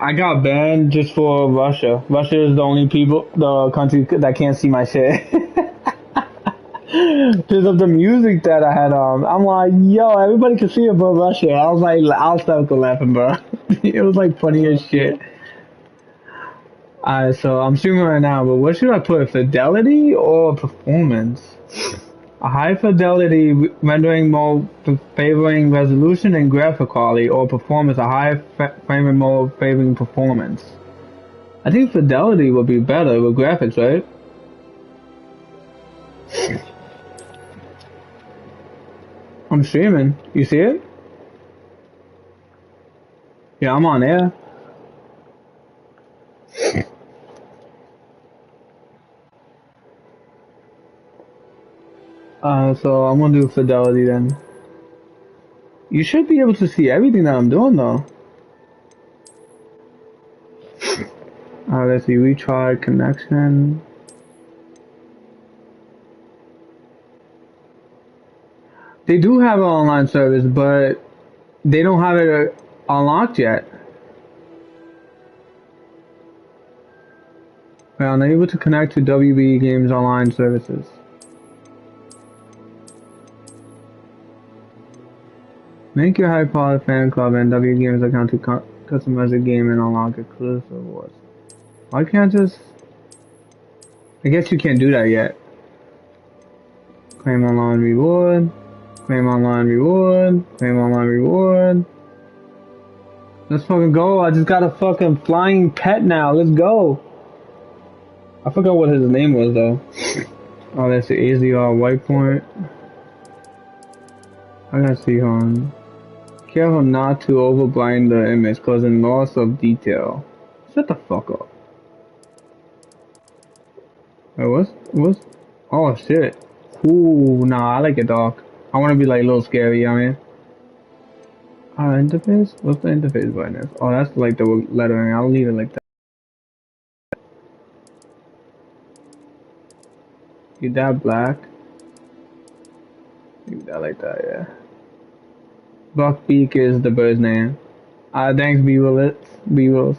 I got banned just for Russia. Russia is the only the country that can't see my shit. Because of the music that I had on. I'm like, yo, everybody can see it but Russia. I was like, I'll start laughing, bro. It was like funny as shit. Alright, so I'm streaming right now, but what should I put? Fidelity or performance? A high fidelity rendering mode favoring resolution and graphic quality, or performance, a high frame mode favoring performance. I think fidelity would be better with graphics, right? I'm streaming. You see it? Yeah, I'm on air. So I'm gonna do fidelity then. You should be able to see everything that I'm doing though. Let's see, retry connection. They do have an online service, but they don't have it unlocked yet. We are unable to connect to WB Games online services. Make your Harry Potter fan club and W Games account to customize the game and unlock exclusive rewards. Why can't I just... I guess you can't do that yet. Claim online reward. Claim online reward. Claim online reward. Let's fucking go. I just got a fucking flying pet now. Let's go. I forgot what his name was though. Oh, that's the AZR white point. I gotta see him. Careful not to overblind the image, causing loss of detail. Shut the fuck up. Wait, what's? Oh shit. Ooh, nah, I like it dark. I wanna be like a little scary, you know what I mean? Interface? What's the interface brightness? Oh, that's like the lettering. I'll leave it like that. Leave that black. Leave that like that, yeah. Buckbeak is the bird's name. Thanks, B-Wills. B-Wills.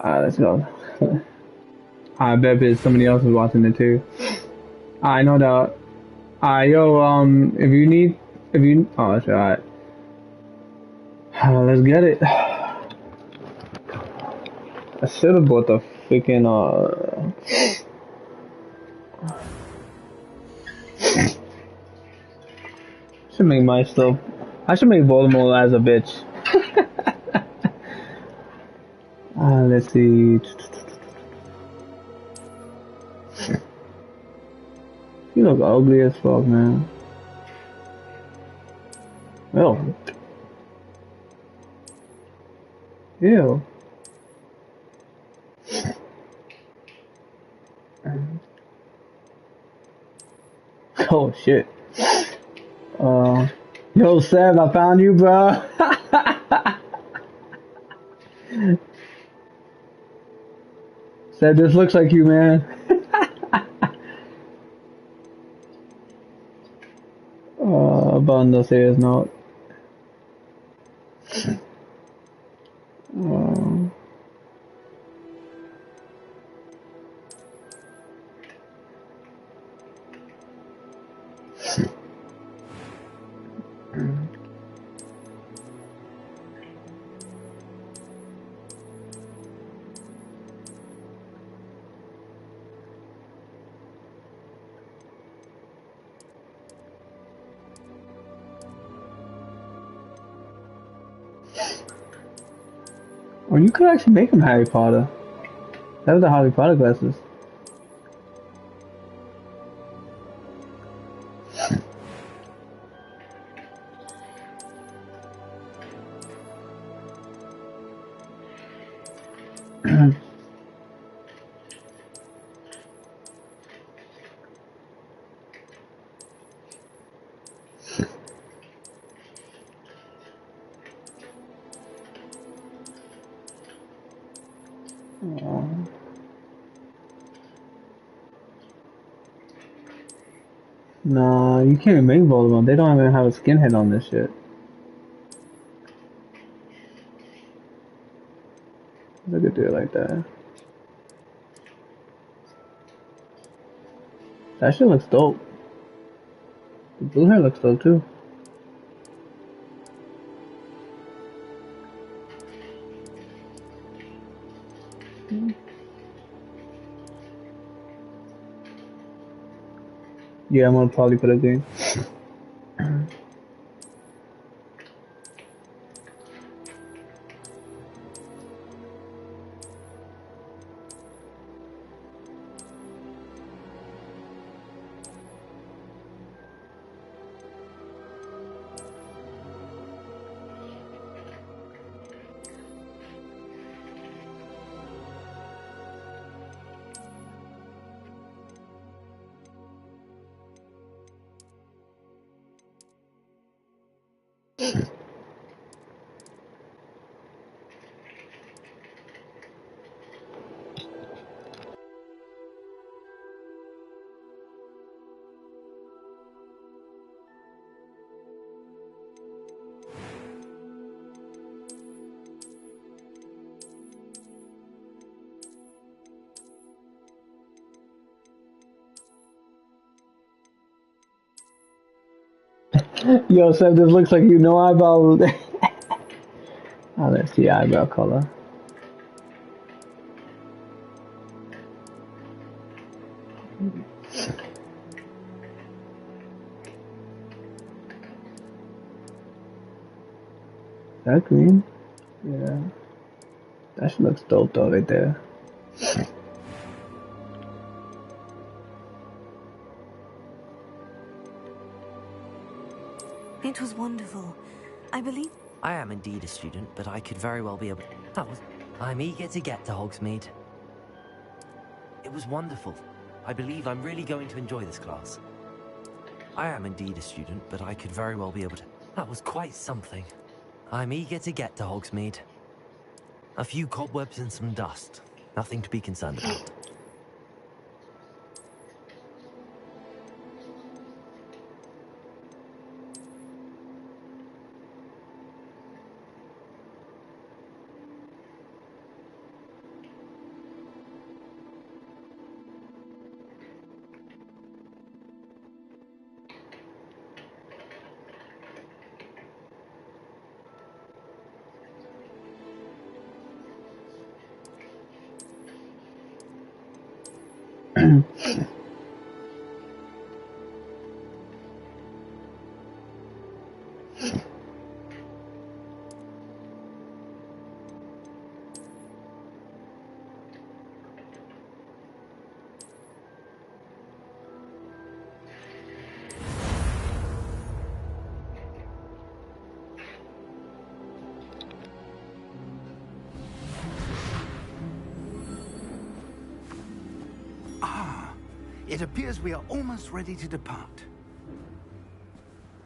Let's go. I bet somebody else is watching it too. I know that. Yo, if you, oh, shit, alright. Let's get it. I should have bought the freaking, should make myself, I should make Voldemort as a bitch. Let's see. You look ugly as fuck, man. Ew. Ew. Oh shit. Yo, Seb, I found you, bro. Seb, this looks like you, man. Bando says no. Uh, or you could actually make him Harry Potter. That was the Harry Potter glasses. Nah, you can't even make Voldemort. They don't even have a skinhead on this shit. Look at it like that. That shit looks dope. The blue hair looks dope too. Yeah, I'm gonna probably put a green. Yo, Seth, this looks like you know eyebrow. Oh, let's see eyebrow color. That green? Yeah. That shit looks dope though, right there. It was wonderful. I believe... I am indeed a student, but I could very well be able to... I'm eager to get to Hogsmeade. It was wonderful. I believe I'm really going to enjoy this class. I am indeed a student, but I could very well be able to... That was quite something. I'm eager to get to Hogsmeade. A few cobwebs and some dust. Nothing to be concerned about. It appears we are almost ready to depart.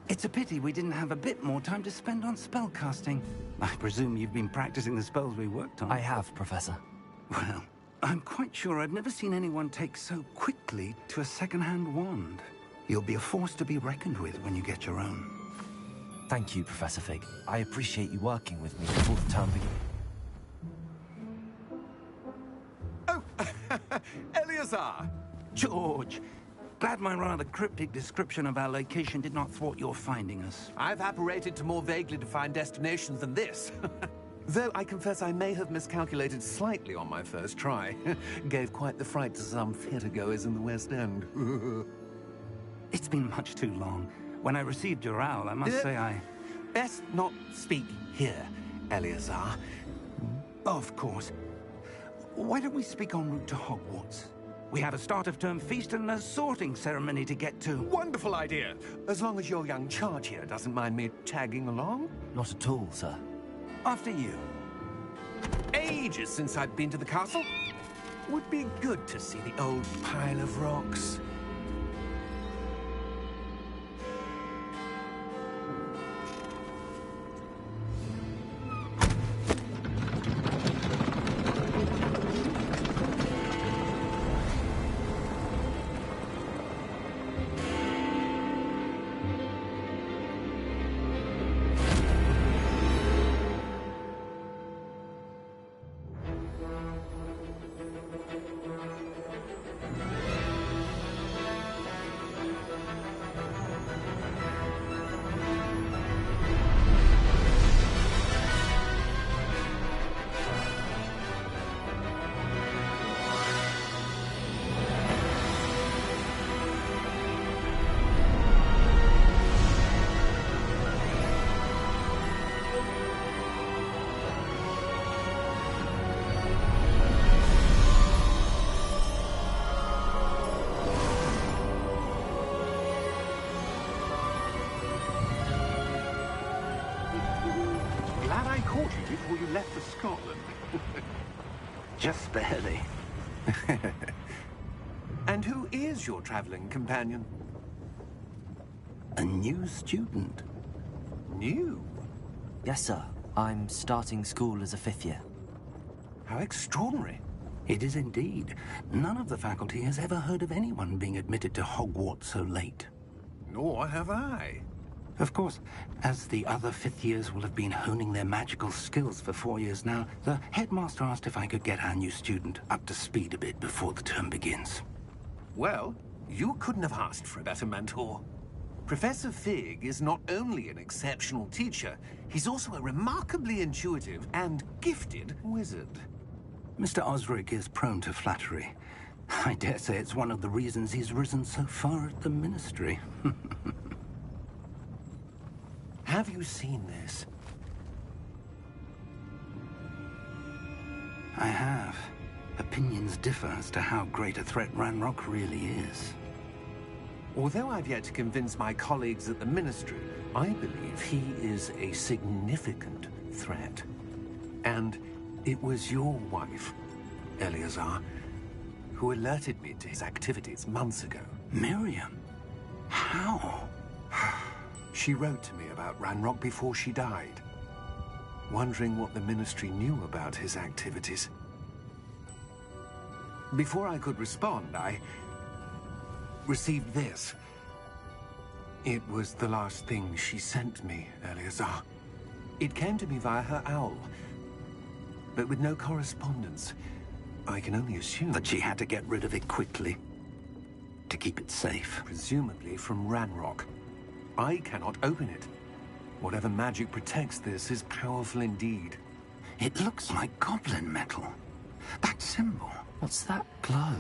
It's a pity we didn't have a bit more time to spend on spellcasting. I presume you've been practicing the spells we worked on. I have, Professor. Well, I'm quite sure I've never seen anyone take so quickly to a second-hand wand. You'll be a force to be reckoned with when you get your own. Thank you, Professor Fig. I appreciate you working with me before the term begins. Oh, Eleazar! George, glad my rather cryptic description of our location did not thwart your finding us. I've apparated to more vaguely defined destinations than this. Though I confess I may have miscalculated slightly on my first try. Gave quite the fright to some theatergoers in the West End. It's been much too long. When I received your owl, I must say I... Best not speak here, Eleazar. Of course. Why don't we speak en route to Hogwarts? We have a start-of-term feast and a sorting ceremony to get to. Wonderful idea! As long as your young charge here doesn't mind me tagging along. Not at all, sir. After you. Ages since I've been to the castle. Would be good to see the old pile of rocks. caught you before you left for Scotland. Just barely. And who is your traveling companion? A new student. New? Yes, sir. I'm starting school as a 5th year. How extraordinary. It is indeed. None of the faculty has ever heard of anyone being admitted to Hogwarts so late. Nor have I. Of course, as the other 5th years will have been honing their magical skills for 4 years now, the headmaster asked if I could get our new student up to speed a bit before the term begins. Well, you couldn't have asked for a better mentor. Professor Fig is not only an exceptional teacher, he's also a remarkably intuitive and gifted wizard. Mr. Osric is prone to flattery. I dare say it's one of the reasons he's risen so far at the Ministry. Have you seen this? I have. Opinions differ as to how great a threat Ranrock really is. Although I've yet to convince my colleagues at the Ministry, I believe he is a significant threat. And it was your wife, Eleazar, who alerted me to his activities months ago. Miriam? How? She wrote to me about Ranrock before she died, wondering what the Ministry knew about his activities. Before I could respond, I received this. It was the last thing she sent me, Eleazar. It came to me via her owl, but with no correspondence. I can only assume That she had to get rid of it quickly, to keep it safe. presumably from Ranrock. I cannot open it. Whatever magic protects this is powerful indeed. It looks like goblin metal. That symbol. What's that glow?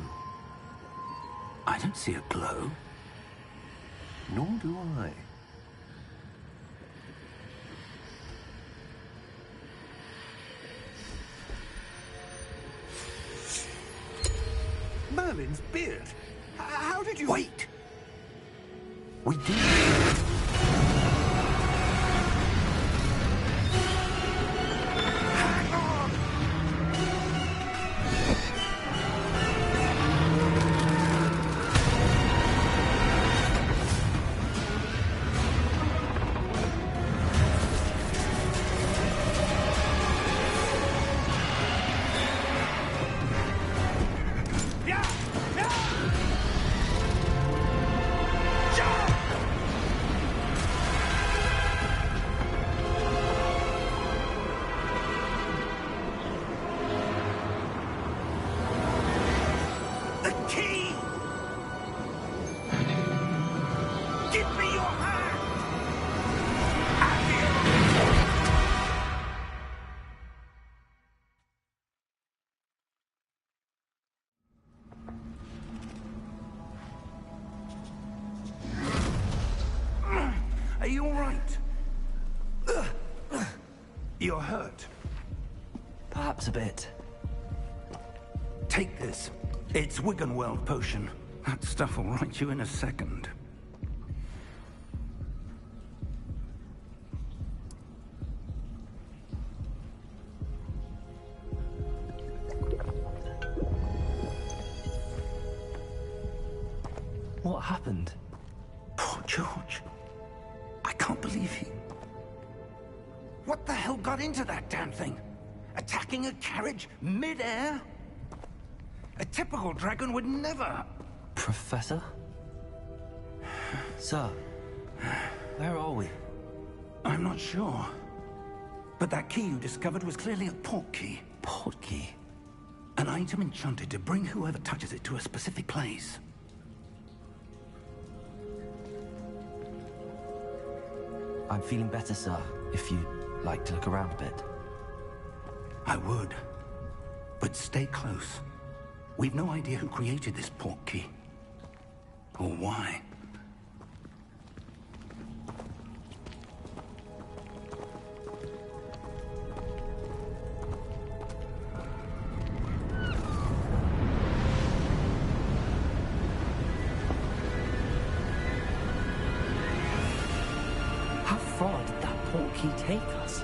I don't see a glow. Nor do I. Merlin's beard. How did you... Wait! We did. Hang on! Yeah! Yeah! Jump! The key! Give me your hand! Are you all right? You're hurt. Perhaps a bit. Take this. It's Wiggenweld potion. That stuff will right you in a second. What happened? Poor George. I can't believe he... What the hell got into that damn thing? Attacking a carriage mid-air? A typical dragon would never... Professor? Sir, where are we? I'm not sure. But that key you discovered was clearly a port key. Port key? An item enchanted to bring whoever touches it to a specific place. I'm feeling better, sir, if you'd like to look around a bit. I would. But stay close. We've no idea who created this port key. Or why. How far did that port key take us?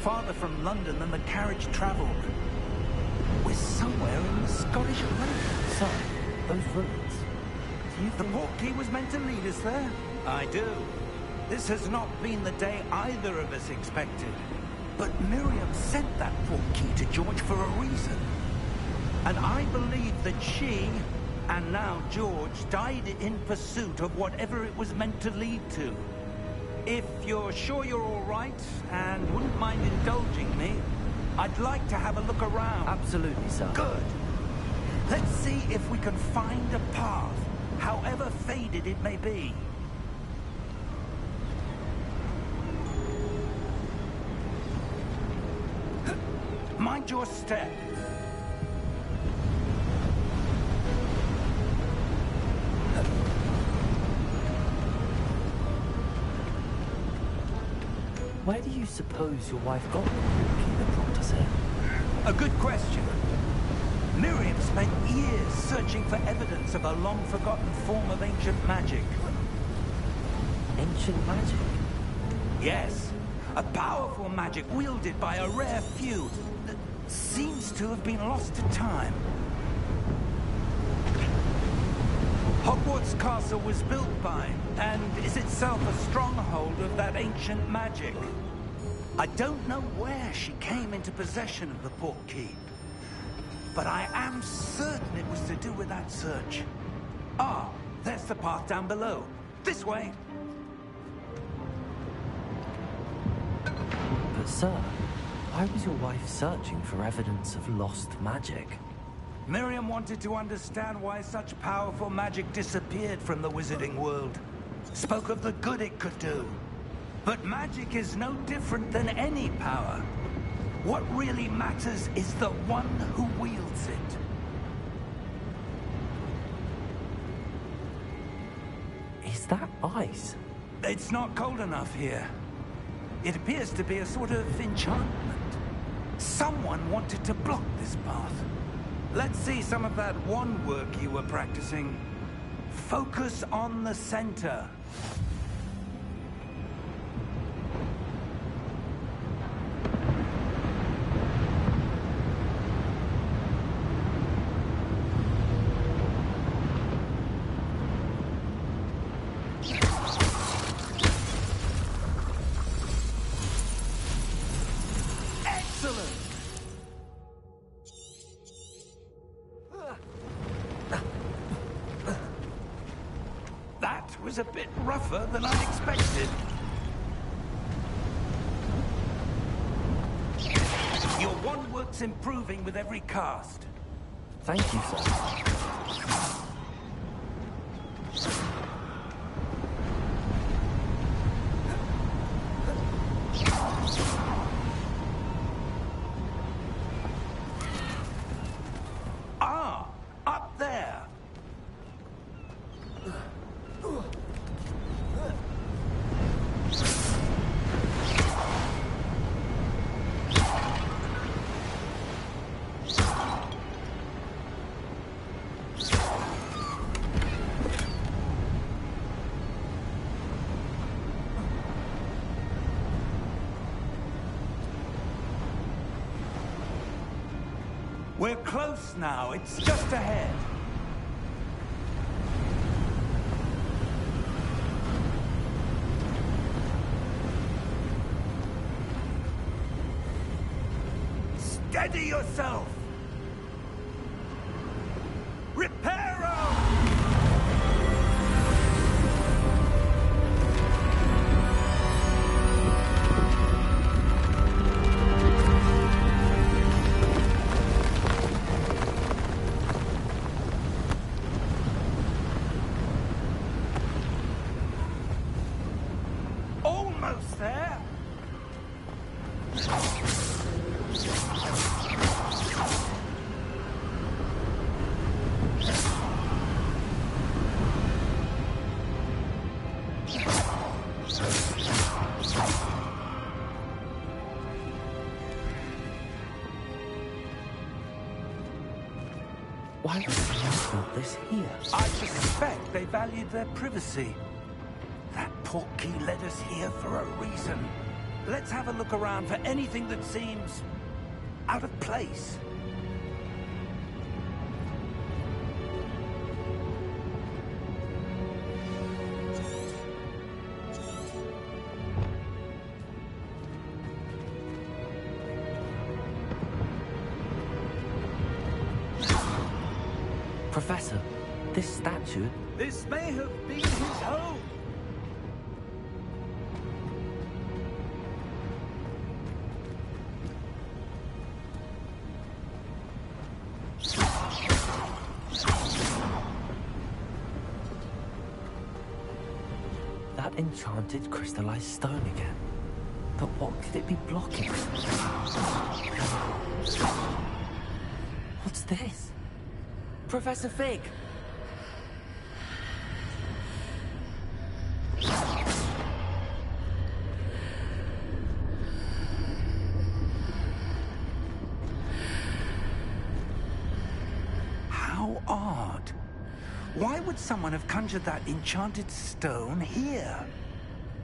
farther from London than the carriage travelled. We're somewhere in the Scottish Highlands. So, those ruins. Do you The think... Portkey was meant to lead us there? I do. This has not been the day either of us expected. But Miriam sent that Portkey to George for a reason. And I believe that she, and now George, died in pursuit of whatever it was meant to lead to. If you're sure you're all right, and wouldn't mind indulging me, I'd like to have a look around. Absolutely, sir. Good. Let's see if we can find a path, however faded it may be. Mind your step. Where do you suppose your wife got the Portkey that brought us here? A good question. Miriam spent years searching for evidence of a long-forgotten form of ancient magic. Ancient magic? Yes, a powerful magic wielded by a rare few that seems to have been lost to time. Hogwarts Castle was built by, and is itself a stronghold of that ancient magic. I don't know where she came into possession of the Portkey, but I am certain it was to do with that search. Ah, there's the path down below. This way. But sir, why was your wife searching for evidence of lost magic? Miriam wanted to understand why such powerful magic disappeared from the wizarding world. Spoke of the good it could do. But magic is no different than any power. What really matters is the one who wields it. Is that ice? It's not cold enough here. It appears to be a sort of enchantment. Someone wanted to block this path. Let's see some of that wand work you were practicing. Focus on the center. Excellent! That was a bit rougher than I expected. Your wand work's improving with every cast. Thank you, sir. Ah, up there. We're close now. It's just ahead. Steady yourself! Reparo! Almost there! Why would they build this here? I suspect they valued their privacy. That Portkey led us here for a reason. let's have a look around for anything that seems out of place. Professor, this statue... This may have been his home. That enchanted crystallized stone again. But what could it be blocking? What's this? Professor Fig! How odd. Why would someone have conjured that enchanted stone here?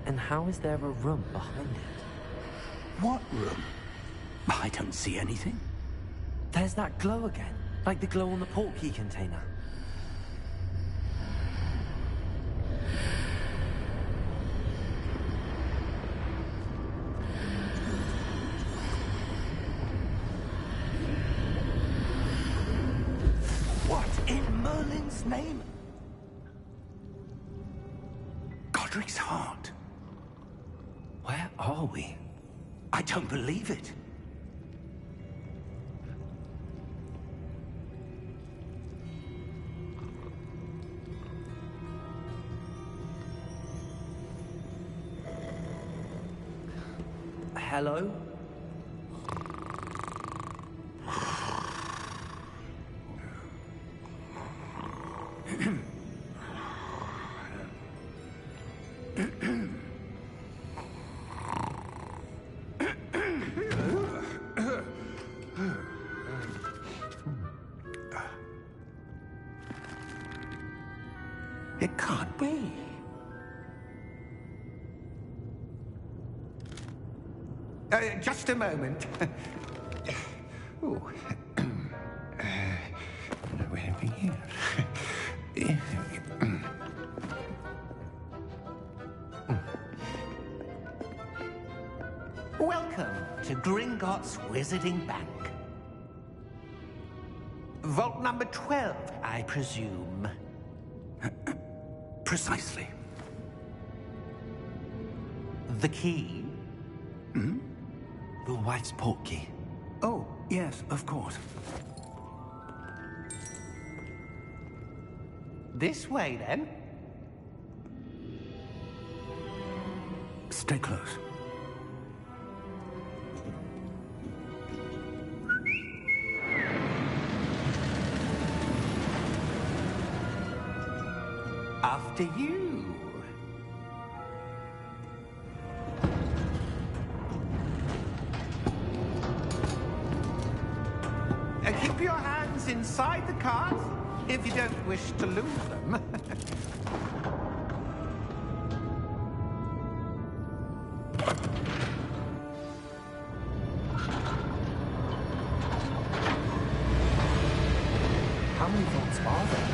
And how is there a room behind it? What room? I don't see anything. There's that glow again, like the glow on the portkey container. What in Merlin's name? Godric's heart. Where are we? I don't believe it. Hello? It can't be. Just a moment. Ooh. Where have we here? Welcome to Gringotts Wizarding Bank. Vault number 12, I presume. Precisely. The key? Your wife's portkey. Oh, yes, of course. This way, then. Stay close. After you. Keep your hands inside the cart if you don't wish to lose them. How many vaults are there?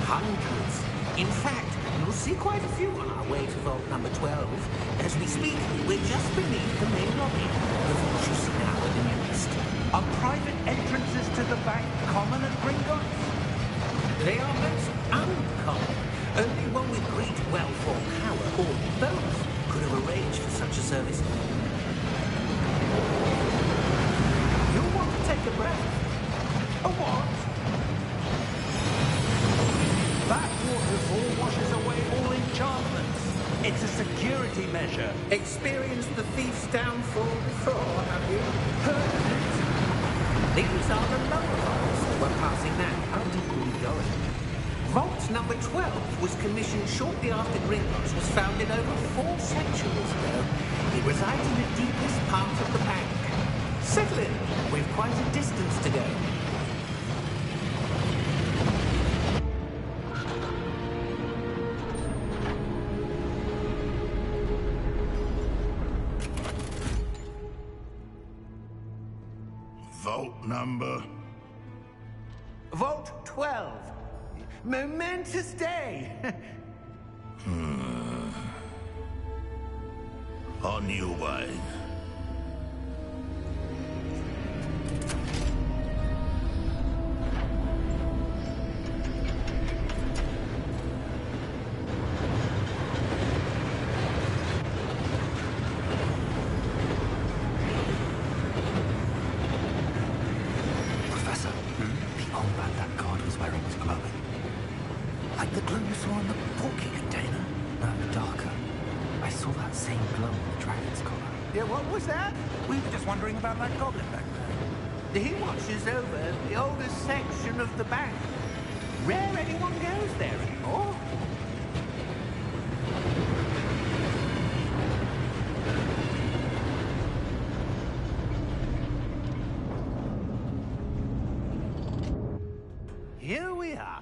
Hundreds. In fact, you'll see quite a few on our way to vault number 12. As we speak, we're just beneath the main lobby. The vaults you see now are the newest. Are private entrances to the bank common at Gringotts? They are most uncommon. Only one with great wealth or power, or both, could have arranged for such a service. You'll want to take a breath. A what? That waterfall washes away all enchantments. It's a security measure. Experienced the thief's downfall before, have you? Heard of it? These are the lower vaults that were passing now. How deep are we going? Vault number 12 was commissioned shortly after Gringotts was founded over 4 centuries ago. It resides in the deepest part of the bank. Settle in. We've quite a distance to go. Vault number? Vault 12. Momentous day. On your way. Professor, the old man that guard was wearing was glowing. Like the glow you saw in the porky container. No, darker. I saw that same glow on the dragon's collar. Yeah, what was that? We were just wondering about that goblin back there. He watches over the oldest section of the bank. Rare anyone goes there anymore. Here we are.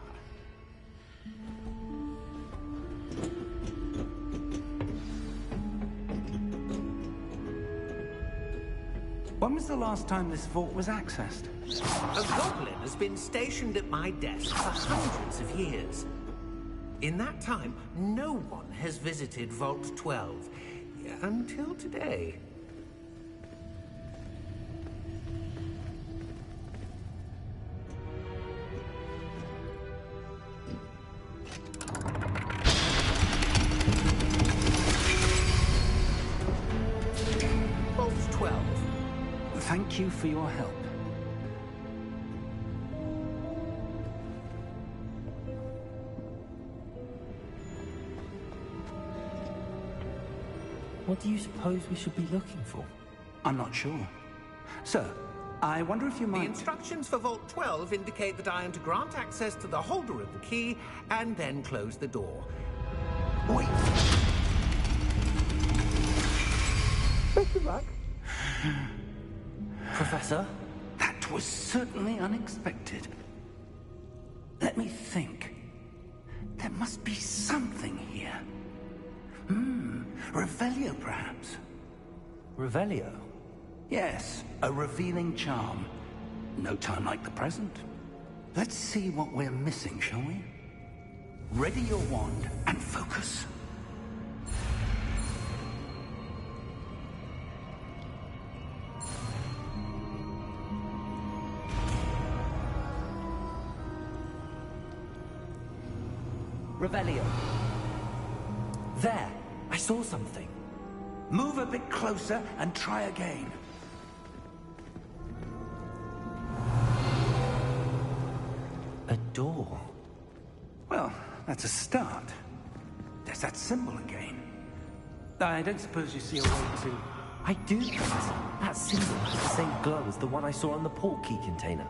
When was the last time this vault was accessed? A goblin has been stationed at my desk for hundreds of years. In that time, no one has visited Vault 12 until today. Vault 12. Thank you for your help. What do you suppose we should be looking for? I'm not sure. Sir, I wonder if you The might... instructions for Vault 12 indicate that I am to grant access to the holder of the key and then close the door. Wait! Good luck. Professor? That was certainly unexpected. Let me think. There must be something here. Revelio, perhaps? Revelio? Yes, a revealing charm. No time like the present. Let's see what we're missing, shall we? Ready your wand and focus. Revelio. There! I saw something. Move a bit closer and try again. A door. Well, that's a start. There's that symbol again. I don't suppose you see a way to... I do, Professor. That symbol has the same glow as the one I saw on the port key container.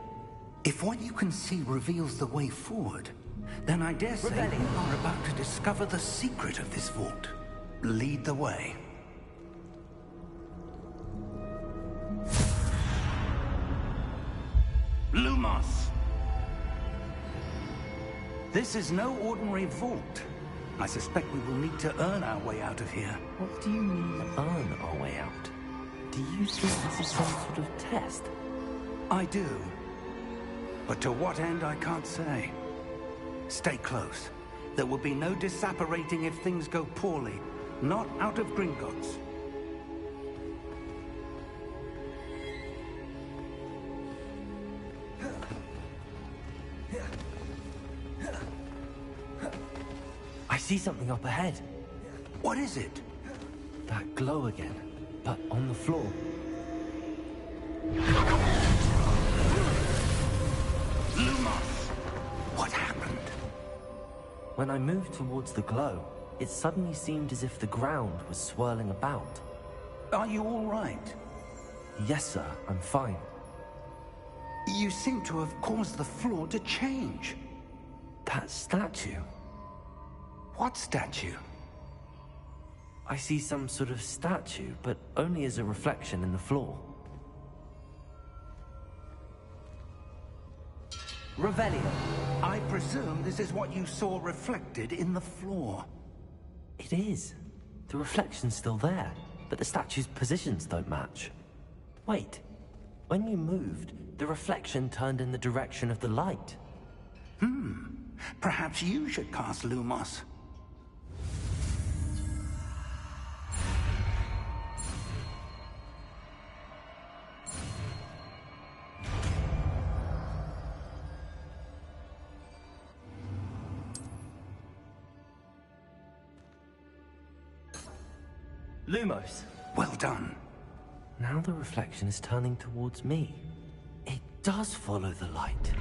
If what you can see reveals the way forward, then I dare say Revelio. you are about to discover the secret of this vault. Lead the way. Lumos! This is no ordinary vault. I suspect we will need to earn our way out of here. What do you mean, earn our way out? Do you think this is some sort of test? I do. But to what end, I can't say. Stay close. There will be no disapparating if things go poorly. Not out of Gringotts. I see something up ahead. What is it? That glow again, but on the floor. Lumos! What happened? When I moved towards the glow, it suddenly seemed as if the ground was swirling about. Are you all right? Yes, sir, I'm fine. You seem to have caused the floor to change. That statue. What statue? I see some sort of statue, but only as a reflection in the floor. Revelio. I presume this is what you saw reflected in the floor. It is. The reflection's still there, but the statue's positions don't match. Wait, When you moved, the reflection turned in the direction of the light. Perhaps you should cast Lumos. Lumos. Well done. Now the reflection is turning towards me. It does follow the light.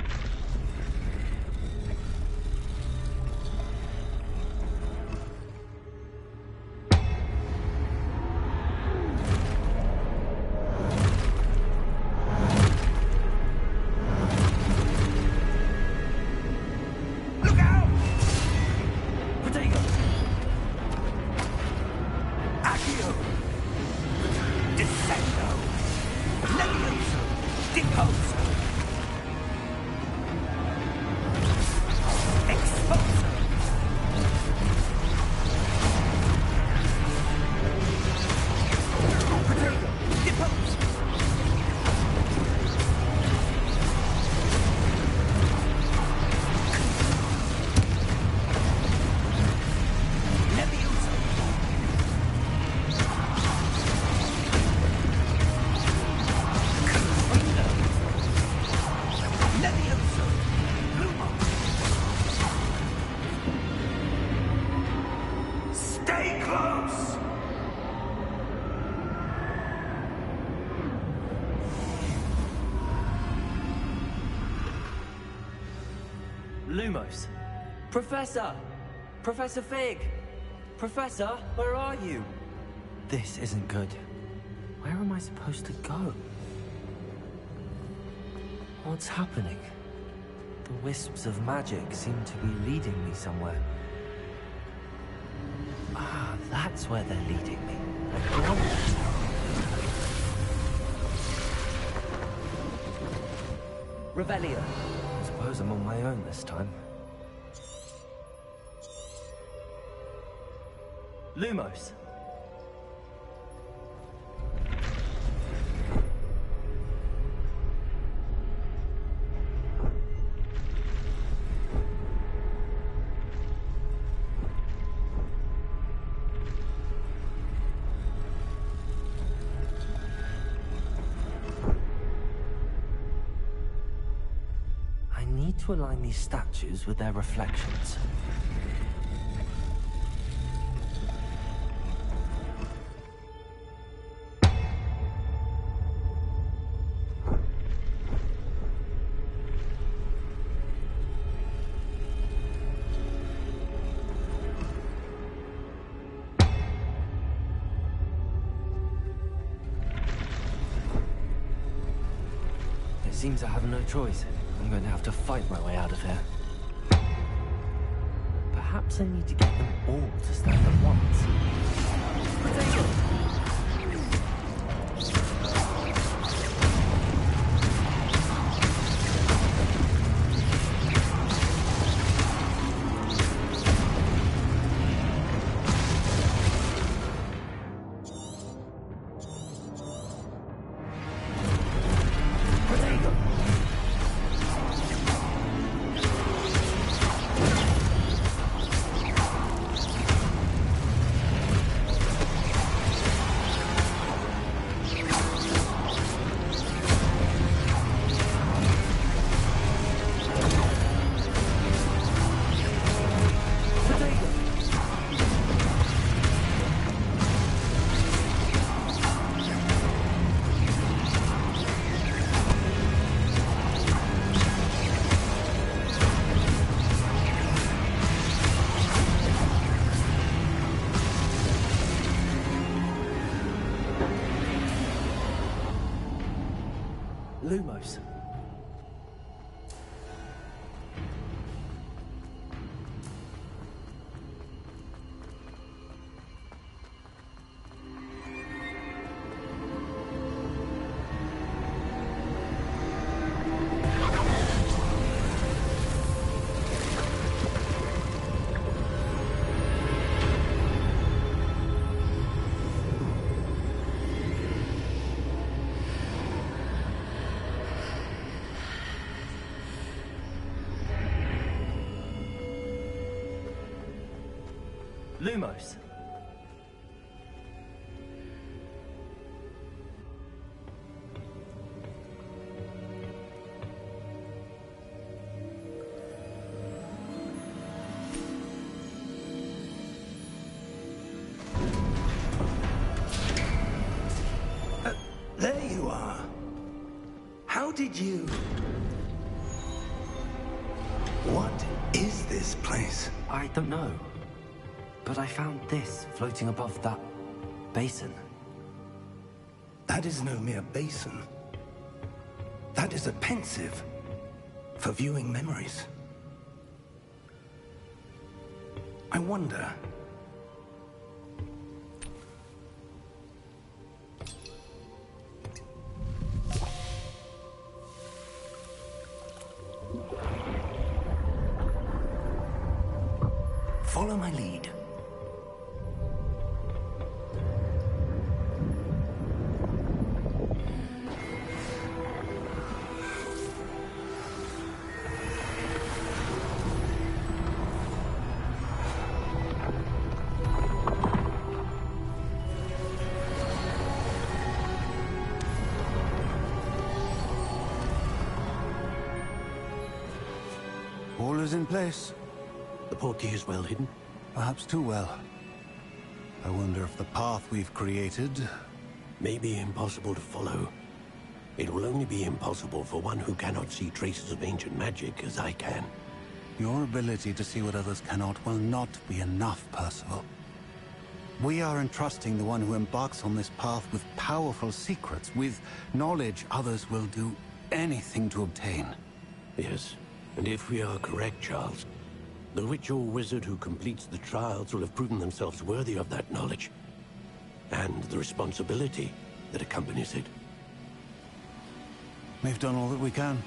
Look out! Protego! Accio! Descendo! Levioso! Deposo! Exposo! Protego! Depose! Levioso! Levioso! Lumos! Stay close! Lumos. Professor! Professor Fig! Professor, where are you? This isn't good. Where am I supposed to go? What's happening? The wisps of magic seem to be leading me somewhere. Ah, that's where they're leading me. Revelio. I suppose I'm on my own this time. Lumos. I need to align these statues with their reflections. It seems I have no choice. I'm going to have to fight my way out of here. Perhaps I need to get them all to stand at once. Potato! Lumos. Lumos. There you are. How did you... What is this place? I don't know. But I found this floating above that basin. That is no mere basin. That is a pensive for viewing memories. I wonder... Follow my lead. All is in place. The portkey is well hidden. Perhaps too well. I wonder if the path we've created... May be impossible to follow. It will only be impossible for one who cannot see traces of ancient magic as I can. Your ability to see what others cannot will not be enough, Percival. We are entrusting the one who embarks on this path with powerful secrets, with knowledge others will do anything to obtain. Yes, and if we are correct, Charles, the witch or wizard who completes the trials will have proven themselves worthy of that knowledge, and the responsibility that accompanies it. We've done all that we can.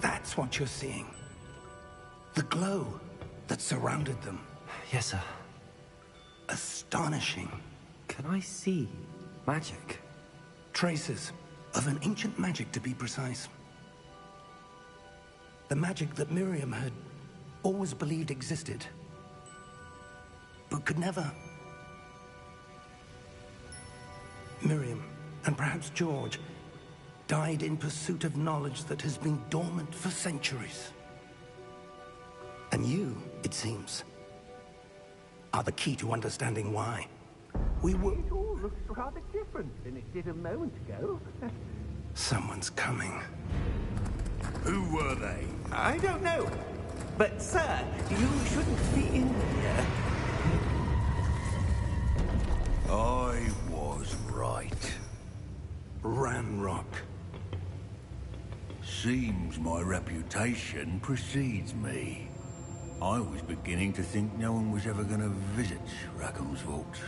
That's what you're seeing. The glow that surrounded them. Yes, sir. Astonishing. Can I see magic? Traces of an ancient magic, to be precise. The magic that Miriam had always believed existed, but could never. Miriam, and perhaps George, died in pursuit of knowledge that has been dormant for centuries. And you, it seems, are the key to understanding why. We were... It all looks rather different than it did a moment ago. Someone's coming. Who were they? I don't know. But, sir, you shouldn't be in here. I was right. Ranrock. Seems my reputation precedes me. I was beginning to think no one was ever going to visit Rackham's vault.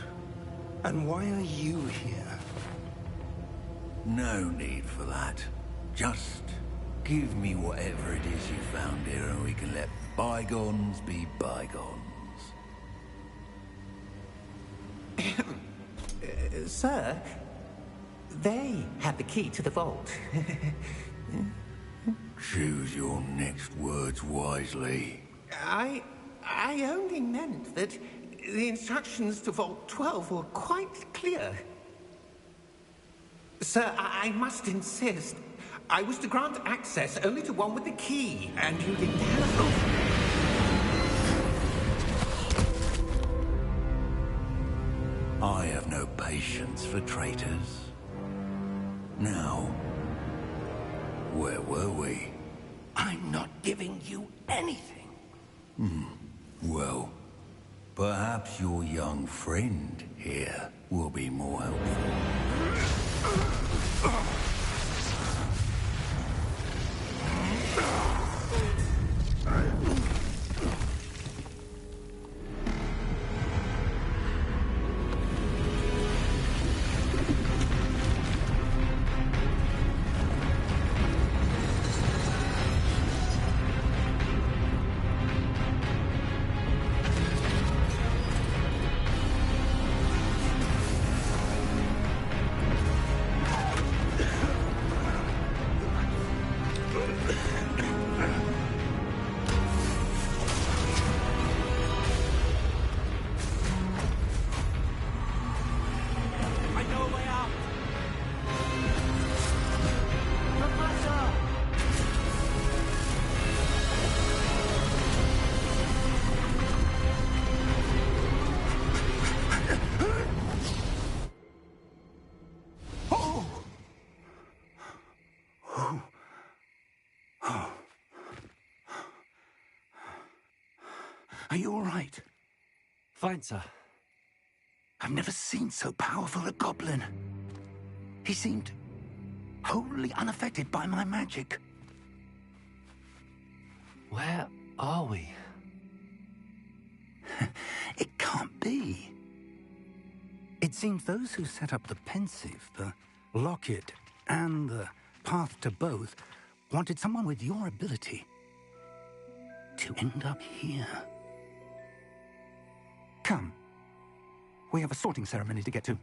And why are you here? No need for that. Just give me whatever it is you found here and we can let bygones be bygones. Sir, they had the key to the vault. Choose your next words wisely. I only meant that the instructions to Vault 12 were quite clear. Sir, I must insist. I was to grant access only to one with the key, and you didn't have... I have no patience for traitors. Now, where were we? I'm not giving you anything. Well, perhaps your young friend here will be more helpful. Are you all right? Fine, sir. I've never seen so powerful a goblin. He seemed wholly unaffected by my magic. Where are we? It can't be. It seems those who set up the Pensieve, the Locket, and the Path to Both wanted someone with your ability to end up here. Come. We have a sorting ceremony to get to.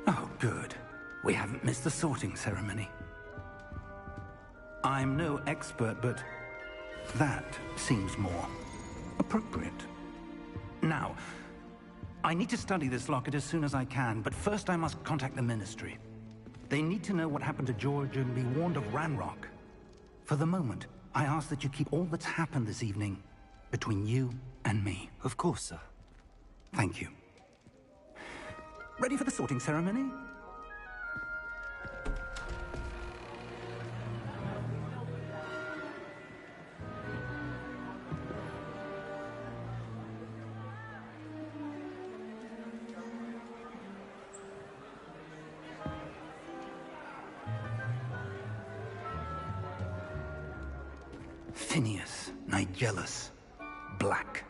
Oh, good. We haven't missed the sorting ceremony. I'm no expert, but that seems more appropriate. Now, I need to study this locket as soon as I can, but first I must contact the Ministry. They need to know what happened to George and be warned of Ranrock. For the moment, I ask that you keep all that's happened this evening between you and me. Of course, sir. Thank you. Ready for the sorting ceremony? Phineas Nigellus Black.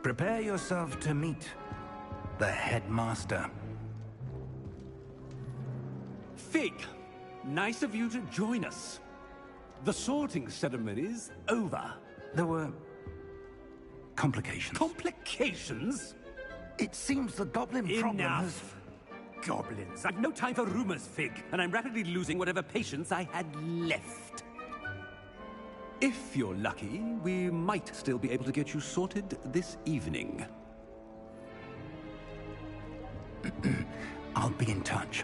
Prepare yourself to meet the headmaster. Fig, nice of you to join us. The sorting ceremony's over. There were complications. Complications? It seems the goblin problem has... Enough! Goblins. I've no time for rumors, Fig, and I'm rapidly losing whatever patience I had left. If you're lucky, we might still be able to get you sorted this evening. I'll be in touch.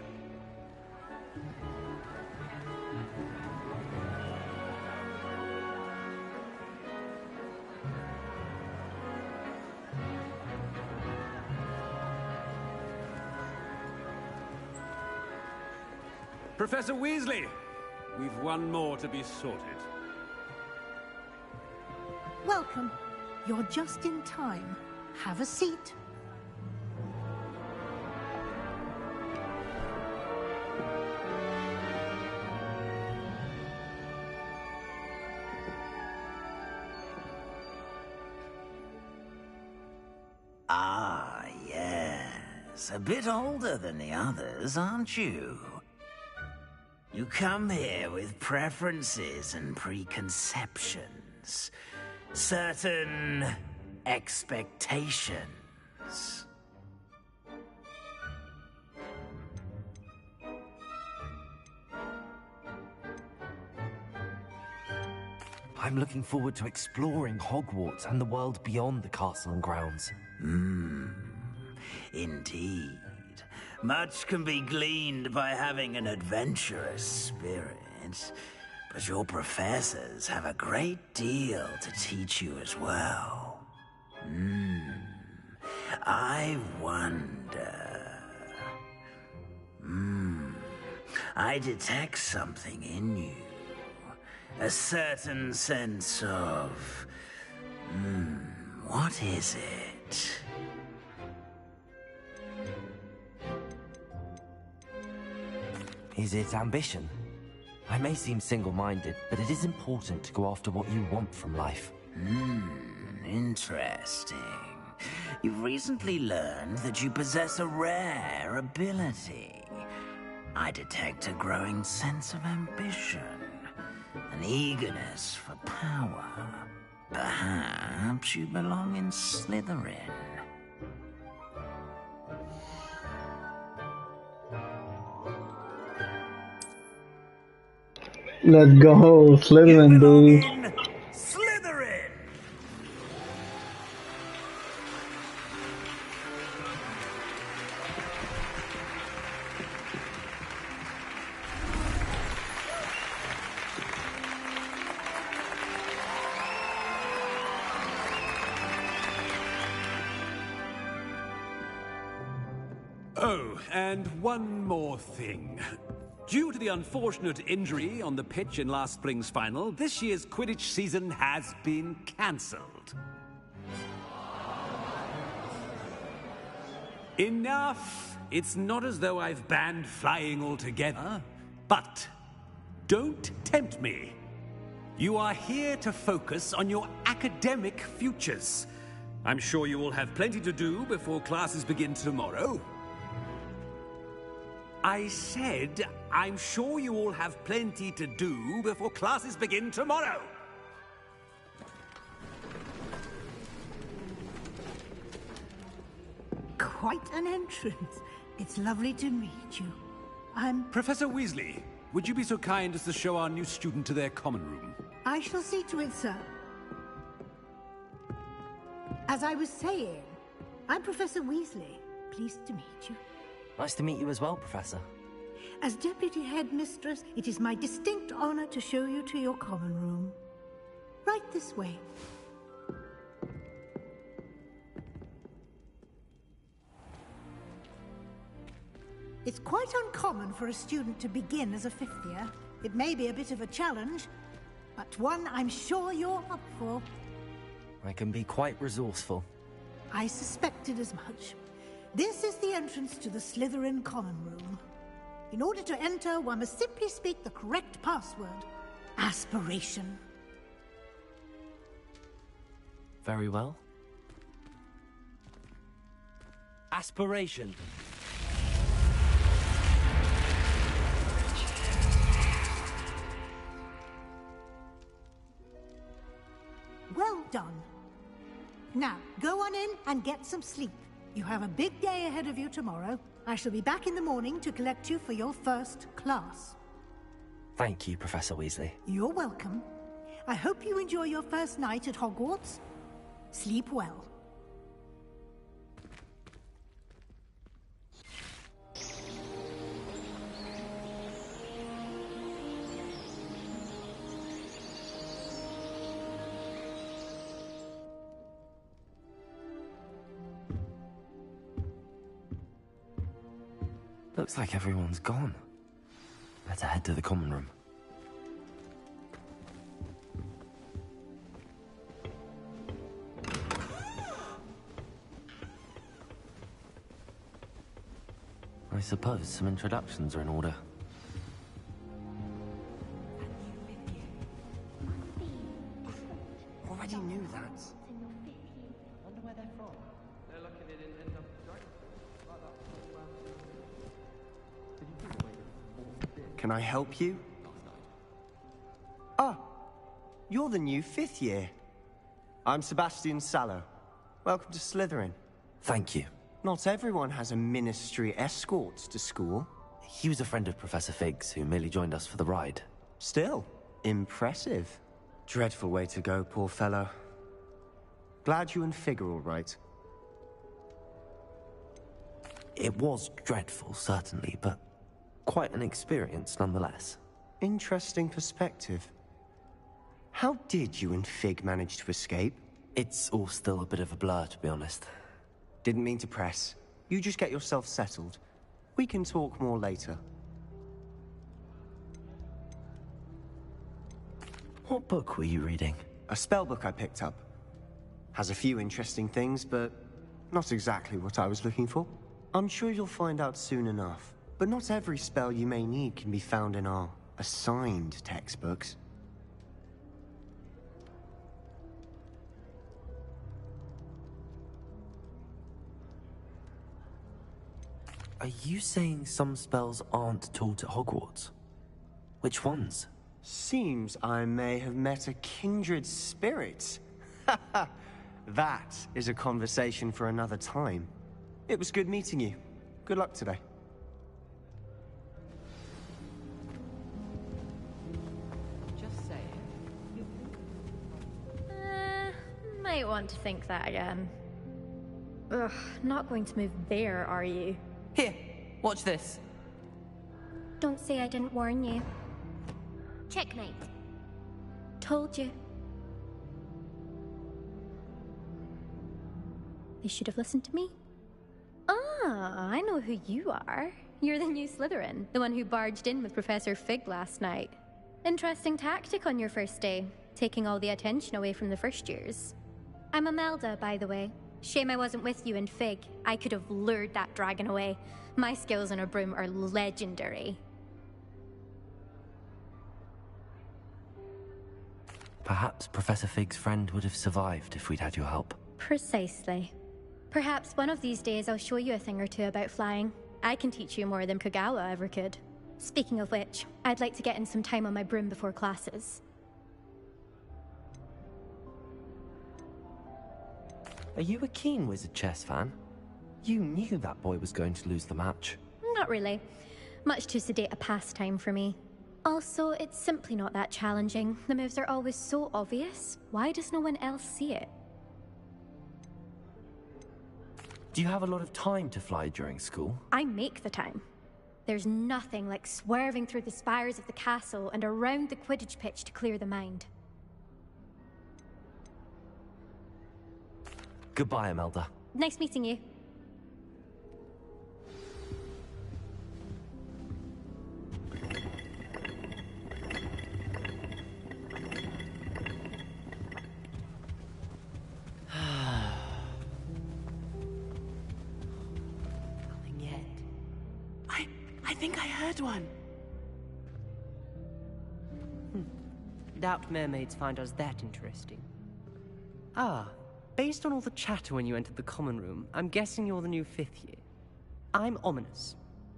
Professor Weasley, we've one more to be sorted. Welcome. You're just in time. Have a seat. Ah, yes. A bit older than the others, aren't you? You come here with preferences and preconceptions. Certain expectations. I'm looking forward to exploring Hogwarts and the world beyond the castle and grounds. Indeed. Much can be gleaned by having an adventurous spirit, but your professors have a great deal to teach you as well. I wonder... I detect something in you. A certain sense of... What is it? Is it ambition? I may seem single-minded, but it is important to go after what you want from life. Interesting. You've recently learned that you possess a rare ability. I detect a growing sense of ambition, an eagerness for power. Perhaps you belong in Slytherin. Let's go, Slytherin, dude. Slytherin! Oh, and one more thing. Due to the unfortunate injury on the pitch in last spring's final, this year's Quidditch season has been cancelled. Enough! It's not as though I've banned flying altogether. But don't tempt me. You are here to focus on your academic futures. I'm sure you will have plenty to do before classes begin tomorrow. I said, I'm sure you all have plenty to do before classes begin tomorrow. Quite an entrance. It's lovely to meet you. I'm... Professor Weasley, would you be so kind as to show our new student to their common room? I shall see to it, sir. As I was saying, I'm Professor Weasley. Pleased to meet you. Nice to meet you as well, Professor. As Deputy Headmistress, it is my distinct honor to show you to your common room. Right this way. It's quite uncommon for a student to begin as a fifth year. It may be a bit of a challenge, but one I'm sure you're up for. I can be quite resourceful. I suspected as much. This is the entrance to the Slytherin common room. In order to enter, one must simply speak the correct password. Aspiration. Very well. Aspiration. Well done. Now, go on in and get some sleep. You have a big day ahead of you tomorrow. I shall be back in the morning to collect you for your first class. Thank you, Professor Weasley. You're welcome. I hope you enjoy your first night at Hogwarts. Sleep well. Looks like everyone's gone. Better head to the common room. I suppose some introductions are in order. Already knew that. Wonder where they're from. They're lucky they didn't end up driving. Can I help you? Ah, you're the new fifth year. I'm Sebastian Sallow. Welcome to Slytherin. Thank you. Not everyone has a ministry escort to school. He was a friend of Professor Figgs, who merely joined us for the ride. Still, impressive. Dreadful way to go, poor fellow. Glad you and Fig are all right. It was dreadful, certainly, but quite an experience nonetheless. Interesting perspective. How did you and Fig manage to escape? It's all still a bit of a blur, to be honest. Didn't mean to press. You just get yourself settled. We can talk more later. What book were you reading? A spell book I picked up. Has a few interesting things, but not exactly what I was looking for. I'm sure you'll find out soon enough. But not every spell you may need can be found in our assigned textbooks. Are you saying some spells aren't taught at Hogwarts? Which ones? Seems I may have met a kindred spirit. That is a conversation for another time. It was good meeting you. Good luck today. Just say it. Might want to think that again. Ugh, not going to move there, are you? Here, watch this. Don't say I didn't warn you. Checkmate. Told you. They should have listened to me. Ah, I know who you are. You're the new Slytherin, the one who barged in with Professor Fig last night. Interesting tactic on your first day, taking all the attention away from the first years. I'm Imelda, by the way. Shame I wasn't with you in Fig. I could have lured that dragon away. My skills on a broom are legendary. Perhaps Professor Fig's friend would have survived if we'd had your help. Precisely. Perhaps one of these days I'll show you a thing or two about flying. I can teach you more than Kogawa ever could. Speaking of which, I'd like to get in some time on my broom before classes. Are you a keen Wizard Chess fan? You knew that boy was going to lose the match. Not really. Much too sedate a pastime for me. Also, it's simply not that challenging. The moves are always so obvious. Why does no one else see it? Do you have a lot of time to fly during school? I make the time. There's nothing like swerving through the spires of the castle and around the Quidditch pitch to clear the mind. Goodbye, Imelda. Nice meeting you. Nothing yet. I think I heard one. Doubt mermaids find us that interesting. Ah, based on all the chatter when you entered the common room, I'm guessing you're the new 5th year. I'm Ominis.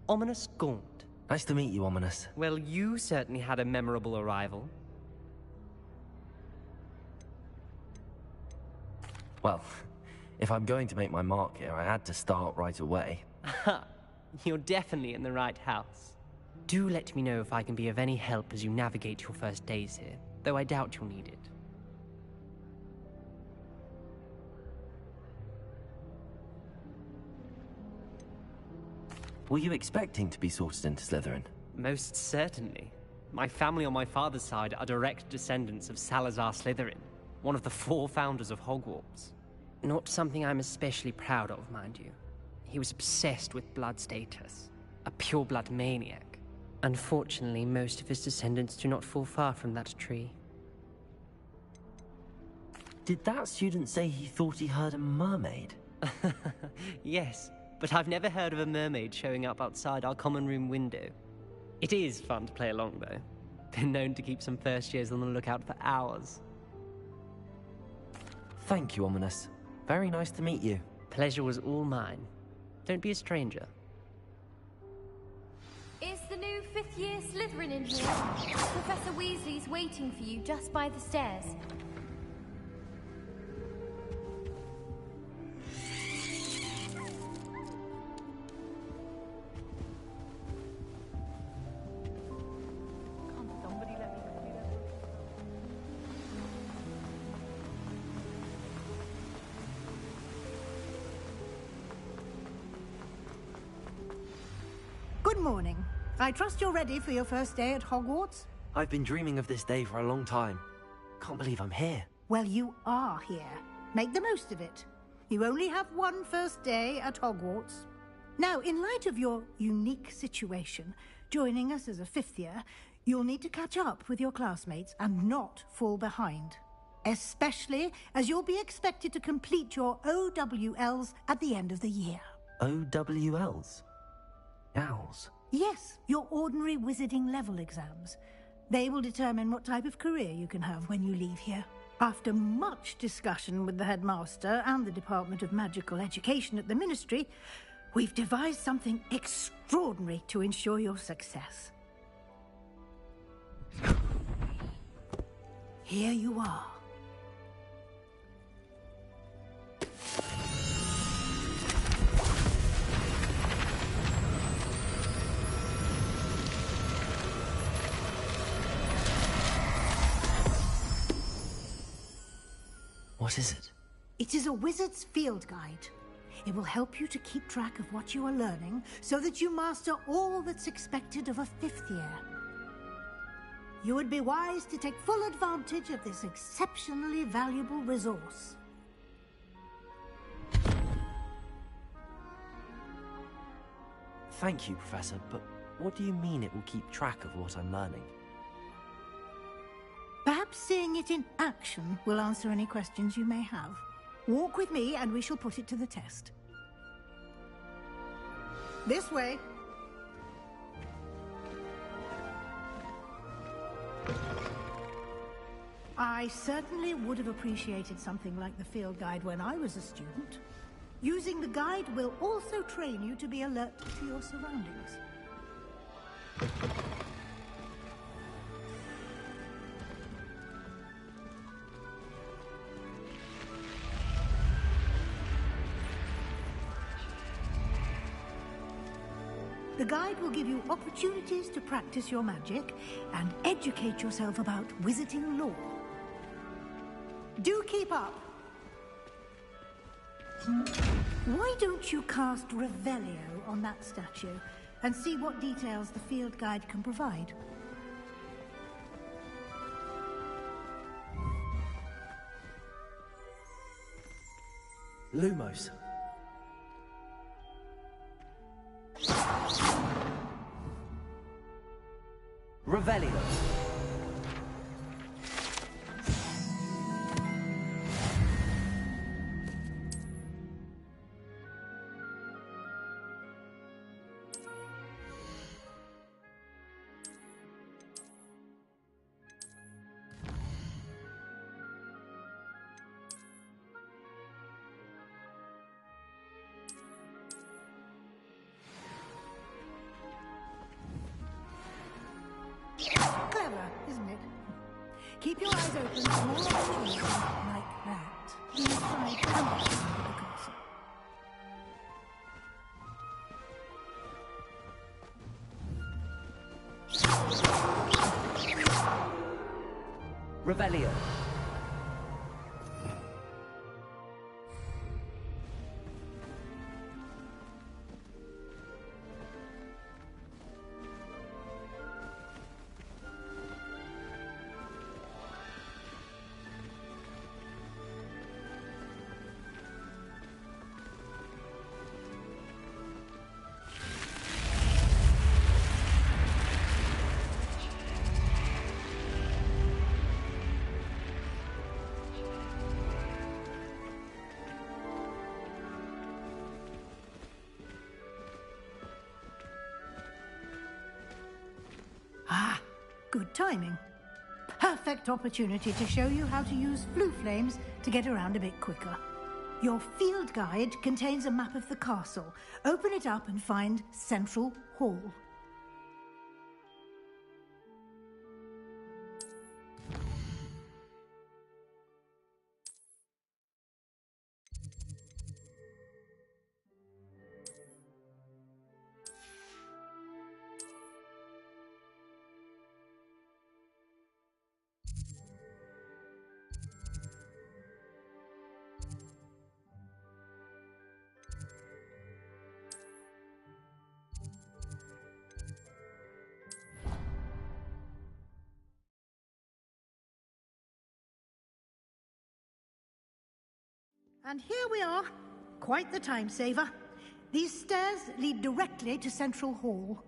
Ominis Gaunt. Nice to meet you, Ominis. Well, you certainly had a memorable arrival. Well, if I'm going to make my mark here, I had to start right away. Ha! You're definitely in the right house. Do let me know if I can be of any help as you navigate your first days here, though I doubt you'll need it. Were you expecting to be sorted into Slytherin? Most certainly. My family on my father's side are direct descendants of Salazar Slytherin, one of the 4 founders of Hogwarts. Not something I'm especially proud of, mind you. He was obsessed with blood status, a pure-blood maniac. Unfortunately, most of his descendants do not fall far from that tree. Did that student say he thought he heard a mermaid? Yes, but I've never heard of a mermaid showing up outside our common room window. It is fun to play along, though. Been known to keep some first years on the lookout for hours. Thank you, Ominis. Very nice to meet you. Pleasure was all mine. Don't be a stranger. Is the new 5th year Slytherin in here? Professor Weasley's waiting for you just by the stairs. Good morning. I trust you're ready for your first day at Hogwarts? I've been dreaming of this day for a long time. Can't believe I'm here. Well, you are here. Make the most of it. You only have one first day at Hogwarts. Now, in light of your unique situation, joining us as a 5th year, you'll need to catch up with your classmates and not fall behind. especially as you'll be expected to complete your OWLs at the end of the year. OWLs? Owls? Yes, your ordinary wizarding level exams. They will determine what type of career you can have when you leave here. After much discussion with the headmaster and the Department of Magical Education at the Ministry, we've devised something extraordinary to ensure your success. Here you are. What is it? It is a wizard's field guide. It will help you to keep track of what you are learning so that you master all that's expected of a 5th year. You would be wise to take full advantage of this exceptionally valuable resource. Thank you, Professor, but what do you mean it will keep track of what I'm learning? Perhaps seeing it in action will answer any questions you may have. Walk with me and we shall put it to the test. This way. I certainly would have appreciated something like the field guide when I was a student. Using the guide will also train you to be alert to your surroundings. The guide will give you opportunities to practice your magic and educate yourself about wizarding lore. Do keep up! Why don't you cast Revelio on that statue and see what details the field guide can provide? Lumos. Revelio. Clever, isn't it? Keep your eyes open for more opportunities like that inside and outside the castle. Revelio. Ah, good timing. Perfect opportunity to show you how to use flue flames to get around a bit quicker. Your field guide contains a map of the castle. Open it up and find Central Hall. And here we are. Quite the time saver. These stairs lead directly to Central Hall.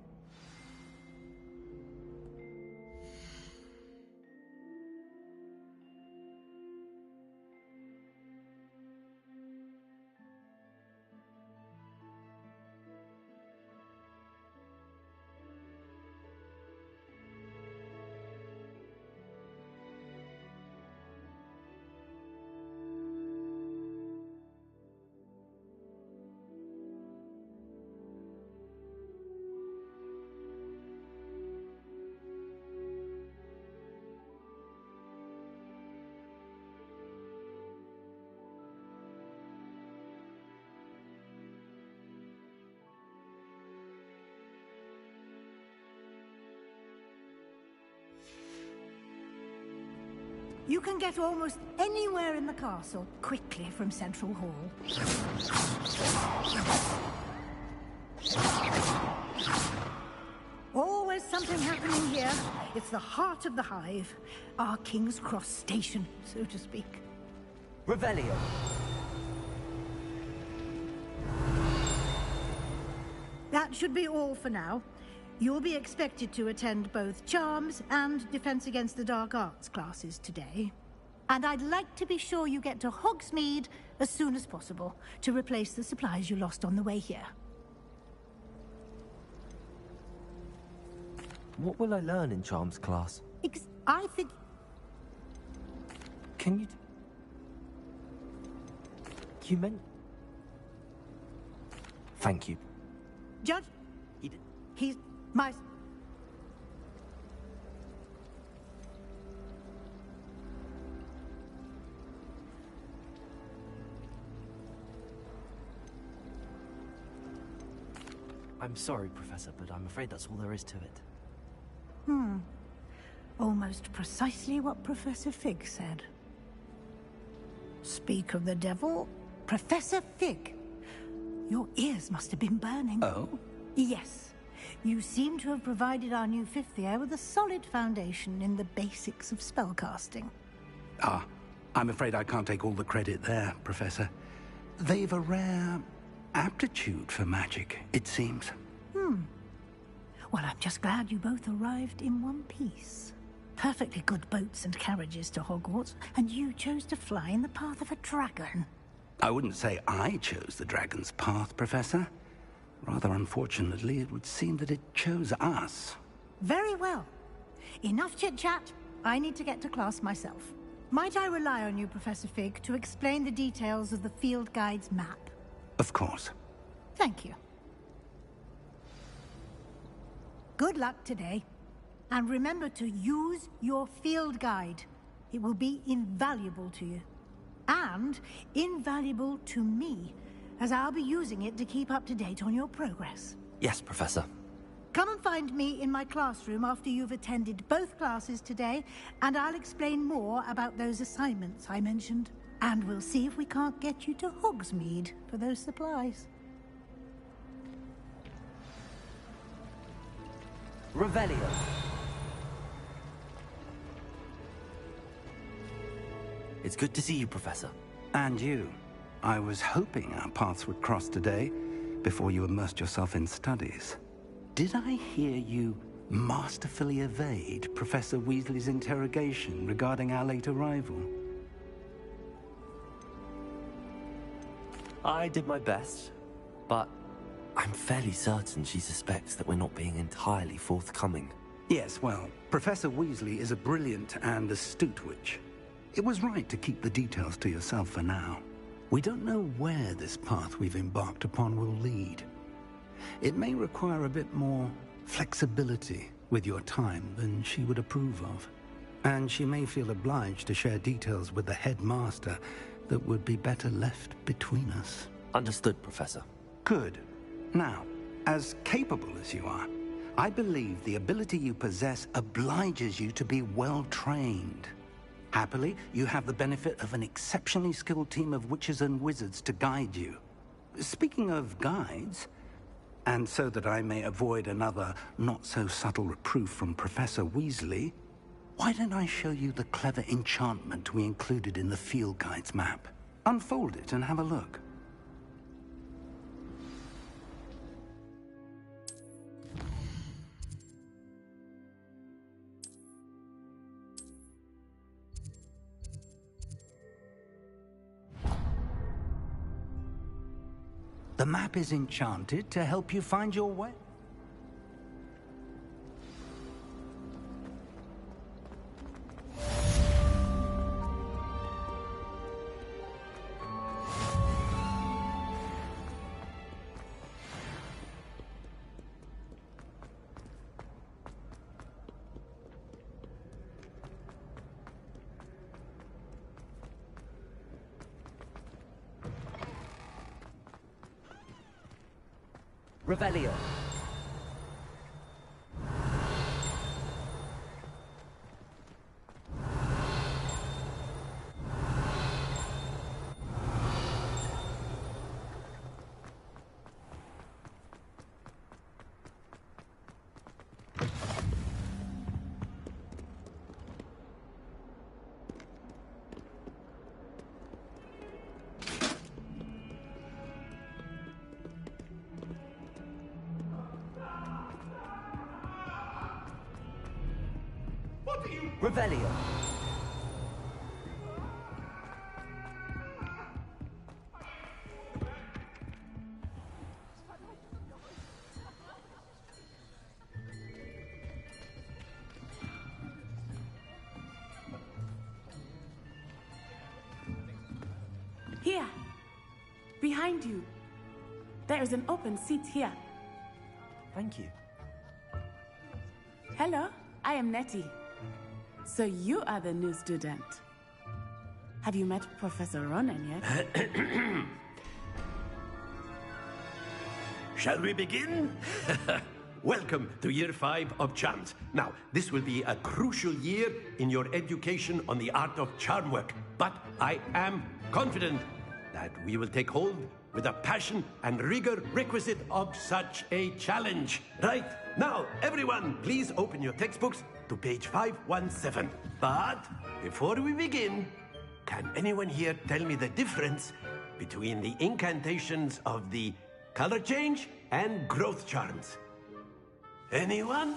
You can get almost anywhere in the castle quickly from Central Hall. Always something happening here. It's the heart of the Hive. Our King's Cross station, so to speak. Revelio. That should be all for now. You'll be expected to attend both Charms and Defense Against the Dark Arts classes today. And I'd like to be sure you get to Hogsmeade as soon as possible to replace the supplies you lost on the way here. What will I learn in Charms class? I think... Can you... You meant... Thank you. Judge... He's my... I'm sorry, Professor, but I'm afraid that's all there is to it. Almost precisely what Professor Fig said. Speak of the devil, Professor Fig. Your ears must have been burning. Oh? Yes. You seem to have provided our new fifth year with a solid foundation in the basics of spellcasting. Ah, I'm afraid I can't take all the credit there, Professor. They've a rare aptitude for magic, it seems. Well, I'm just glad you both arrived in one piece. Perfectly good boats and carriages to Hogwarts, and you chose to fly in the path of a dragon. I wouldn't say I chose the dragon's path, Professor. Rather unfortunately, it would seem that it chose us. Very well. Enough chit-chat. I need to get to class myself. Might I rely on you, Professor Fig, to explain the details of the field guide's map? Of course. Thank you. Good luck today. And remember to use your field guide. It will be invaluable to you. And invaluable to me, as I'll be using it to keep up to date on your progress. Yes, Professor. Come and find me in my classroom after you've attended both classes today, and I'll explain more about those assignments I mentioned. And we'll see if we can't get you to Hogsmeade for those supplies. Revelio. It's good to see you, Professor. And you. I was hoping our paths would cross today, before you immersed yourself in studies. Did I hear you masterfully evade Professor Weasley's interrogation regarding our late arrival? I did my best, but I'm fairly certain she suspects that we're not being entirely forthcoming. Yes, well, Professor Weasley is a brilliant and astute witch. It was right to keep the details to yourself for now. We don't know where this path we've embarked upon will lead. It may require a bit more flexibility with your time than she would approve of. And she may feel obliged to share details with the headmaster that would be better left between us. Understood, Professor. Good. Now, as capable as you are, I believe the ability you possess obliges you to be well-trained. Happily, you have the benefit of an exceptionally skilled team of witches and wizards to guide you. Speaking of guides, and so that I may avoid another not-so-subtle reproof from Professor Weasley, why don't I show you the clever enchantment we included in the field guide's map? Unfold it and have a look. The map is enchanted to help you find your way. Revelio. Revelio. Here. Behind you. There is an open seat here. Thank you. Hello, I am Nettie. So you are the new student. Have you met Professor Ronen yet? Shall we begin? Welcome to Year 5 of Charms. Now, this will be a crucial year in your education on the art of charm work, but I am confident that we will take hold with the passion and rigor requisite of such a challenge. Right, now, everyone, please open your textbooks to page 517. But before we begin, can anyone here tell me the difference between the incantations of the color change and growth charms? Anyone?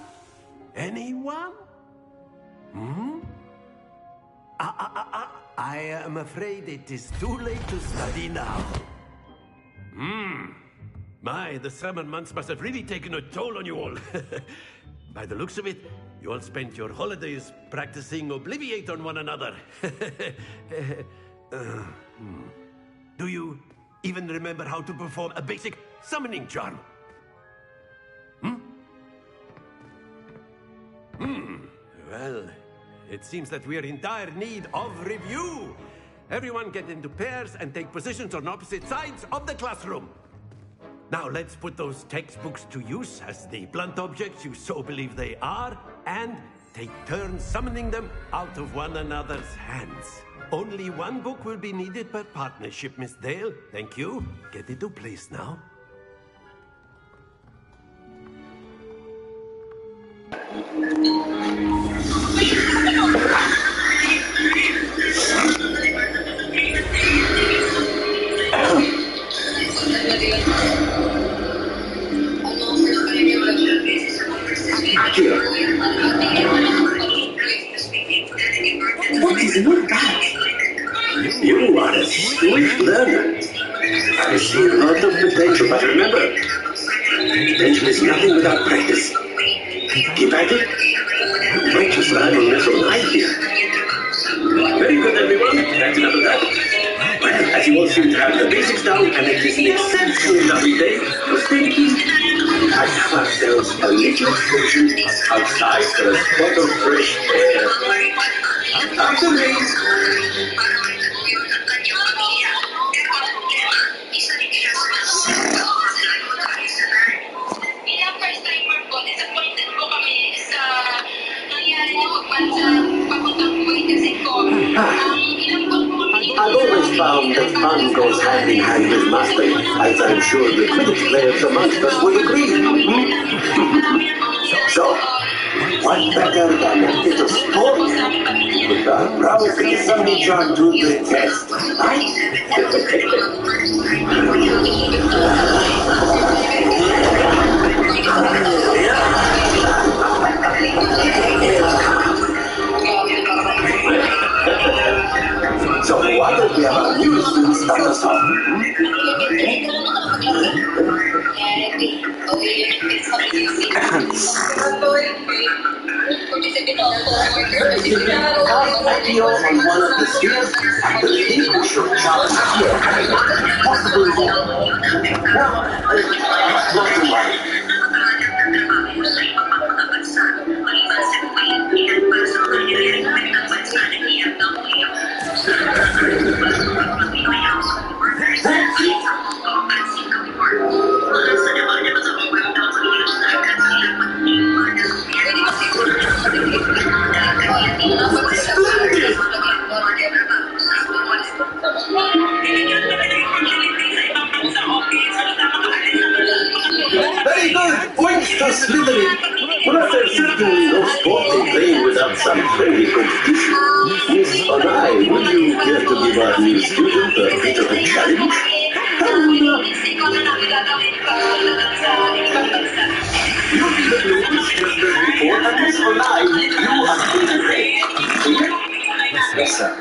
Anyone? I am afraid it is too late to study now. My, the summer months must have really taken a toll on you all. By the looks of it, you all spent your holidays practicing Obliviate on one another. Do you even remember how to perform a basic summoning charm? Well, it seems that we are in dire need of review. Everyone get into pairs and take positions on opposite sides of the classroom. Now let's put those textbooks to use as the blunt objects you so believe they are, and take turns summoning them out of one another's hands. Only one book will be needed per partnership, Miss Dale. Thank you. Get into place now. What is your bag? You are a swift learner. I see a lot of potential, but remember, potential is nothing without practice. Keep at it. You might just learn a little life here. Very good, everyone. That's enough of that. Well, as you all seem to have the basics down, and it is an exceptionally lovely day for thinking, let's have ourselves a little excursion outside for a spot of fresh air. After me. I've always found that fun goes hand in hand with mastery, as I'm sure the Quidditch players amongst us would agree. So, what better than a bit of sport? With our rousing Sunday charm to the test, So why don't we have a new student start us off? Accio on one of the spheres, and the thing we should challenge here. Possible not to worry. Very good! Points to Slytherin! But there's certainly no sport in playing without some friendly competition. Miss Onai, would you care to give our new student a bit of a challenge? You be the blue just as before, and Miss Onai, you are going to play. Yes, sir.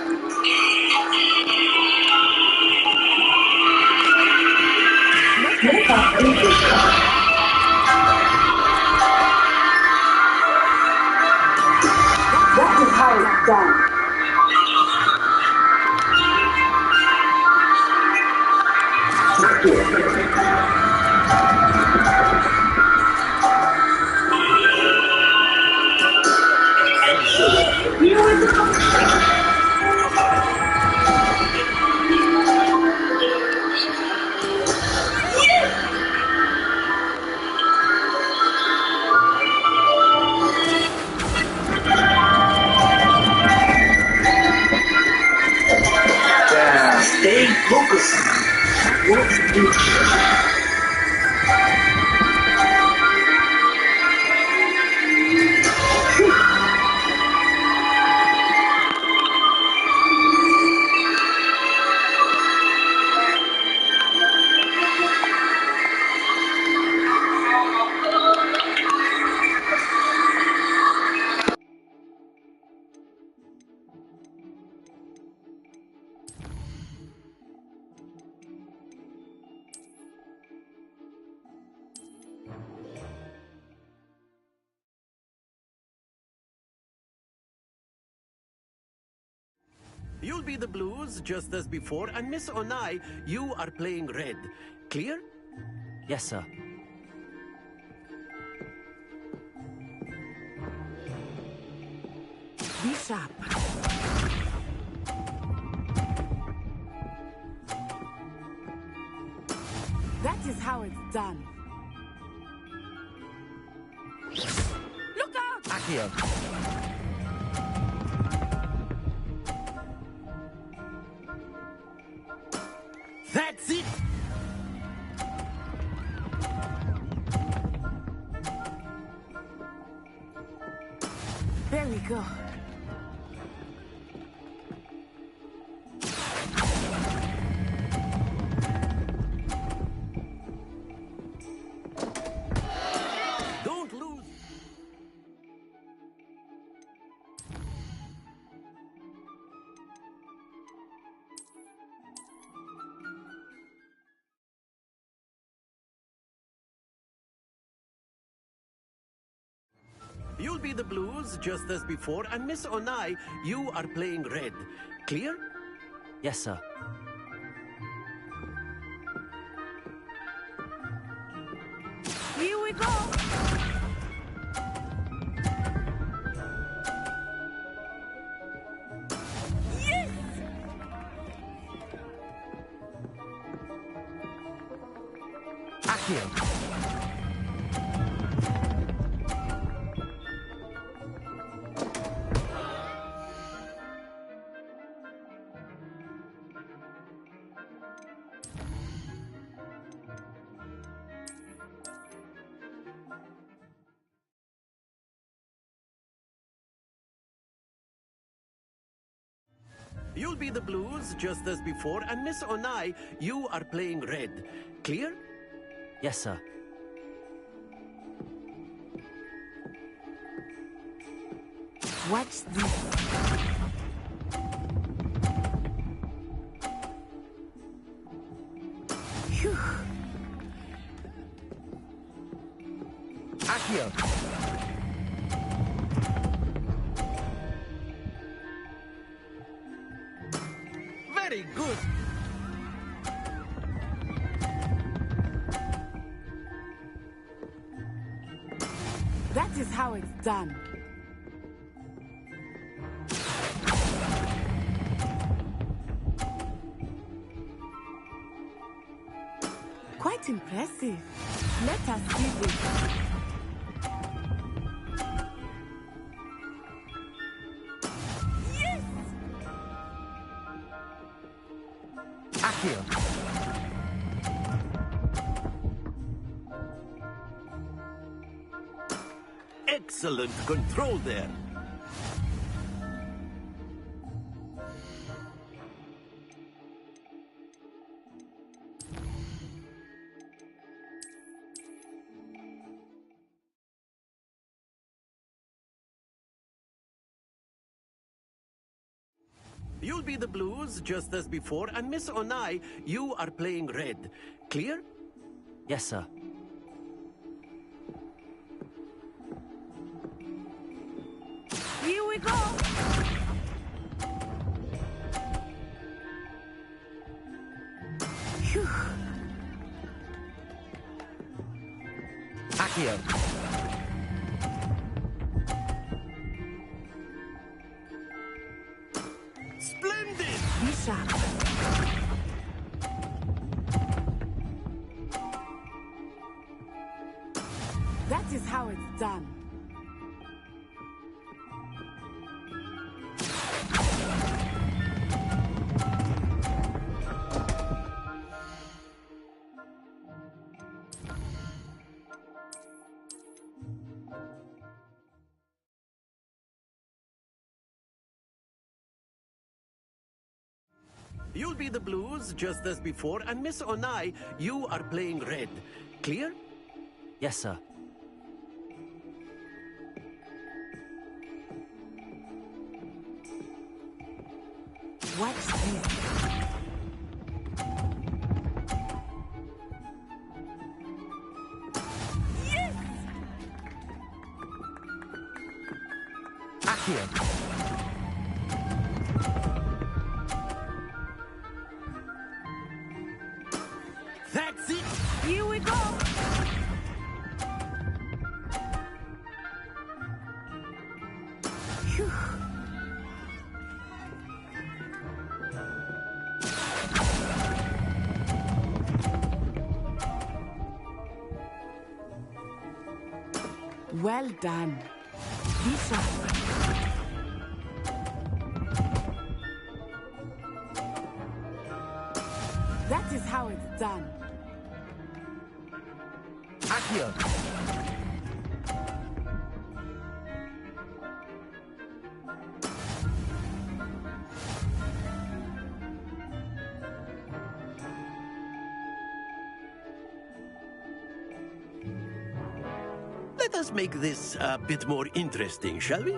Let us leave this car. That is how it's done. Excellent. Here we go. Stay focused. What's this? You'll be the blues, just as before, and Miss Onai, you are playing red. Clear? Yes, sir. Be sharp. That is how it's done. Look out! Accio. That's it! There we go. Don't lose! You'll be the blues, just as before, and Miss Onai, you are playing red. Clear? Yes, sir. Here we go! Yes! Accio. You'll be the blues, just as before, and Miss Onai, you are playing red. Clear? Yes, sir. Watch this. Phew. Accio. Very good! That is how it's done. Quite impressive. Let us see this. Yes! Accio. Excellent control there. You'll be the blues, just as before, and Miss Onai, you are playing red. Clear? Yes, sir. Here we go! Phew. Accio. Splendid! Be sharp. That is how it's done. You'll be the blues, just as before, and Miss Onai, you are playing red. Clear? Yes, sir. Watch this. Yes! Accio. That's it! Here we go! Phew. Well done. Be sharp. That is how it's done. Accio. Let us make this a bit more interesting, shall we?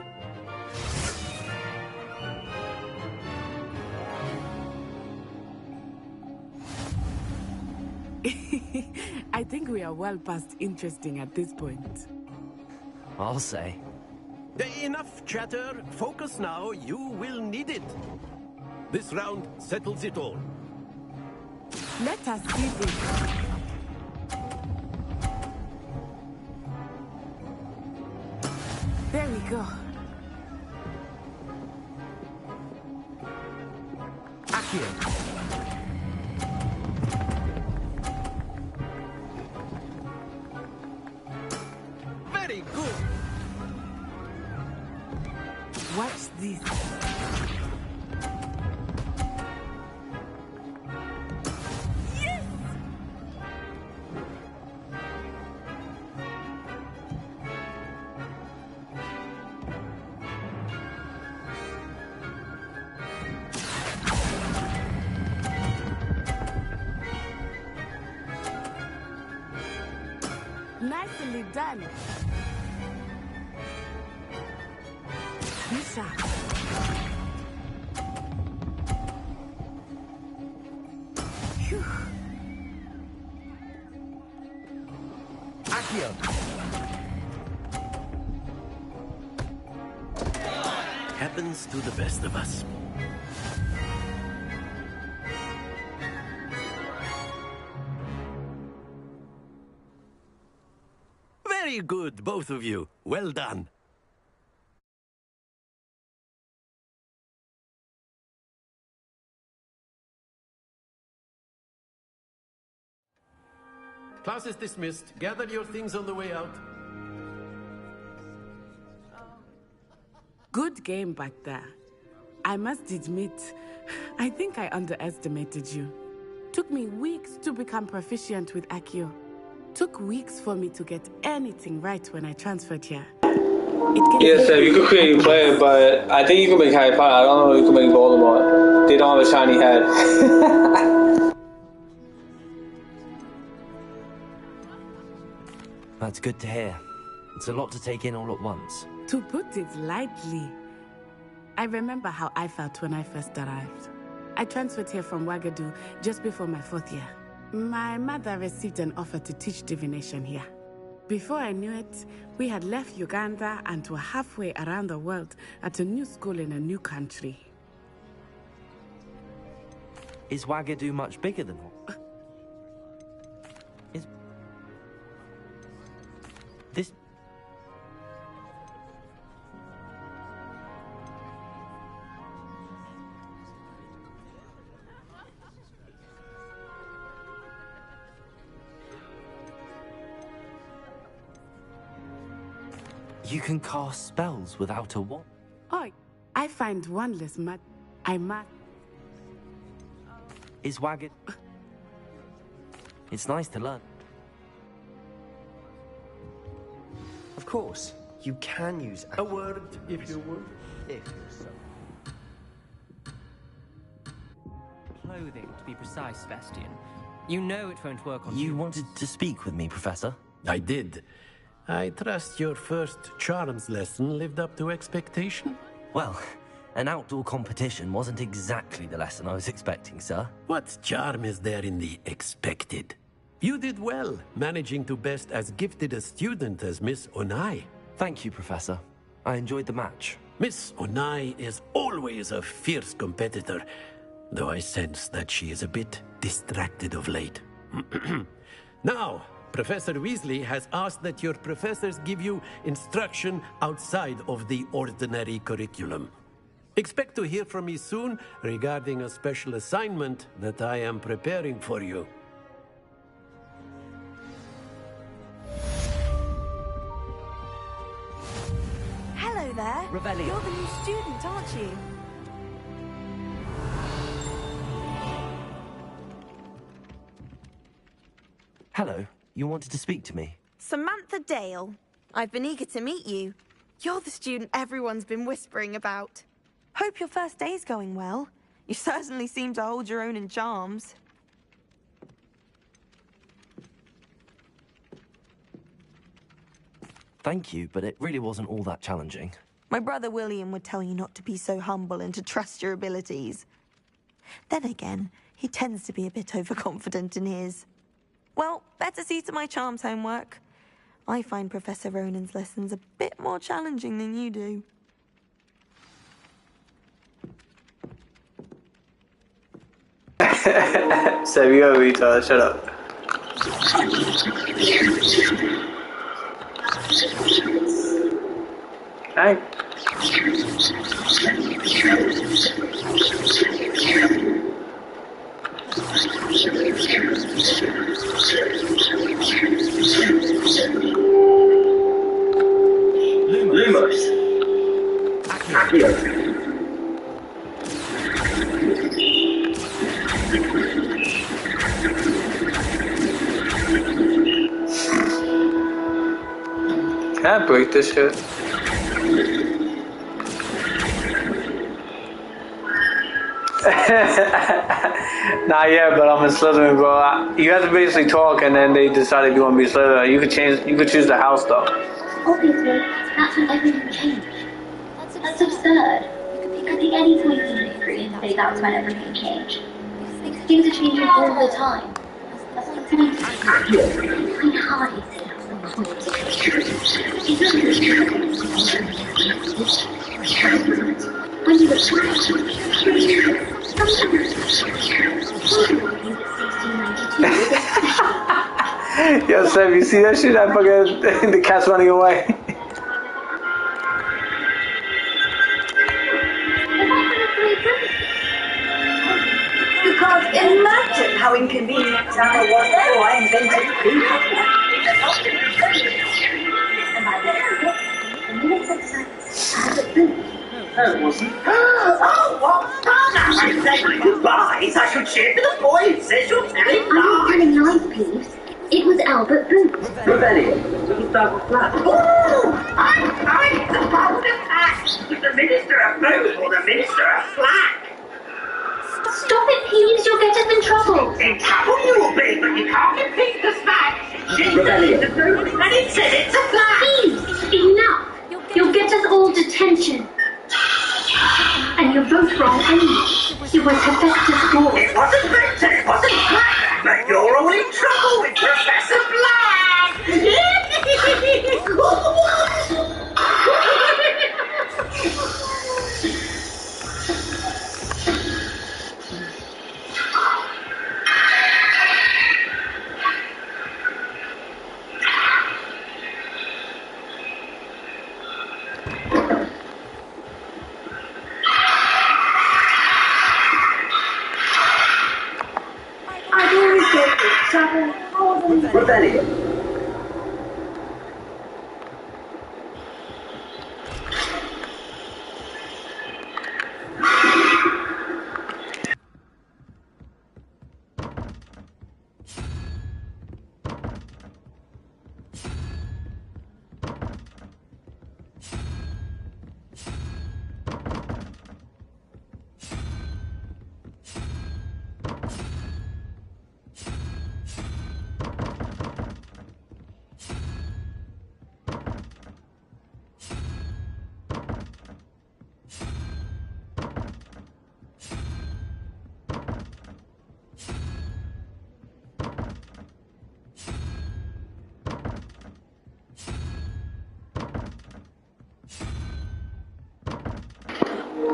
I think we are well past interesting at this point. I'll say. Enough chatter. Focus now. You will need it. This round settles it all. Let us see this. There we go. Accio. Very good. Watch this. Yes! Nicely done. Be sharp. Phew. Accio. Happens to the best of us. Very good, both of you. Well done. Class is dismissed. Gather your things on the way out. Good game back there. I must admit, I think I underestimated you. Took me weeks to become proficient with Accio. Took weeks for me to get anything right when I transferred here. Yeah, so you could create a player, but I think you can make Harry Potter. I don't know if you can make Voldemort. They don't have a shiny head. That's good to hear. It's a lot to take in all at once. To put it lightly, I remember how I felt when I first arrived. I transferred here from Wagadu just before my 4th year. My mother received an offer to teach divination here. Before I knew it, we had left Uganda and were halfway around the world at a new school in a new country. Is Wagadu much bigger than Is this? You can cast spells without a wand? Oh, I find wandless mad. I must. Is Wagadu? It's nice to learn. Of course, you can use a word, if you would. If so. Clothing, to be precise, Sebastian. You know it won't work on You wanted to speak with me, Professor? I did. I trust your first charms lesson lived up to expectation? Well, an outdoor competition wasn't exactly the lesson I was expecting, sir. What charm is there in the expected? You did well, managing to best as gifted a student as Miss Onai. Thank you, Professor. I enjoyed the match. Miss Onai is always a fierce competitor, though I sense that she is a bit distracted of late. Now, Professor Weasley has asked that your professors give you instruction outside of the ordinary curriculum. Expect to hear from me soon regarding a special assignment that I am preparing for you. Hello there. Revelio. You're the new student, aren't you? Hello. You wanted to speak to me? Samantha Dale. I've been eager to meet you. You're the student everyone's been whispering about. Hope your first day's going well. You certainly seem to hold your own in charms. Thank you, but it really wasn't all that challenging. My brother William would tell you not to be so humble and to trust your abilities. Then again, he tends to be a bit overconfident in his. Well, better see to my charms homework. I find Professor Ronan's lessons a bit more challenging than you do. Seb, you're a retard, shut up. Hi. Lumos. Accio. Can I break this shit? Nah, yeah, but I'm a Slytherin, bro. You have to basically talk, and then they decide if you want to be Slytherin. You could choose the house, though. Obviously, that's when everything changed. That's absurd. You could pick any point in history and say that's when everything changed. Things are changing all the time. That's something between hard. When you Yo, Seb, you see that shit? I fucking the cat's running away. You can't imagine how inconvenient Santa was before I invented No, it wasn't. Oh, what fun! I said goodbyes. I should cheer for the boys. Says you're telling I'm not telling lies, Peeves. It was Albert Boots. Rebellion. Little Doug Flat. Oh, I'm the powder pack. Is the Minister of Boot or the Minister of Flack? Stop it, Peeves. You'll get us in trouble. In trouble you will be, but you can't repeat the fact. She said it's a boot, and it said it's a flag. Peeves, enough. You'll get us all detention. to vote wrong anyway. It was Professor's fault. It wasn't Victor, it wasn't Black, but you're all in trouble with Professor Black! I've always said that trouble more than Rebellion.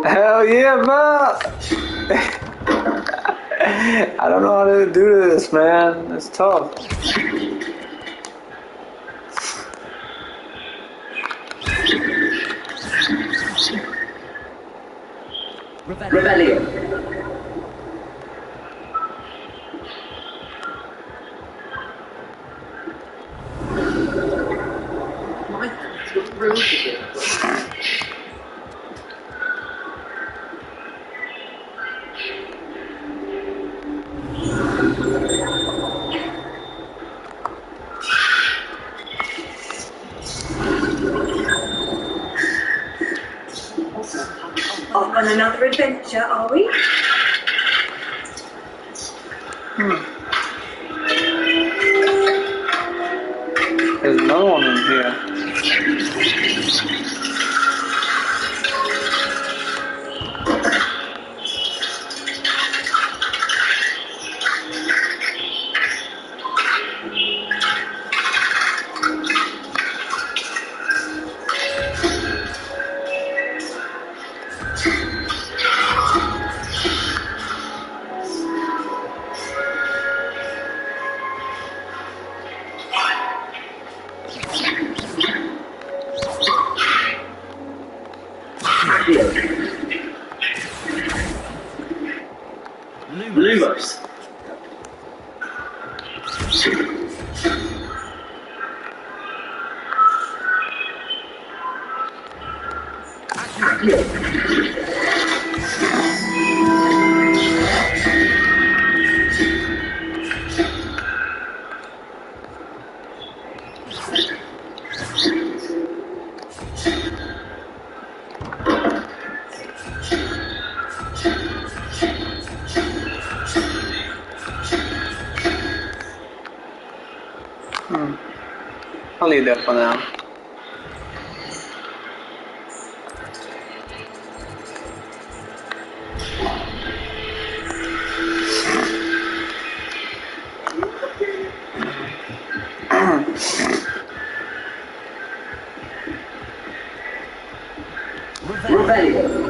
Hell yeah, bro! I don't know how to do this, man. It's tough. Rebellion. off on another adventure, are we? There's no one in here. Lumos. I'll leave that for now. Rebellion.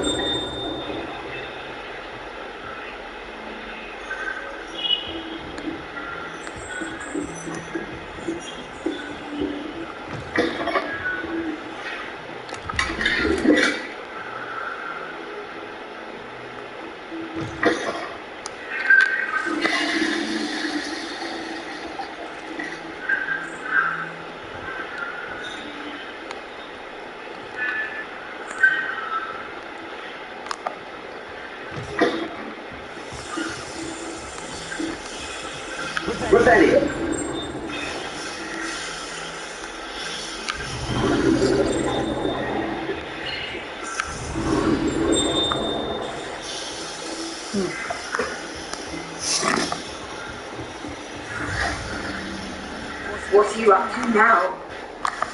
Rebellion. What are you up to now?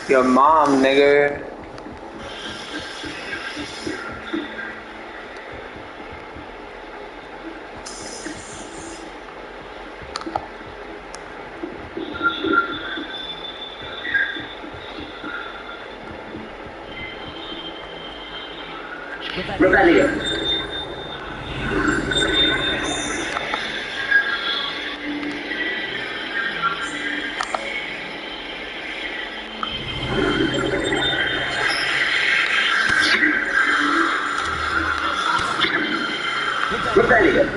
Your mom, nigga. Rebellion. Rebellion.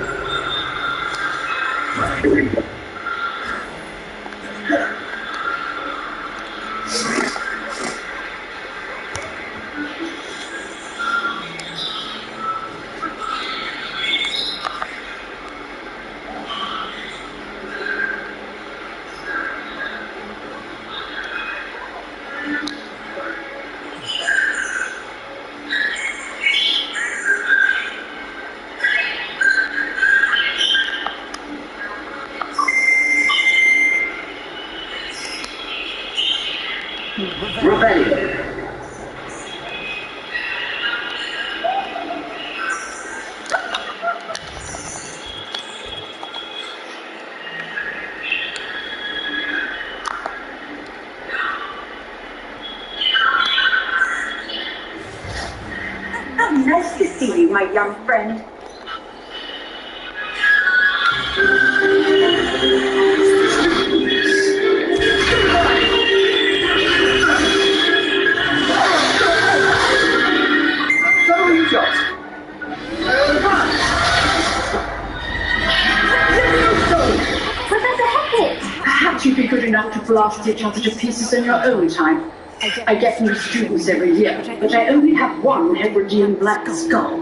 Rebellion. How nice to see you, my young friend. Perhaps you'd be good enough to blast each other to pieces in your own time. I get new students every year, but I only have one Hebridean black skull.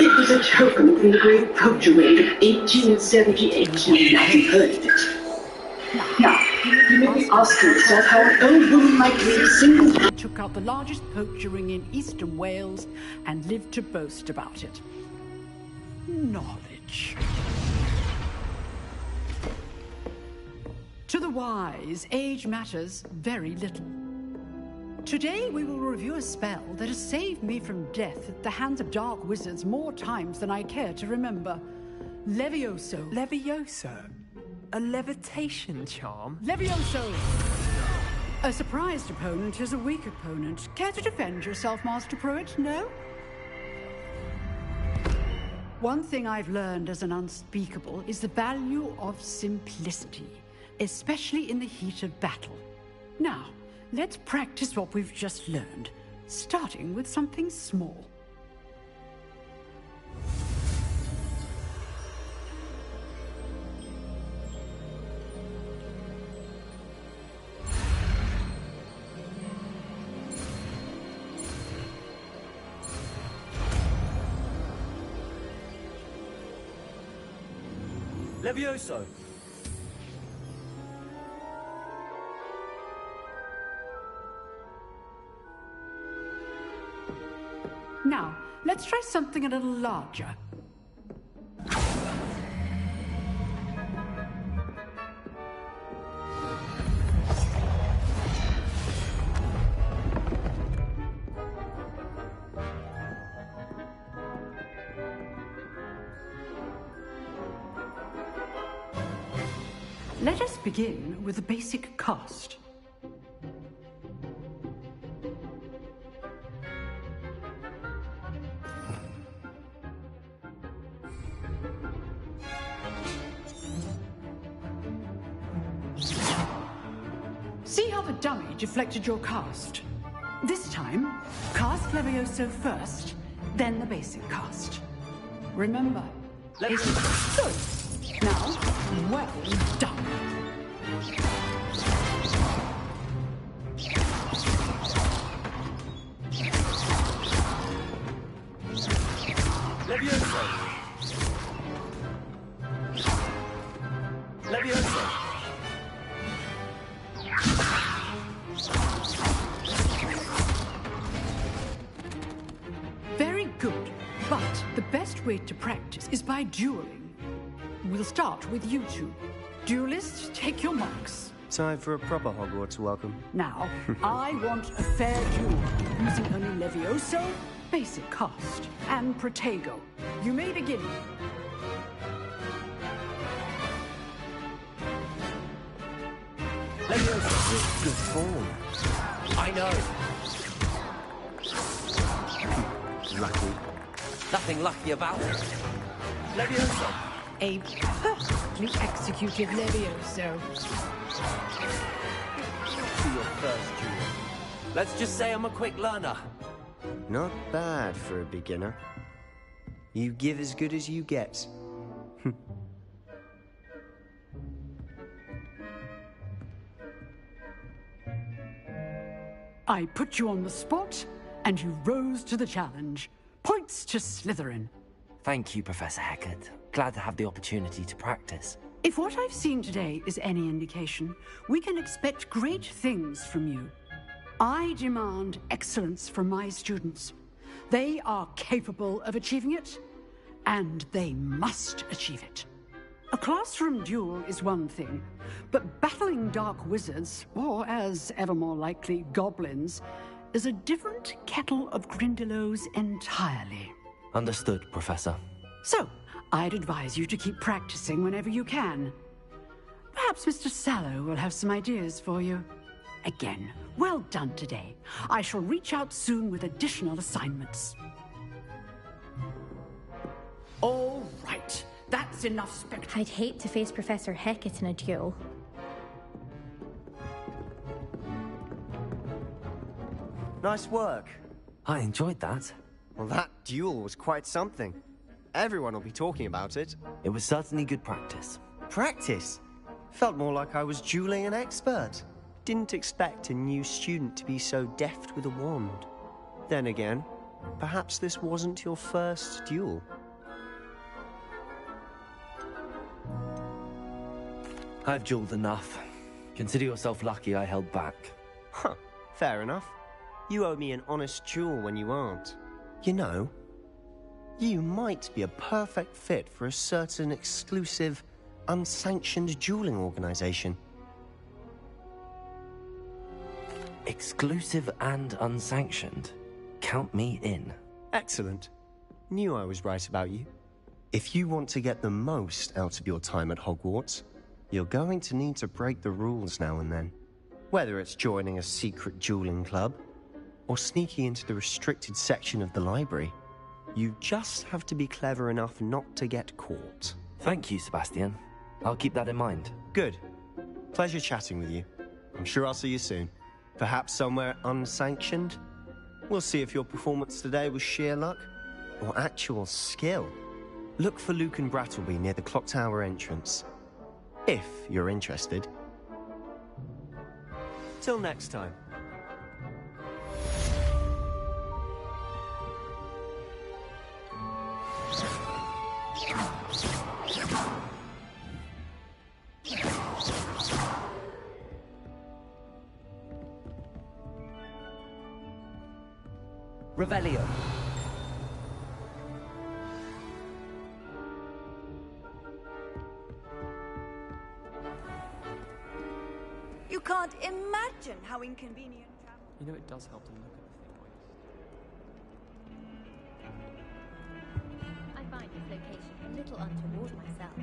It was a token of the engraved poacher raid of 1878. Now you've heard of it. Now, you may be asking yourself how an old woman might read single... Took out the largest poacher ring in eastern Wales and lived to boast about it. Knowledge. To the wise, age matters very little. Today we will review a spell that has saved me from death at the hands of dark wizards more times than I care to remember. Levioso. Levioso? A levitation charm? Levioso! A surprised opponent is a weak opponent. Care to defend yourself, Master Pruitt? No? One thing I've learned as an unspeakable is the value of simplicity, especially in the heat of battle. Now, let's practice what we've just learned, starting with something small. Levioso! Now, let's try something a little larger. Let us begin with the basic cast. See how the dummy deflected your cast? This time, cast Levioso first, then the basic cast. Remember, basic good. Now, well done. Levioso! Levioso! Very good, but the best way to practice is by dueling. We'll start with you two. Duelists, take your marks. Time for a proper Hogwarts welcome. Now, I want a fair duel, using only Levioso, basic cast, and Protego. You may begin. Levioso is good form. I know. lucky. Nothing lucky about it. Levioso. A perfectly executed Levioso. To your first duel. Let's just say I'm a quick learner. Not bad for a beginner. You give as good as you get. I put you on the spot, and you rose to the challenge. Points to Slytherin. Thank you, Professor Hecat. Glad to have the opportunity to practice. If what I've seen today is any indication, we can expect great things from you. I demand excellence from my students. They are capable of achieving it, and they must achieve it. A classroom duel is one thing, but battling dark wizards, or as ever more likely, goblins, is a different kettle of Grindylows entirely. Understood, Professor. So, I'd advise you to keep practicing whenever you can. Perhaps Mr. Sallow will have some ideas for you. Again, well done today. I shall reach out soon with additional assignments. All right. That's enough spectrum. I'd hate to face Professor Hecat in a duel. Nice work. I enjoyed that. Well, that duel was quite something. Everyone will be talking about it. It was certainly good practice. Practice? Felt more like I was dueling an expert. Didn't expect a new student to be so deft with a wand. Then again, perhaps this wasn't your first duel. I've dueled enough. Consider yourself lucky I held back. Huh, fair enough. You owe me an honest duel when you aren't. You know, you might be a perfect fit for a certain exclusive, unsanctioned dueling organization. Exclusive and unsanctioned? Count me in. Excellent. Knew I was right about you. If you want to get the most out of your time at Hogwarts, you're going to need to break the rules now and then. Whether it's joining a secret dueling club, or sneaking into the restricted section of the library, you just have to be clever enough not to get caught. Thank you, Sebastian. I'll keep that in mind. Good. Pleasure chatting with you. I'm sure I'll see you soon. Perhaps somewhere unsanctioned? We'll see if your performance today was sheer luck, or actual skill. Look for Lucan Brattleby near the Clock Tower entrance. If you're interested. Till next time. Revelio. You can't imagine how inconvenient travel. You know, it does help to look at the thing. I find this location a little untoward myself.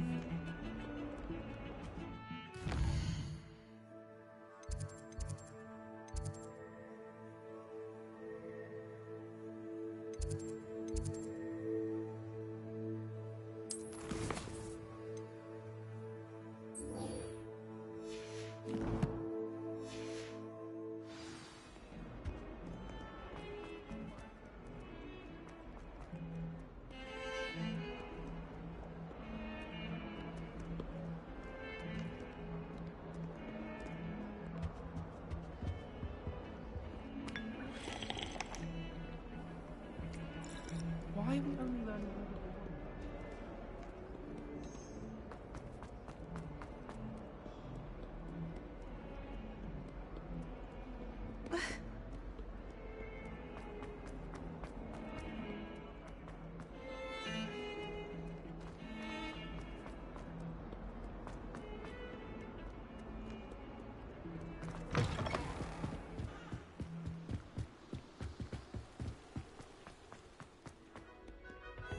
Why are we only learning?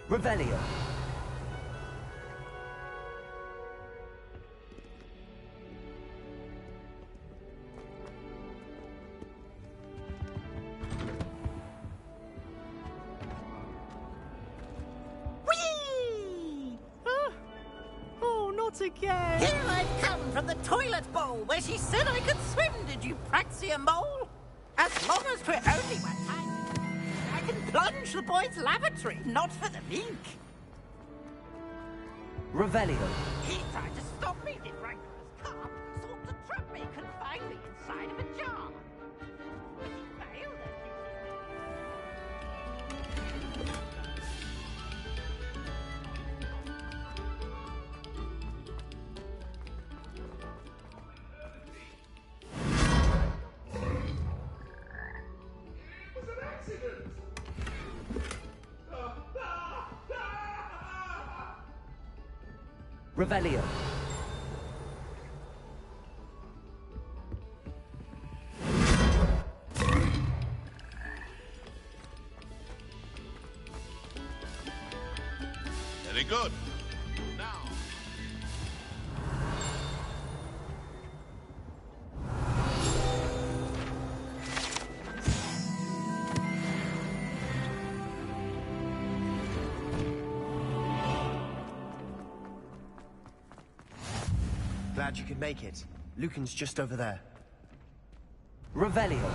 Revelio. not again. Here I've come from the toilet bowl where she said I could swim, did you praxia mole? As long as we're only one time, I can plunge the boys' lavatory, not for the mink. Revelio. He tried to stop me, did Rancorous Carp, sought to trap me, confine me inside of a jar. But he failed at Revelio. Very good. Now. Glad you could make it. Lucan's just over there. Revelio.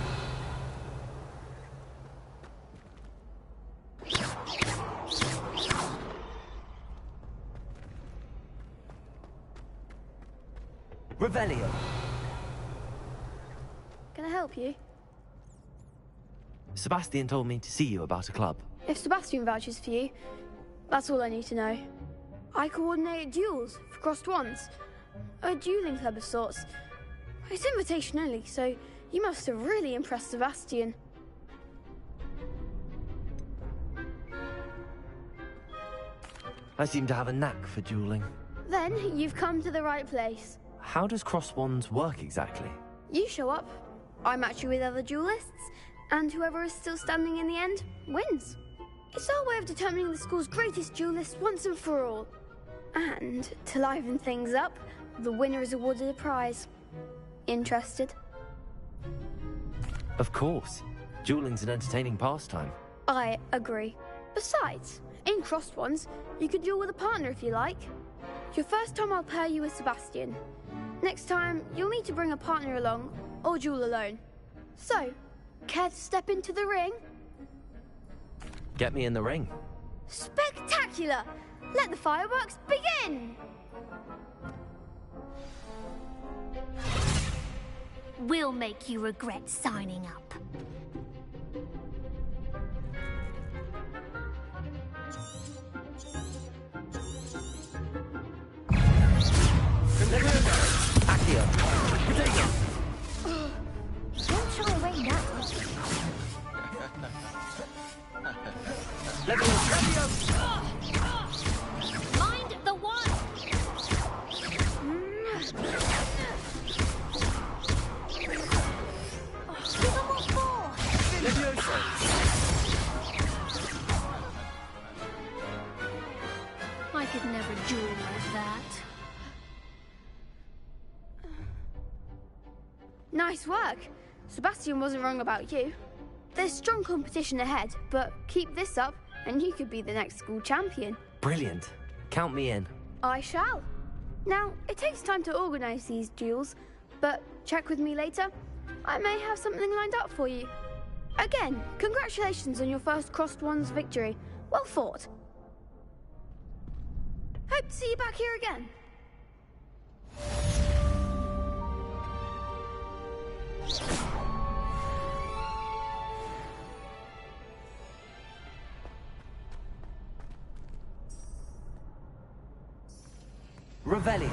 Revelio. Can I help you? Sebastian told me to see you about a club. If Sebastian vouches for you, that's all I need to know. I coordinate duels for crossed wands. A dueling club of sorts. It's invitation only, so you must have really impressed Sebastian. I seem to have a knack for dueling. Then you've come to the right place. How does cross wands work exactly? You show up, I match you with other duelists, and whoever is still standing in the end wins. It's our way of determining the school's greatest duelist once and for all. And to liven things up, the winner is awarded a prize. Interested? Of course. Dueling's an entertaining pastime. I agree. Besides, in crossed ones, you could duel with a partner if you like. Your first time I'll pair you with Sebastian. Next time, you'll need to bring a partner along, or duel alone. So, care to step into the ring? Get me in the ring. Spectacular! Let the fireworks begin! We'll make you regret signing up. Accio. Don't shy away now. Mind the one! I could never duel like that. Nice work. Sebastian wasn't wrong about you. There's strong competition ahead, but keep this up and you could be the next school champion. Brilliant. Count me in. I shall. Now, it takes time to organise these duels, but check with me later. I may have something lined up for you. Again, congratulations on your first crossed wands victory. Well fought. Hope to see you back here again. Revelio.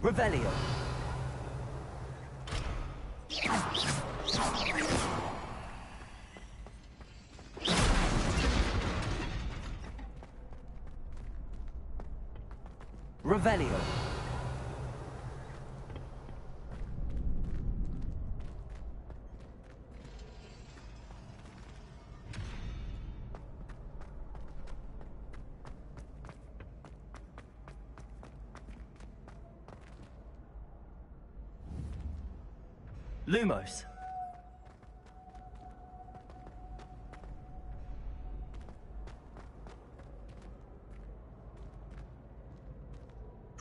Revelio. Revelio. Lumos.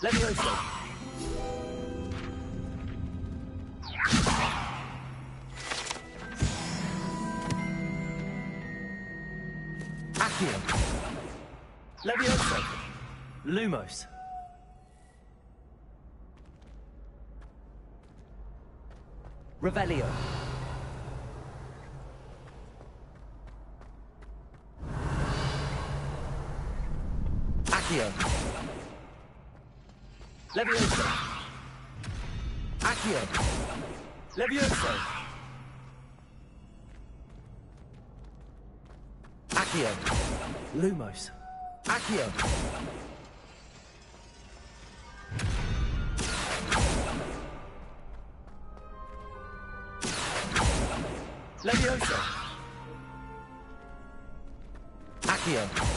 Levioso. Accio. Levioso. Lumos. Revelio. Accio. Levioso. Accio. Levioso. Accio. Lumos. Accio. Levioso. Accio.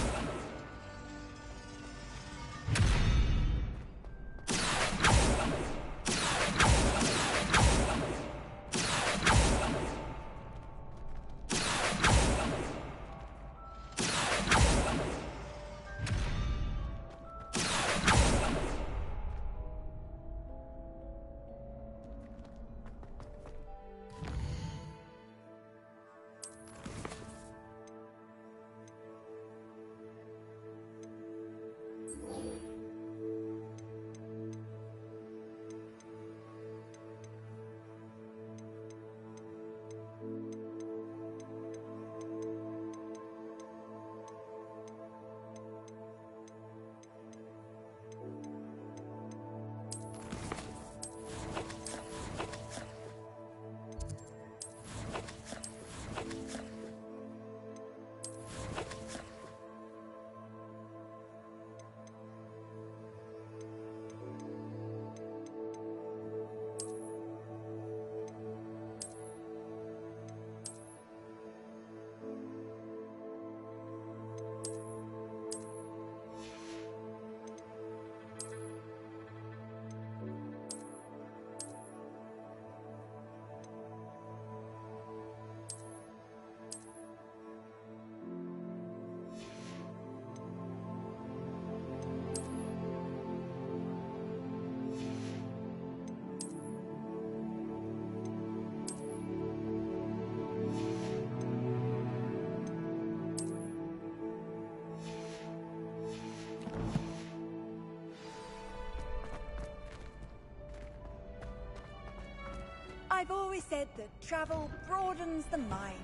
I've always said that travel broadens the mind.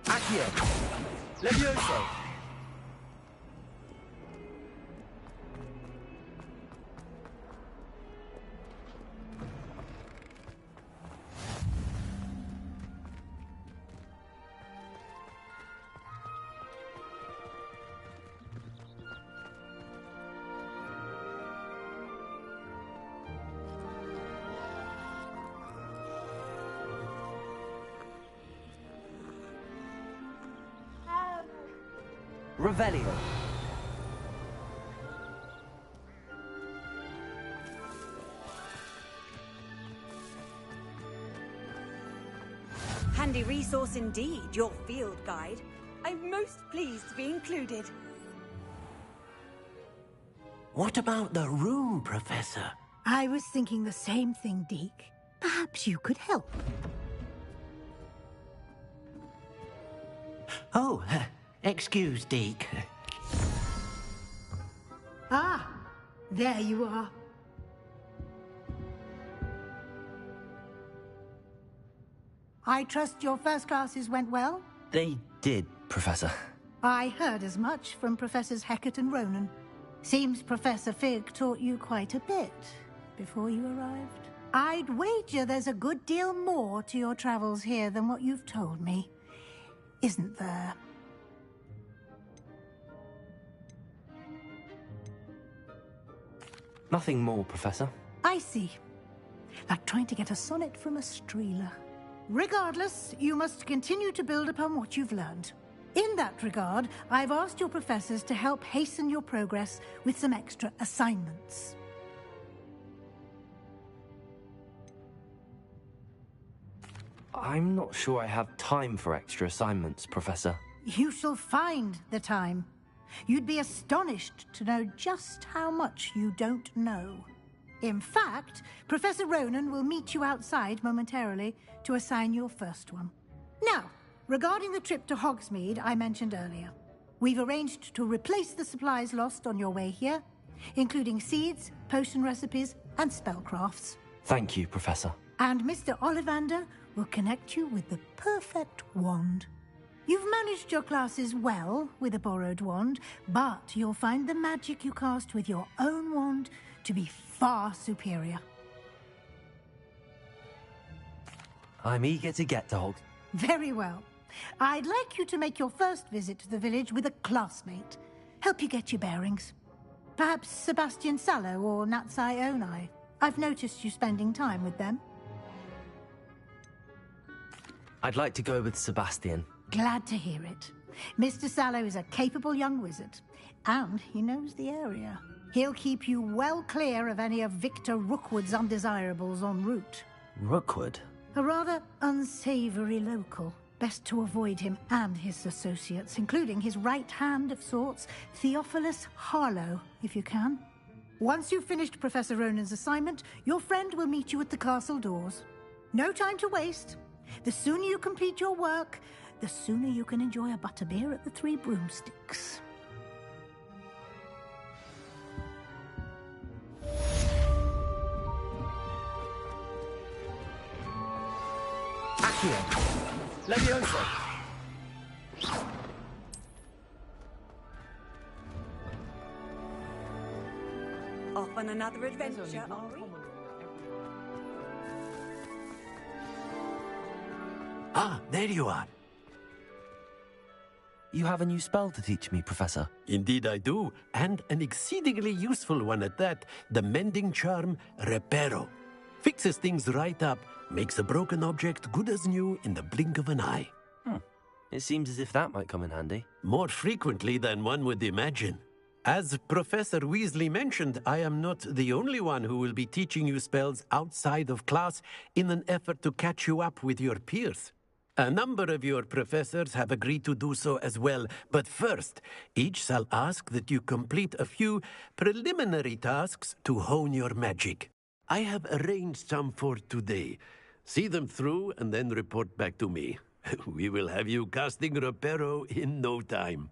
Accio. Levioso. Revelio. Handy resource indeed, your field guide. I'm most pleased to be included. What about the room, Professor? I was thinking the same thing, Deke. Perhaps you could help. Oh, excuse, Deke. Ah, there you are. I trust your first classes went well? They did, Professor. I heard as much from Professors Hecat and Ronan. Seems Professor Fig taught you quite a bit before you arrived. I'd wager there's a good deal more to your travels here than what you've told me. Isn't there? Nothing more, Professor. I see. Like trying to get a sonnet from a streeler. Regardless, you must continue to build upon what you've learned. In that regard, I've asked your professors to help hasten your progress with some extra assignments. I'm not sure I have time for extra assignments, Professor. You shall find the time. You'd be astonished to know just how much you don't know. In fact, Professor Ronan will meet you outside momentarily to assign your first one. Now, regarding the trip to Hogsmeade I mentioned earlier, we've arranged to replace the supplies lost on your way here, including seeds, potion recipes, and spellcrafts. Thank you, Professor. And Mr. Ollivander will connect you with the perfect wand. You've managed your classes well with a borrowed wand, but you'll find the magic you cast with your own wand to be far superior. I'm eager to get to Hogsmeade. Very well. I'd like you to make your first visit to the village with a classmate. Help you get your bearings. Perhaps Sebastian Sallow or Natsai Onai. I've noticed you spending time with them. I'd like to go with Sebastian. Glad to hear it. Mr. Sallow is a capable young wizard, and he knows the area. He'll keep you well clear of any of Victor Rookwood's undesirables en route. Rookwood? A rather unsavory local. Best to avoid him and his associates, including his right hand of sorts, Theophilus Harlow, if you can. Once you've finished Professor Ronan's assignment, your friend will meet you at the castle doors. No time to waste. The sooner you complete your work, the sooner you can enjoy a butterbeer at the Three Broomsticks. Accio! Levioso! Off on another adventure, are we? Ah, there you are. You have a new spell to teach me, Professor. Indeed I do, and an exceedingly useful one at that. The mending charm, Reparo. Fixes things right up, makes a broken object good as new in the blink of an eye. It seems as if that might come in handy. More frequently than one would imagine. As Professor Weasley mentioned, I am not the only one who will be teaching you spells outside of class in an effort to catch you up with your peers. A number of your professors have agreed to do so as well, but first, each shall ask that you complete a few preliminary tasks to hone your magic. I have arranged some for today. See them through and then report back to me. We will have you casting Reparo in no time.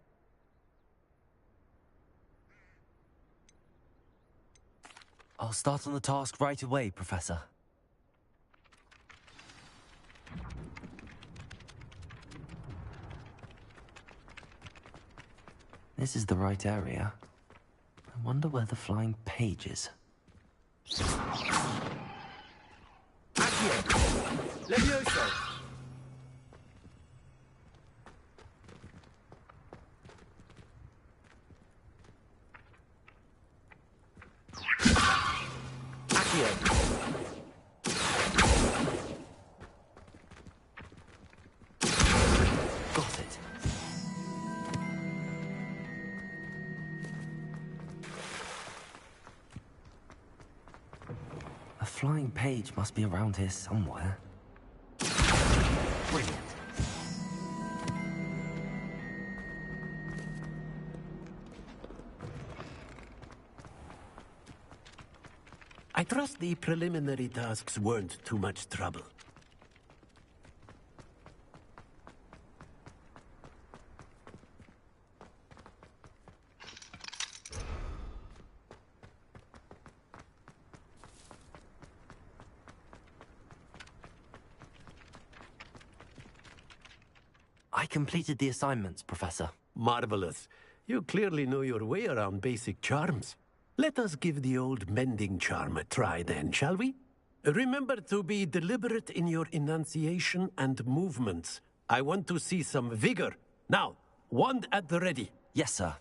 I'll start on the task right away, Professor. This is the right area. I wonder where the flying page is. Accio! Levioso! Got it. A flying page must be around here somewhere. Brilliant. I trust the preliminary tasks weren't too much trouble. I completed the assignments, Professor. Marvelous. You clearly know your way around basic charms. Let us give the old mending charm a try then, shall we? Remember to be deliberate in your enunciation and movements. I want to see some vigor. Now, wand at the ready. Yes, sir.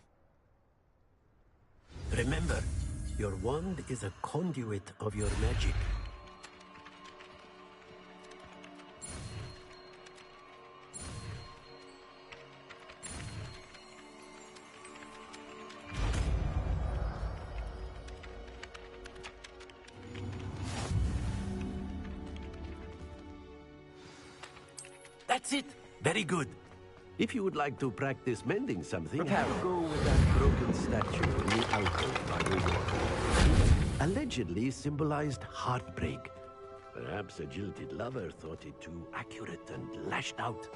Remember, your wand is a conduit of your magic. That's it. Very good. If you would like to practice mending something, have a go with that broken statue in the alcove by the wall. Allegedly symbolized heartbreak. Perhaps a jilted lover thought it too accurate and lashed out.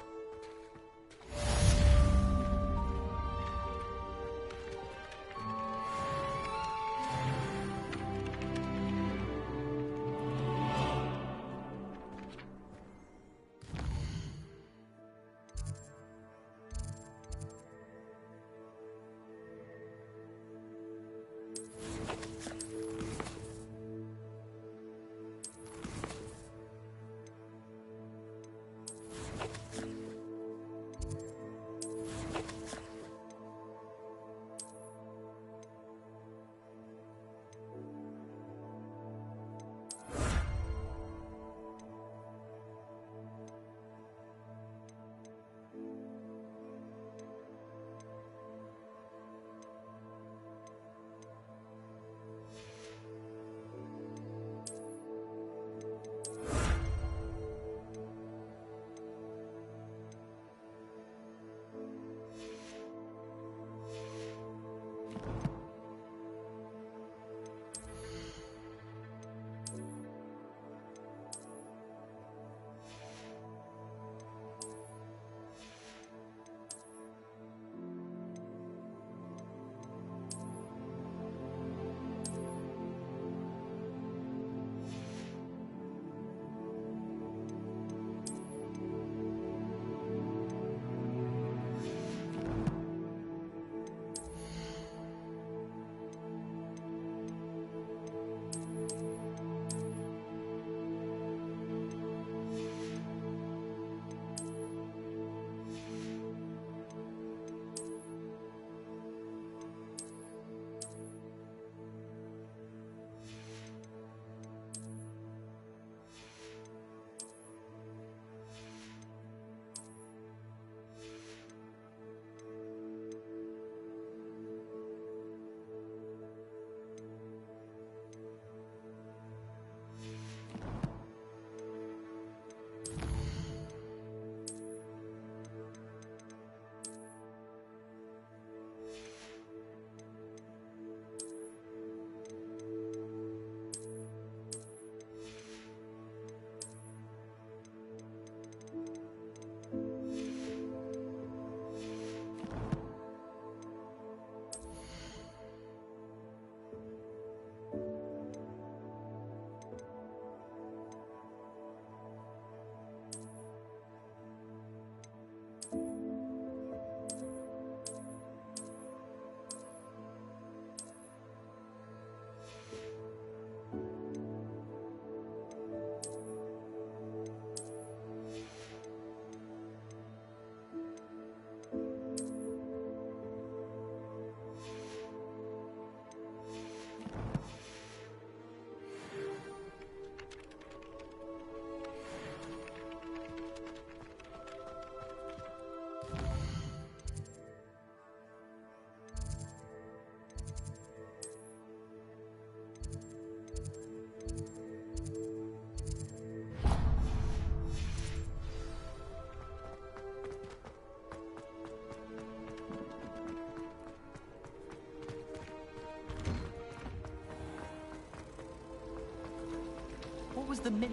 Was the min...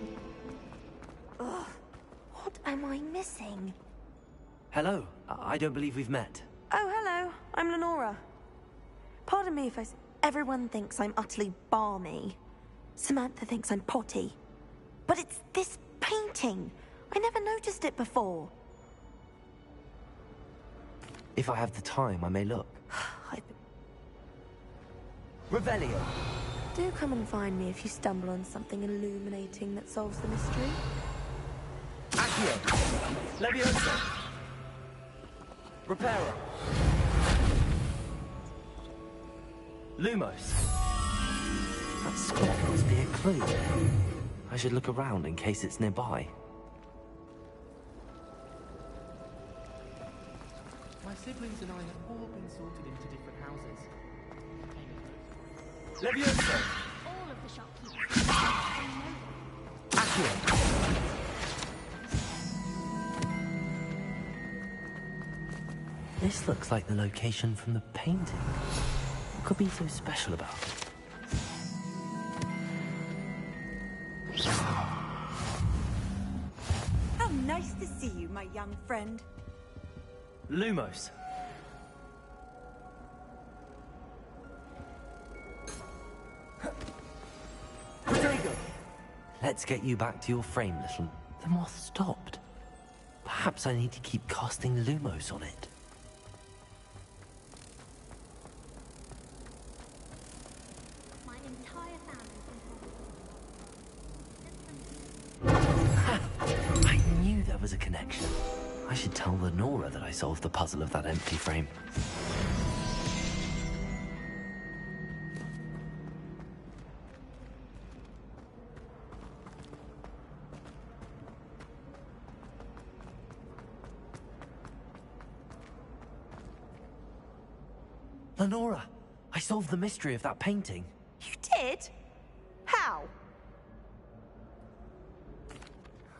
Ugh, what am I missing? Hello. I don't believe we've met. Oh, hello. I'm Lenora. Pardon me if everyone thinks I'm utterly balmy. Samantha thinks I'm potty. But it's this painting. I never noticed it before. If I have the time, I may look. Revelio! Do come and find me if you stumble on something illuminating that solves the mystery. Accio! Levioso! Reparo! Lumos! That spot must be a clue. I should look around in case it's nearby. My siblings and I have all been sorted into different houses. Levioso! All of the shopkeepers. Accio! This looks like the location from the painting. What could be so special about it? How nice to see you, my young friend. Lumos. Rodrigo! Let's get you back to your frame, little. The moth stopped. Perhaps I need to keep casting Lumos on it. My entire family's I knew there was a connection. I should tell Lenora that I solved the puzzle of that empty frame. Lenora, I solved the mystery of that painting. You did? How?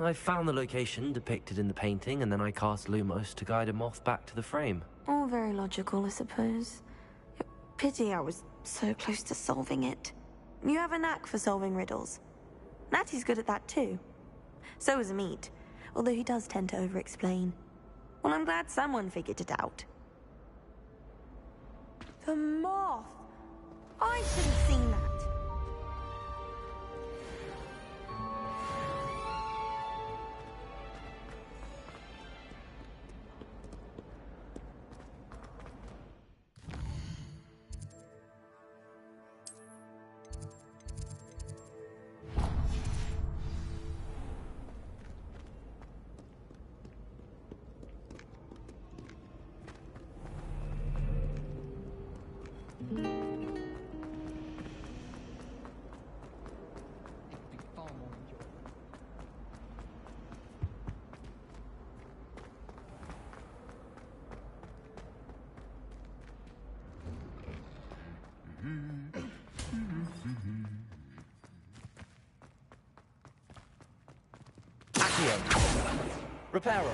I found the location depicted in the painting, and then I cast Lumos to guide a moth back to the frame. All very logical, I suppose. Pity I was so close to solving it. You have a knack for solving riddles. Natty's good at that too. So is Amit, although he does tend to over-explain. Well, I'm glad someone figured it out. The moth! I should have seen that. Reparo.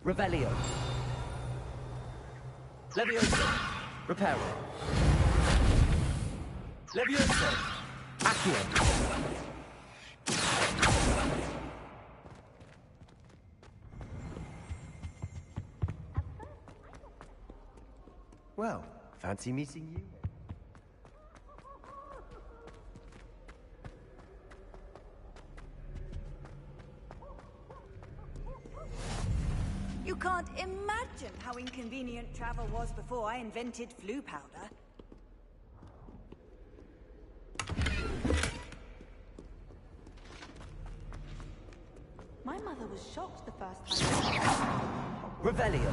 Revelio. Levioso. Reparo. Levioso. Accio. Well, fancy meeting you. You can't imagine how inconvenient travel was before I invented flu powder. My mother was shocked the first time. Revelio.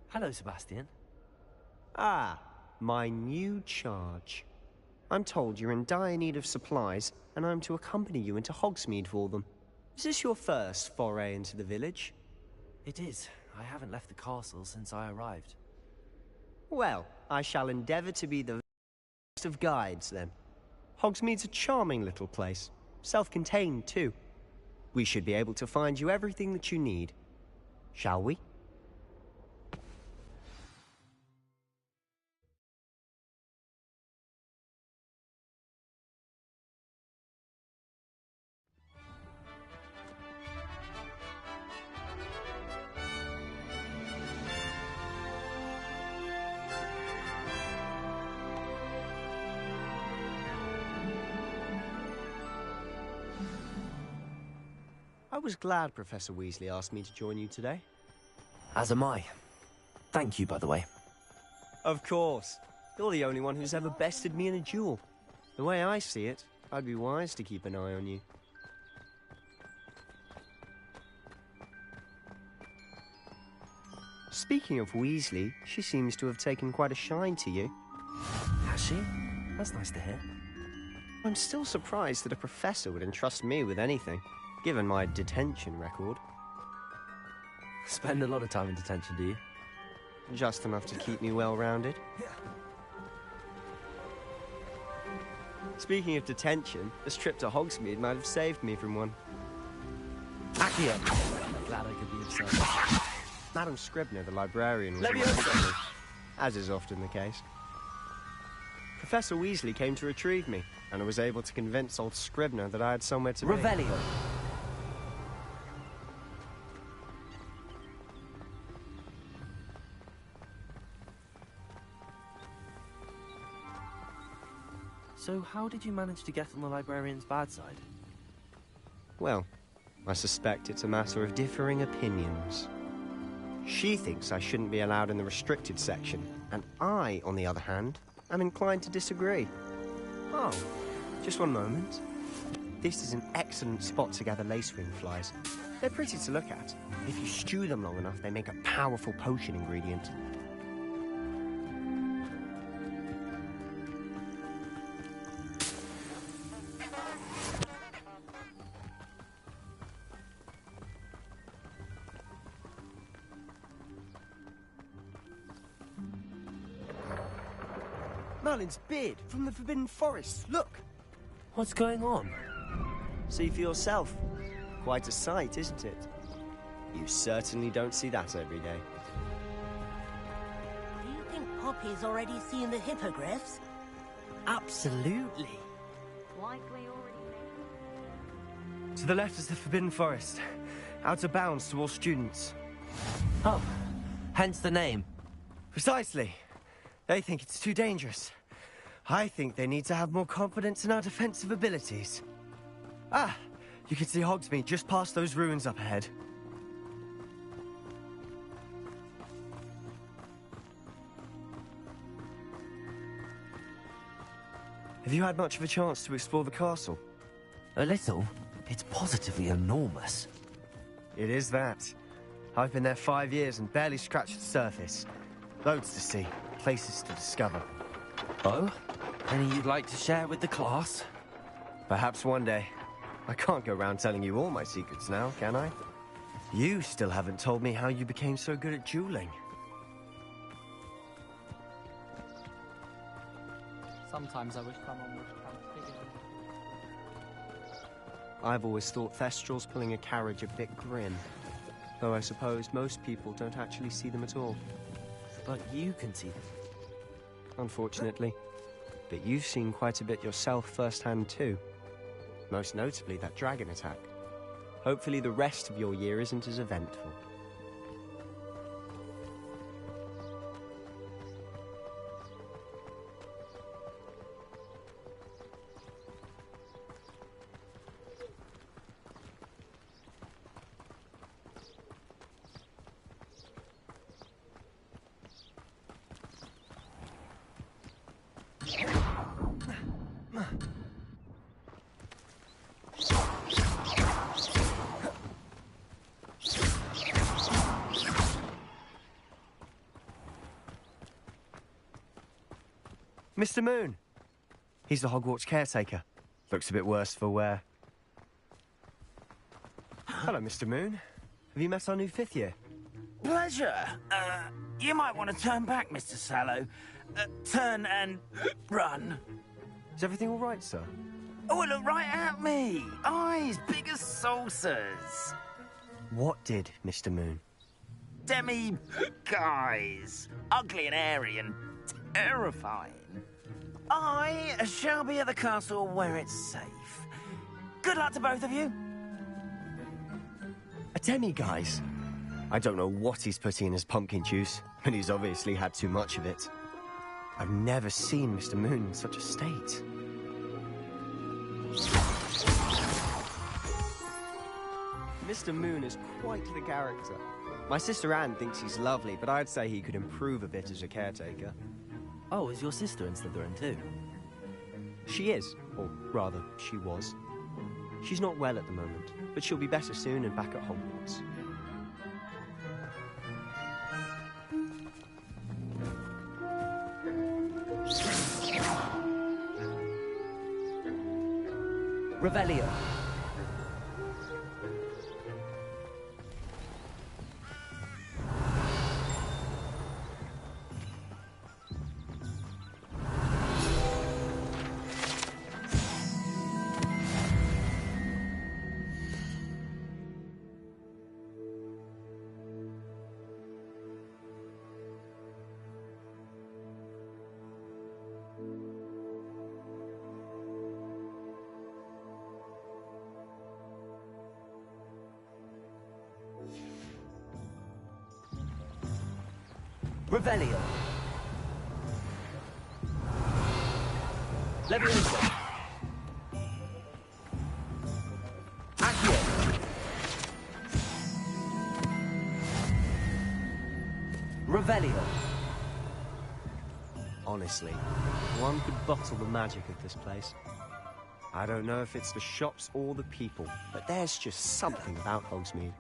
Hello, Sebastian. Ah, my new charge. I'm told you're in dire need of supplies, and I'm to accompany you into Hogsmeade for them. Is this your first foray into the village? It is. I haven't left the castle since I arrived. Well, I shall endeavour to be the best of guides, then. Hogsmeade's a charming little place. Self-contained, too. We should be able to find you everything that you need. Shall we? was glad Professor Weasley asked me to join you today. As am I. Thank you, by the way. Of course. You're the only one who's ever bested me in a duel. The way I see it, I'd be wise to keep an eye on you. Speaking of Weasley, she seems to have taken quite a shine to you. Has she? That's nice to hear. I'm still surprised that a professor would entrust me with anything, given my detention record. Spend a lot of time in detention, do you? Just enough to keep me well-rounded. Speaking of detention, this trip to Hogsmeade might have saved me from one. Accio! Glad I could be of service. Madam Scribner, the librarian, was with me, as is often the case. Professor Weasley came to retrieve me, and I was able to convince old Scribner that I had somewhere to be. Revelio! So how did you manage to get on the librarian's bad side? Well, I suspect it's a matter of differing opinions. She thinks I shouldn't be allowed in the restricted section, and I, on the other hand, am inclined to disagree. Oh, just one moment. This is an excellent spot to gather lacewing flies. They're pretty to look at. If you stew them long enough, they make a powerful potion ingredient. Merlin's beard from the Forbidden Forest. Look! What's going on? See for yourself. Quite a sight, isn't it? You certainly don't see that every day. Do you think Poppy's already seen the hippogriffs? Absolutely. Likely already. To the left is the Forbidden Forest. Out of bounds to all students. Oh, hence the name. Precisely. They think it's too dangerous. I think they need to have more confidence in our defensive abilities. Ah, you can see Hogsmeade just past those ruins up ahead. Have you had much of a chance to explore the castle? A little. It's positively enormous. It is that. I've been there 5 years and barely scratched the surface. Loads to see, places to discover. Oh? Any you'd like to share with the class? Perhaps one day. I can't go around telling you all my secrets now, can I? You still haven't told me how you became so good at dueling. Sometimes I wish someone would come figure it out. I've always thought Thestral's pulling a carriage a bit grim. Though I suppose most people don't actually see them at all. But you can see them. Unfortunately. But you've seen quite a bit yourself firsthand too. Most notably that dragon attack. Hopefully the rest of your year isn't as eventful. Mr. Moon. He's the Hogwarts caretaker. Looks a bit worse for wear. Hello, Mr. Moon. Have you met our new 5th year? Pleasure. You might want to turn back, Mr. Sallow. Turn and run. Is everything all right, sir? Oh, look right at me. Eyes big as saucers. What did, Mr. Moon? Demi-guys. Ugly and airy and terrifying. I shall be at the castle where it's safe. Good luck to both of you. A demi-guise? I don't know what he's putting in his pumpkin juice, but he's obviously had too much of it. I've never seen Mr. Moon in such a state. Mr. Moon is quite the character. My sister Anne thinks he's lovely, but I'd say he could improve a bit as a caretaker. Oh, is your sister in Slytherin too? She is, or rather, she was. She's not well at the moment, but she'll be better soon and back at Hogwarts. Revelio. Revelio. Leviosa. Accio. Revelio. Honestly, one could bottle the magic of this place. I don't know if it's the shops or the people, but there's just something about Hogsmeade.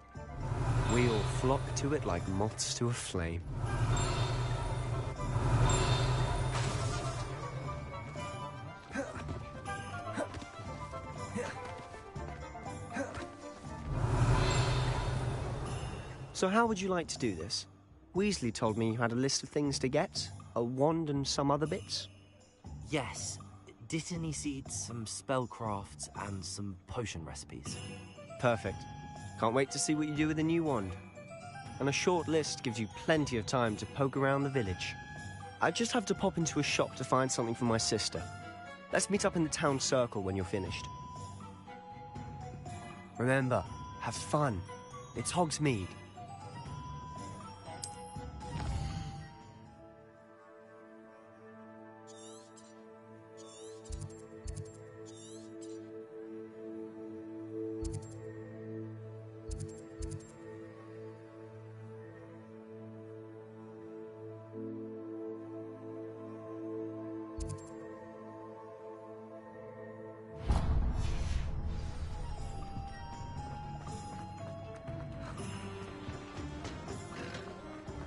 We all flock to it like moths to a flame. So how would you like to do this? Weasley told me you had a list of things to get, a wand and some other bits. Yes. Dittany seeds, some spellcrafts, and some potion recipes. Perfect. Can't wait to see what you do with the new wand. And a short list gives you plenty of time to poke around the village. I just have to pop into a shop to find something for my sister. Let's meet up in the town circle when you're finished. Remember, have fun. It's Hogsmeade.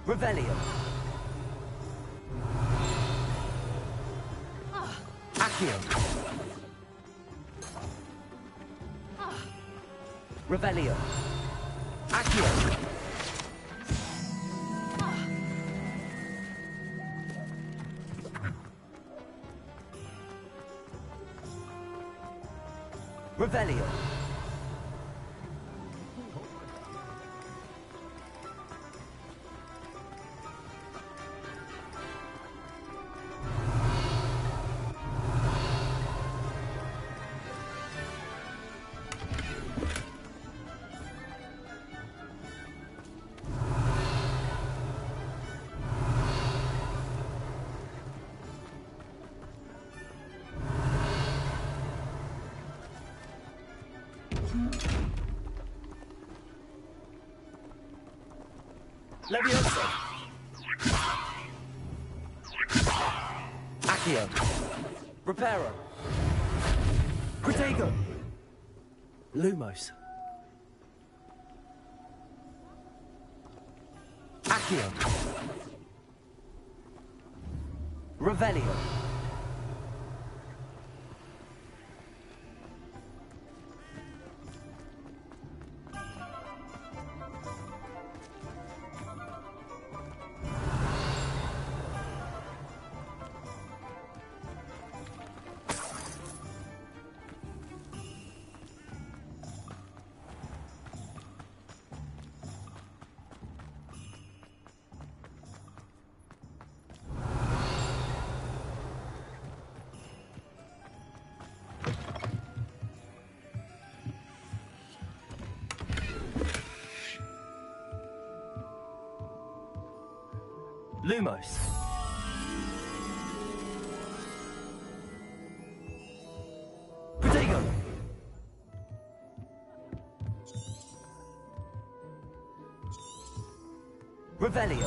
Revelio. Accio. Revelio. Accio. Revelio. Leviosa. Accio. Reparo. Protego. Lumos. Accio. Revelio. Lumos. Protego. Revelio.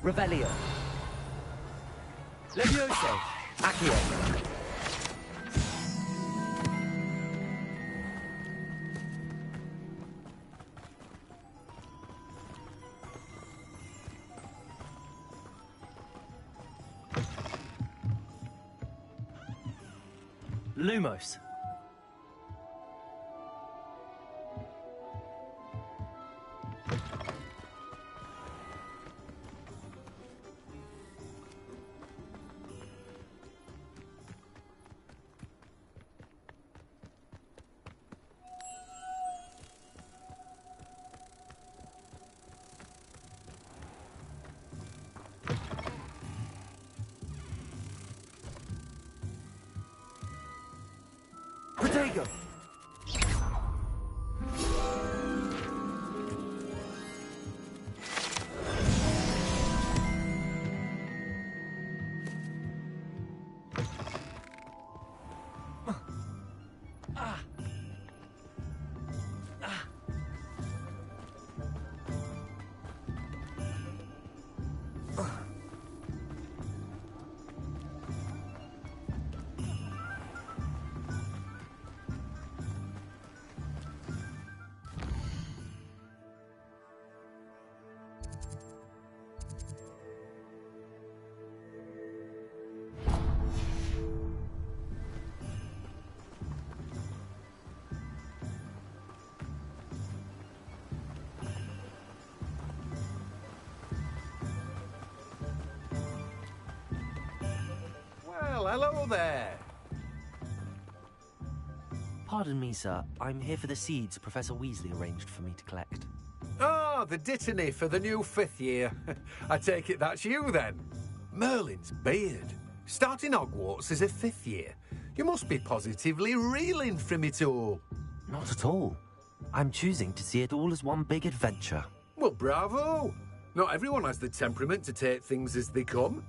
Revelio. Levioso. Accio. Lumos. Protego! Well, hello there. Pardon me, sir. I'm here for the seeds Professor Weasley arranged for me to collect. Oh, the dittany for the new 5th year. I take it that's you, then. Merlin's beard. Starting Hogwarts as a 5th year. You must be positively reeling from it all. Not at all. I'm choosing to see it all as one big adventure. Well, bravo. Not everyone has the temperament to take things as they come.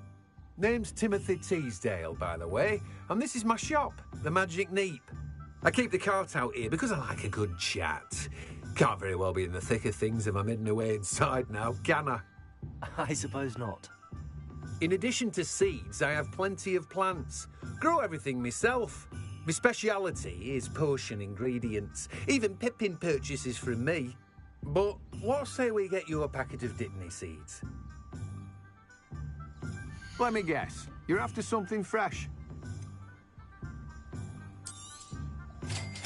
Name's Timothy Teasdale, by the way, and this is my shop, the Magic Neep. I keep the cart out here because I like a good chat. Can't very well be in the thick of things if I'm hidden away inside now, can I? I suppose not. In addition to seeds, I have plenty of plants. Grow everything myself. My speciality is potion ingredients. Even Pippin purchases from me. But what say we get you a packet of Dittany seeds? Let me guess. You're after something fresh?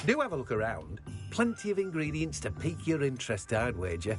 Do have a look around. Plenty of ingredients to pique your interest, I'd wager.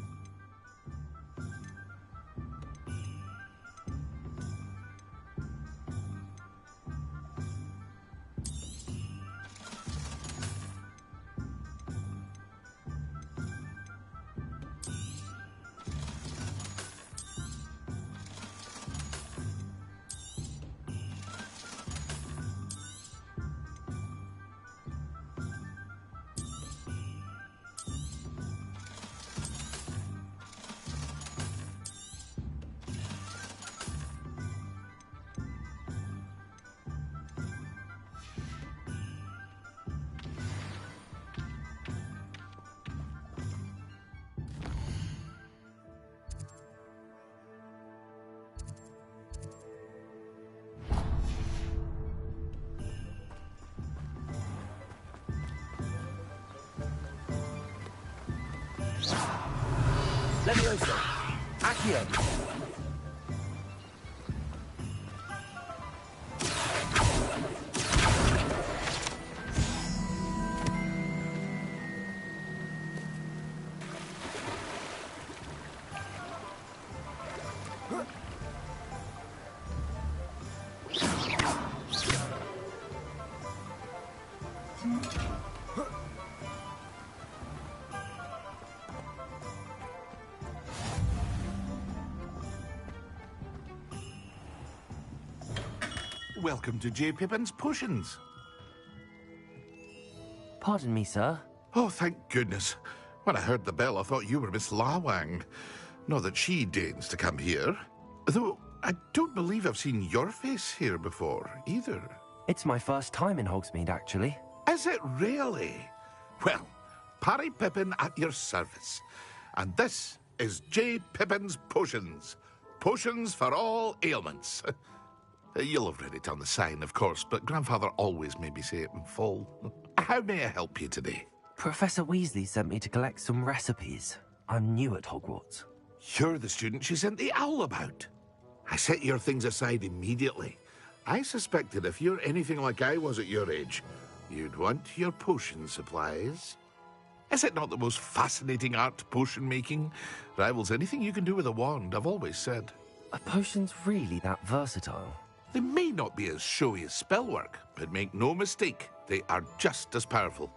Levioso. Accio. Welcome to J. Pippin's Potions. Pardon me, sir. Oh, thank goodness. When I heard the bell, I thought you were Miss Lawang. Not that she deigns to come here. Though, I don't believe I've seen your face here before, either. It's my first time in Hogsmeade, actually. Is it really? Well, Parry Pippin at your service. And this is J. Pippin's Potions. Potions for all ailments. You'll have read it on the sign, of course, but Grandfather always made me say it in full. How may I help you today? Professor Weasley sent me to collect some recipes. I'm new at Hogwarts. You're the student she sent the owl about. I set your things aside immediately. I suspected if you're anything like I was at your age, you'd want your potion supplies. Is it not the most fascinating art, potion making? Rivals anything you can do with a wand, I've always said. Are potions really that versatile? They may not be as showy as spellwork, but make no mistake, they are just as powerful.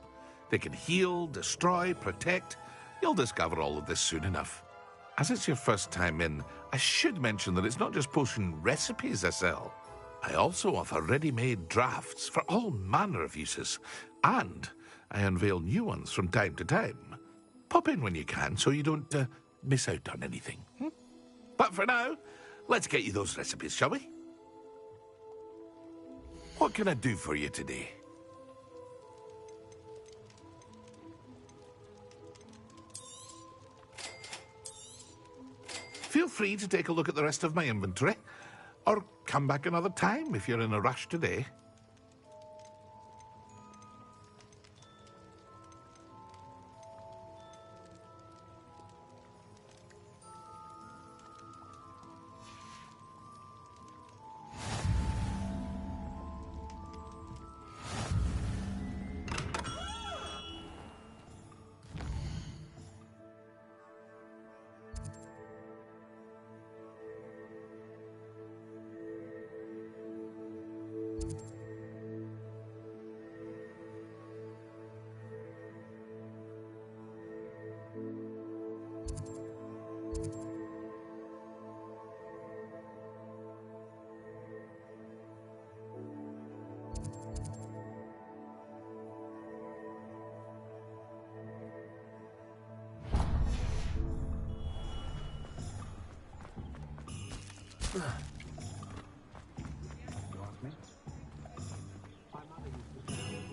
They can heal, destroy, protect. You'll discover all of this soon enough. As it's your first time in, I should mention that it's not just potion recipes I sell. I also offer ready-made drafts for all manner of uses, and I unveil new ones from time to time. Pop in when you can so you don't miss out on anything. But for now, let's get you those recipes, shall we? What can I do for you today? Feel free to take a look at the rest of my inventory, or come back another time if you're in a rush today.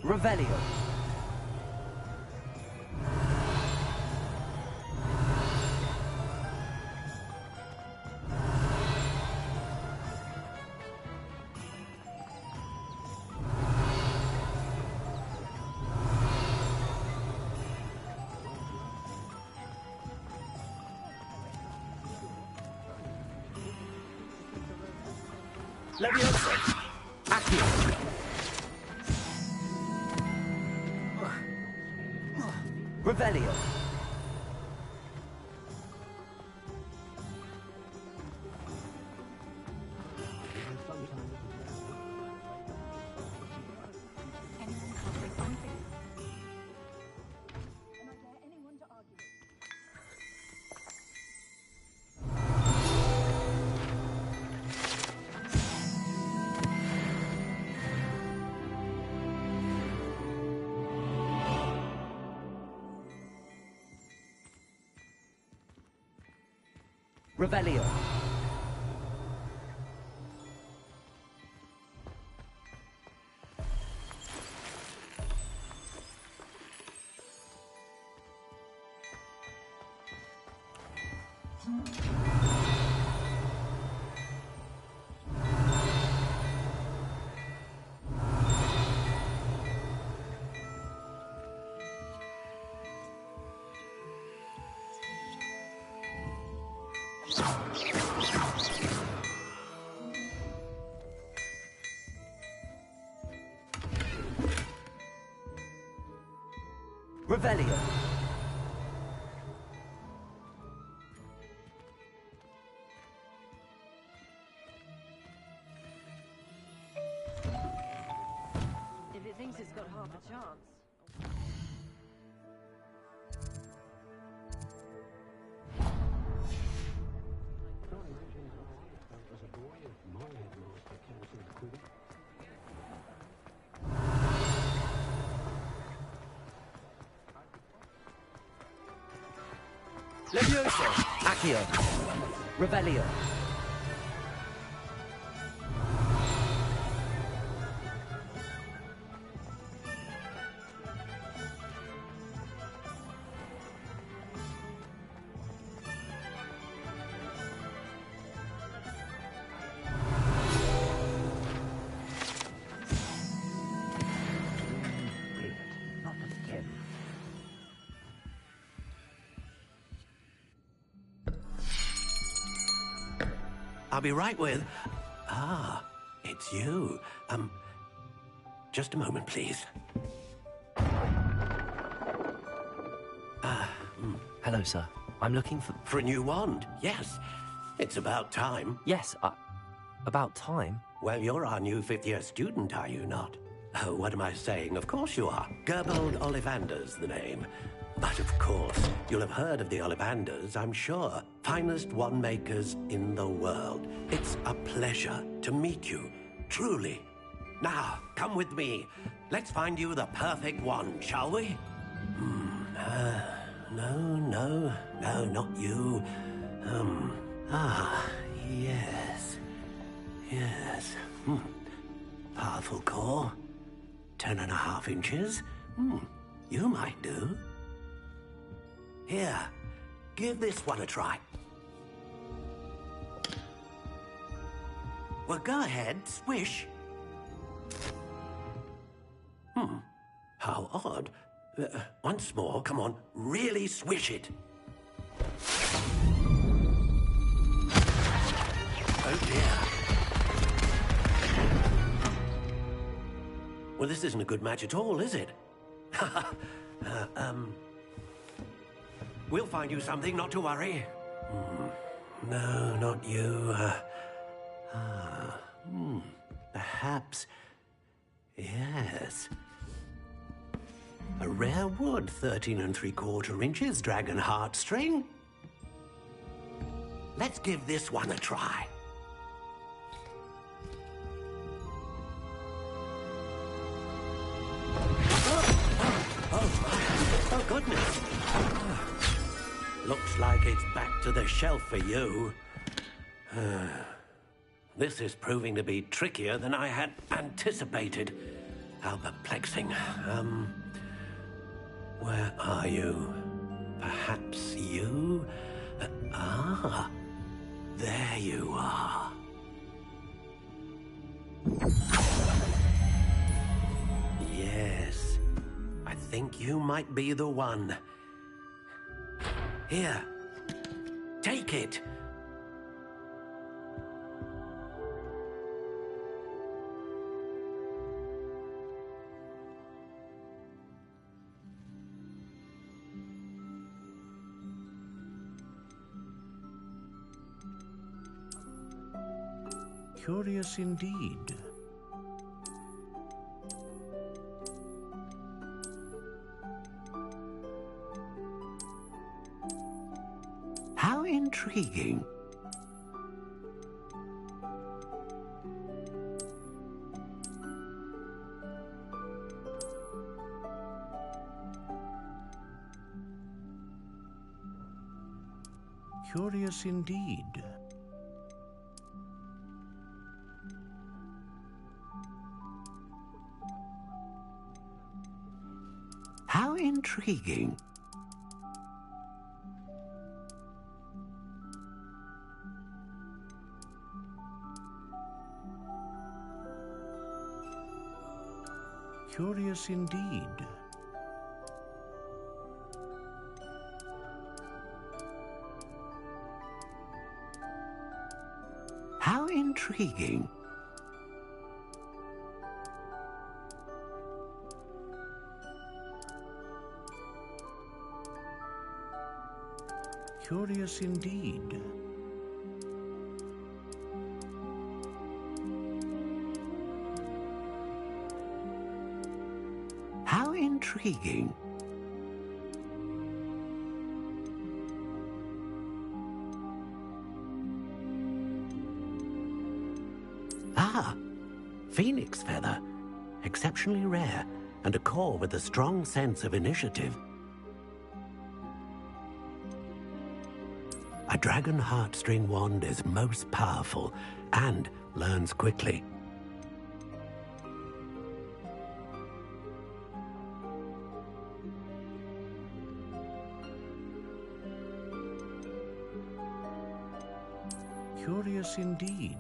Revelio. Leviosa. Accio. Revelio. Revelio. Revelio. If it thinks it's got half a chance. Leviosa. Accio. Revelio. I'll be right with... Ah, it's you. Just a moment, please. Hello, sir. I'm looking for... For a new wand, yes. It's about time. Yes, about time? Well, you're our new fifth-year student, are you not? Oh, what am I saying? Of course you are. Gerbold Ollivander's the name. But of course, you'll have heard of the Ollivanders, I'm sure. Finest wand makers in the world. It's a pleasure to meet you, truly. Now, come with me. Let's find you the perfect wand, shall we? No, not you. Yes. Powerful core. 10.5 inches. You might do. Here, give this one a try. Well, go ahead, swish. How odd. Once more, come on, really swish it. Oh dear. Well, this isn't a good match at all, is it? We'll find you something, not to worry. No, not you. Perhaps... Yes. A rare wood, 13 3/4 inches, dragon heartstring. Let's give this one a try. Oh, goodness. Looks like it's back to the shelf for you. This is proving to be trickier than I had anticipated. How perplexing. Where are you? Perhaps you? There you are. Yes, I think you might be the one. Here, take it. Curious indeed. How intriguing. Curious indeed. How intriguing. Curious indeed. How intriguing. Curious indeed. How intriguing. Phoenix feather. Exceptionally rare, and a core with a strong sense of initiative. A dragon heartstring wand is most powerful and learns quickly. Curious indeed.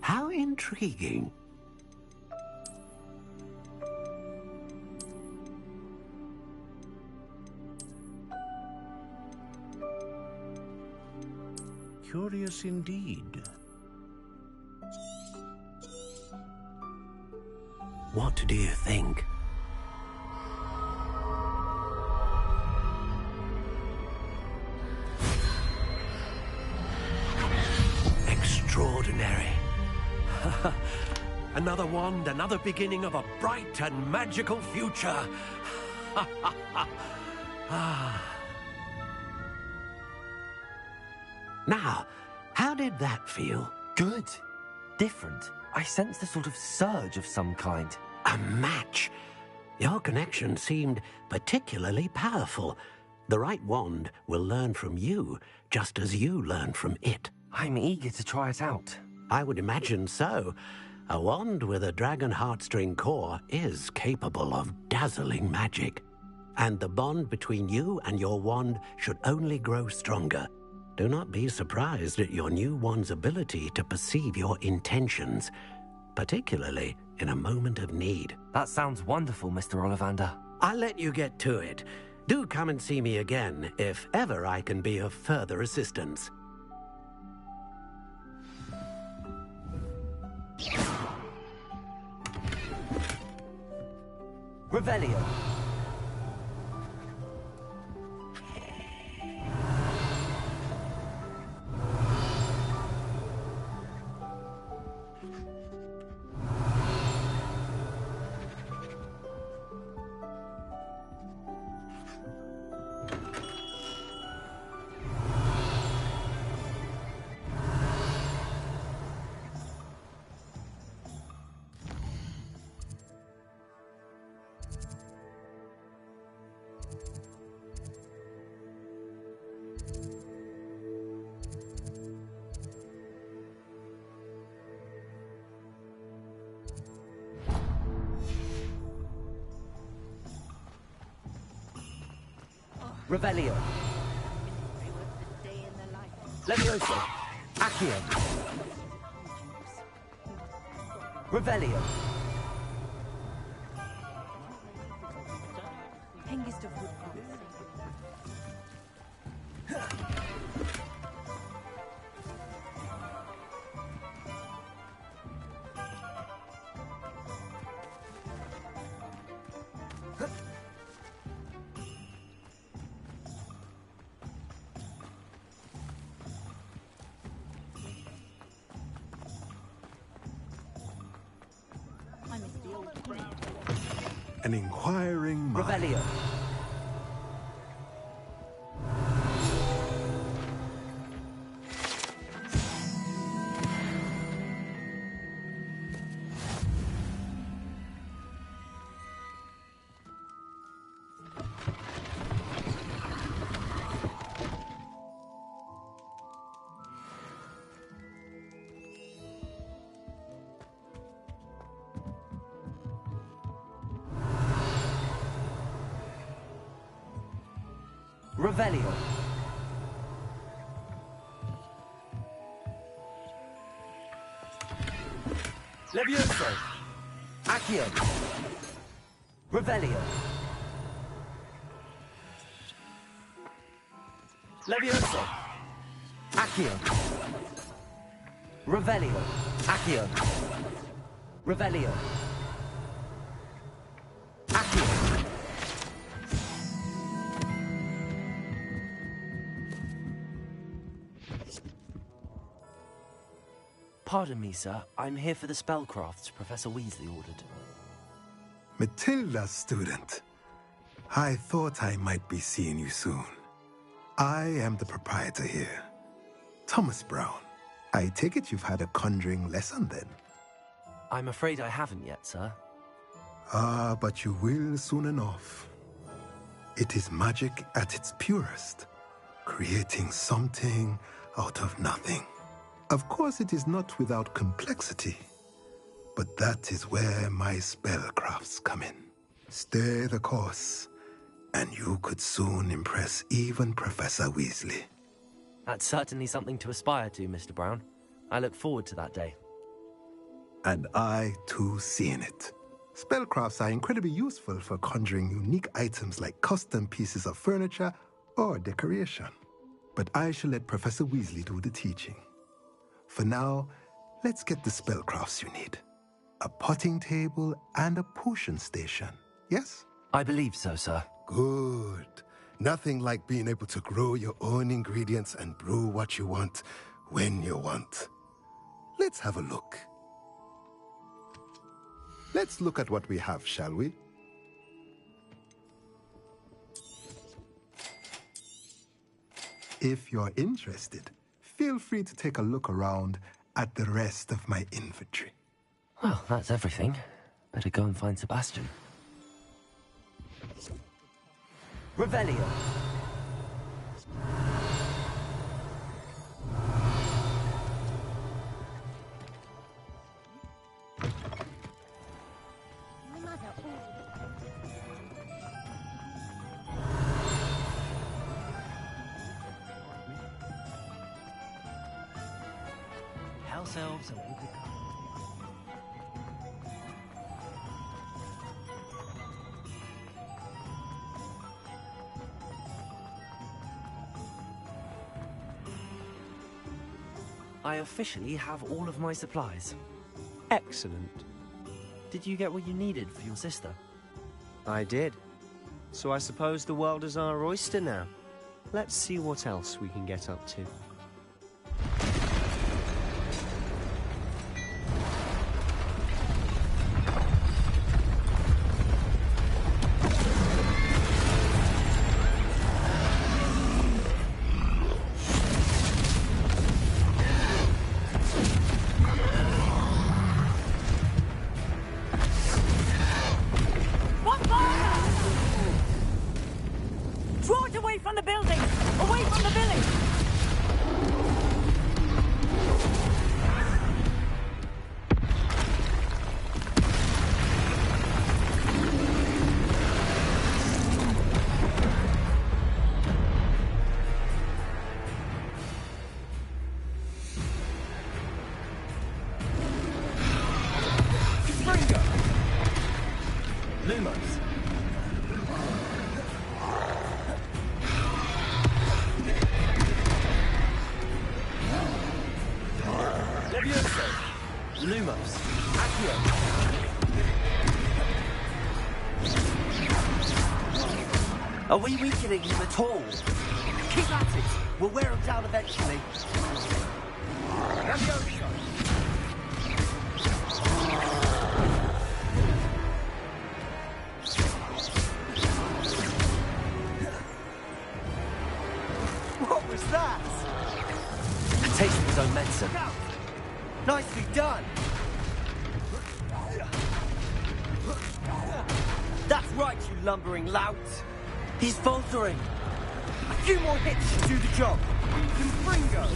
How intriguing. Curious indeed. What do you think? Extraordinary. Another wand, another beginning of a bright and magical future. Now, how did that feel? Good. Different. I sensed a sort of surge of some kind. A match. Your connection seemed particularly powerful. The right wand will learn from you, just as you learn from it. I'm eager to try it out. I would imagine so. A wand with a dragon heartstring core is capable of dazzling magic. And the bond between you and your wand should only grow stronger. Do not be surprised at your new wand's ability to perceive your intentions, particularly in a moment of need. That sounds wonderful, Mr. Ollivander. I'll let you get to it. Do come and see me again if ever I can be of further assistance. Revelio. Revelio. Levioso. Accio. Revelio. Hengist of Woodpath. An inquiring mind. Revelio. Revelio. Levioso. Accio. Revelio. Levioso. Accio. Revelio. Accio. Revelio. Accio. Pardon me, sir. I'm here for the spellcrafts Professor Weasley ordered. Matilda, student. I thought I might be seeing you soon. I am the proprietor here, Thomas Brown. I take it you've had a conjuring lesson then? I'm afraid I haven't yet, sir. Ah, but you will soon enough. It is magic at its purest, creating something out of nothing. Of course, it is not without complexity, but that is where my spellcrafts come in. Stay the course, and you could soon impress even Professor Weasley. That's certainly something to aspire to, Mr. Brown. I look forward to that day. And I, too, seeing it. Spellcrafts are incredibly useful for conjuring unique items like custom pieces of furniture or decoration. but I shall let Professor Weasley do the teaching. For now, let's get the spellcrafts you need. A potting table and a potion station, yes? I believe so, sir. Good. Nothing like being able to grow your own ingredients and brew what you want when you want. Let's have a look. Let's look at what we have, shall we? If you're interested, feel free to take a look around at the rest of my inventory. Well, that's everything. Better go and find Sebastian. Revelio. House elves and I officially have all of my supplies. Excellent. Did you get what you needed for your sister? I did. So I suppose the world is our oyster now. Let's see what else we can get up to. Are we weakening him at all? Keep at it. We'll wear him down eventually. What was that? A taste of his own medicine. Nicely done. That's right, you lumbering lout. He's faltering. A few more hits should do the job. Confringo.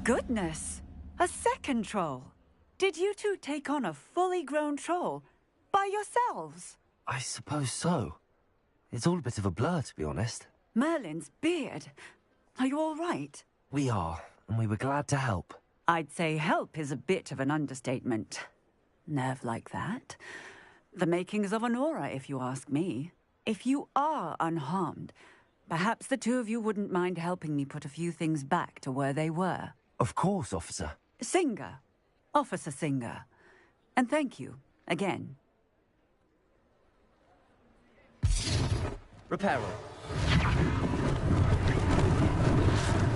Goodness! A second troll. Did you two take on a fully grown troll by yourselves? I suppose so. It's all a bit of a blur, to be honest. Merlin's beard. Are you all right? We are, and we were glad to help. I'd say help is a bit of an understatement. Nerve like that. The makings of an aura, if you ask me. If you are unharmed, perhaps the two of you wouldn't mind helping me put a few things back to where they were. Of course, officer. Singer. Officer Singer. And thank you, again. Reparo.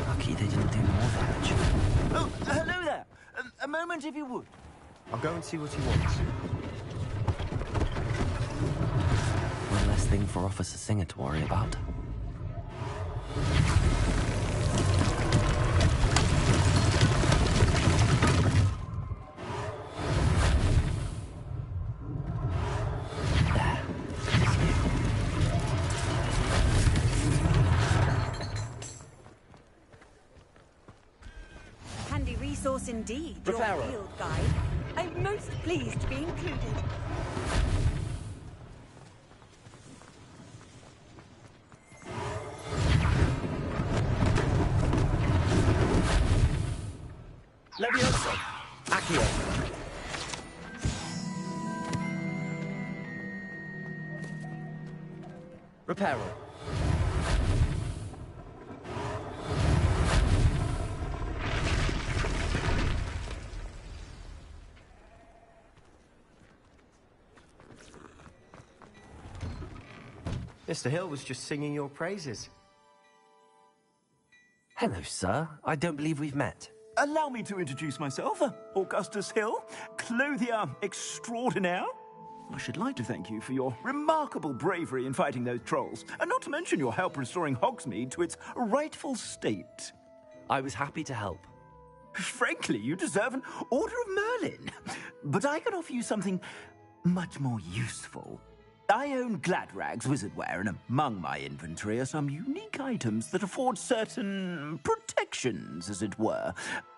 Lucky they didn't do more damage. Oh, hello there. A moment if you would. I'll go and see what he wants. One less thing for Officer Singer to worry about. Resource indeed, your Reparo. field guide. I'm most pleased to be included. Repair all. Mr. Hill was just singing your praises. Hello, sir. I don't believe we've met. Allow me to introduce myself, Augustus Hill, clothier extraordinaire. I should like to thank you for your remarkable bravery in fighting those trolls, and not to mention your help restoring Hogsmeade to its rightful state. I was happy to help. Frankly, you deserve an Order of Merlin. But I can offer you something much more useful. I own Gladrag's wizardware, and among my inventory are some unique items that afford certain protections, as it were.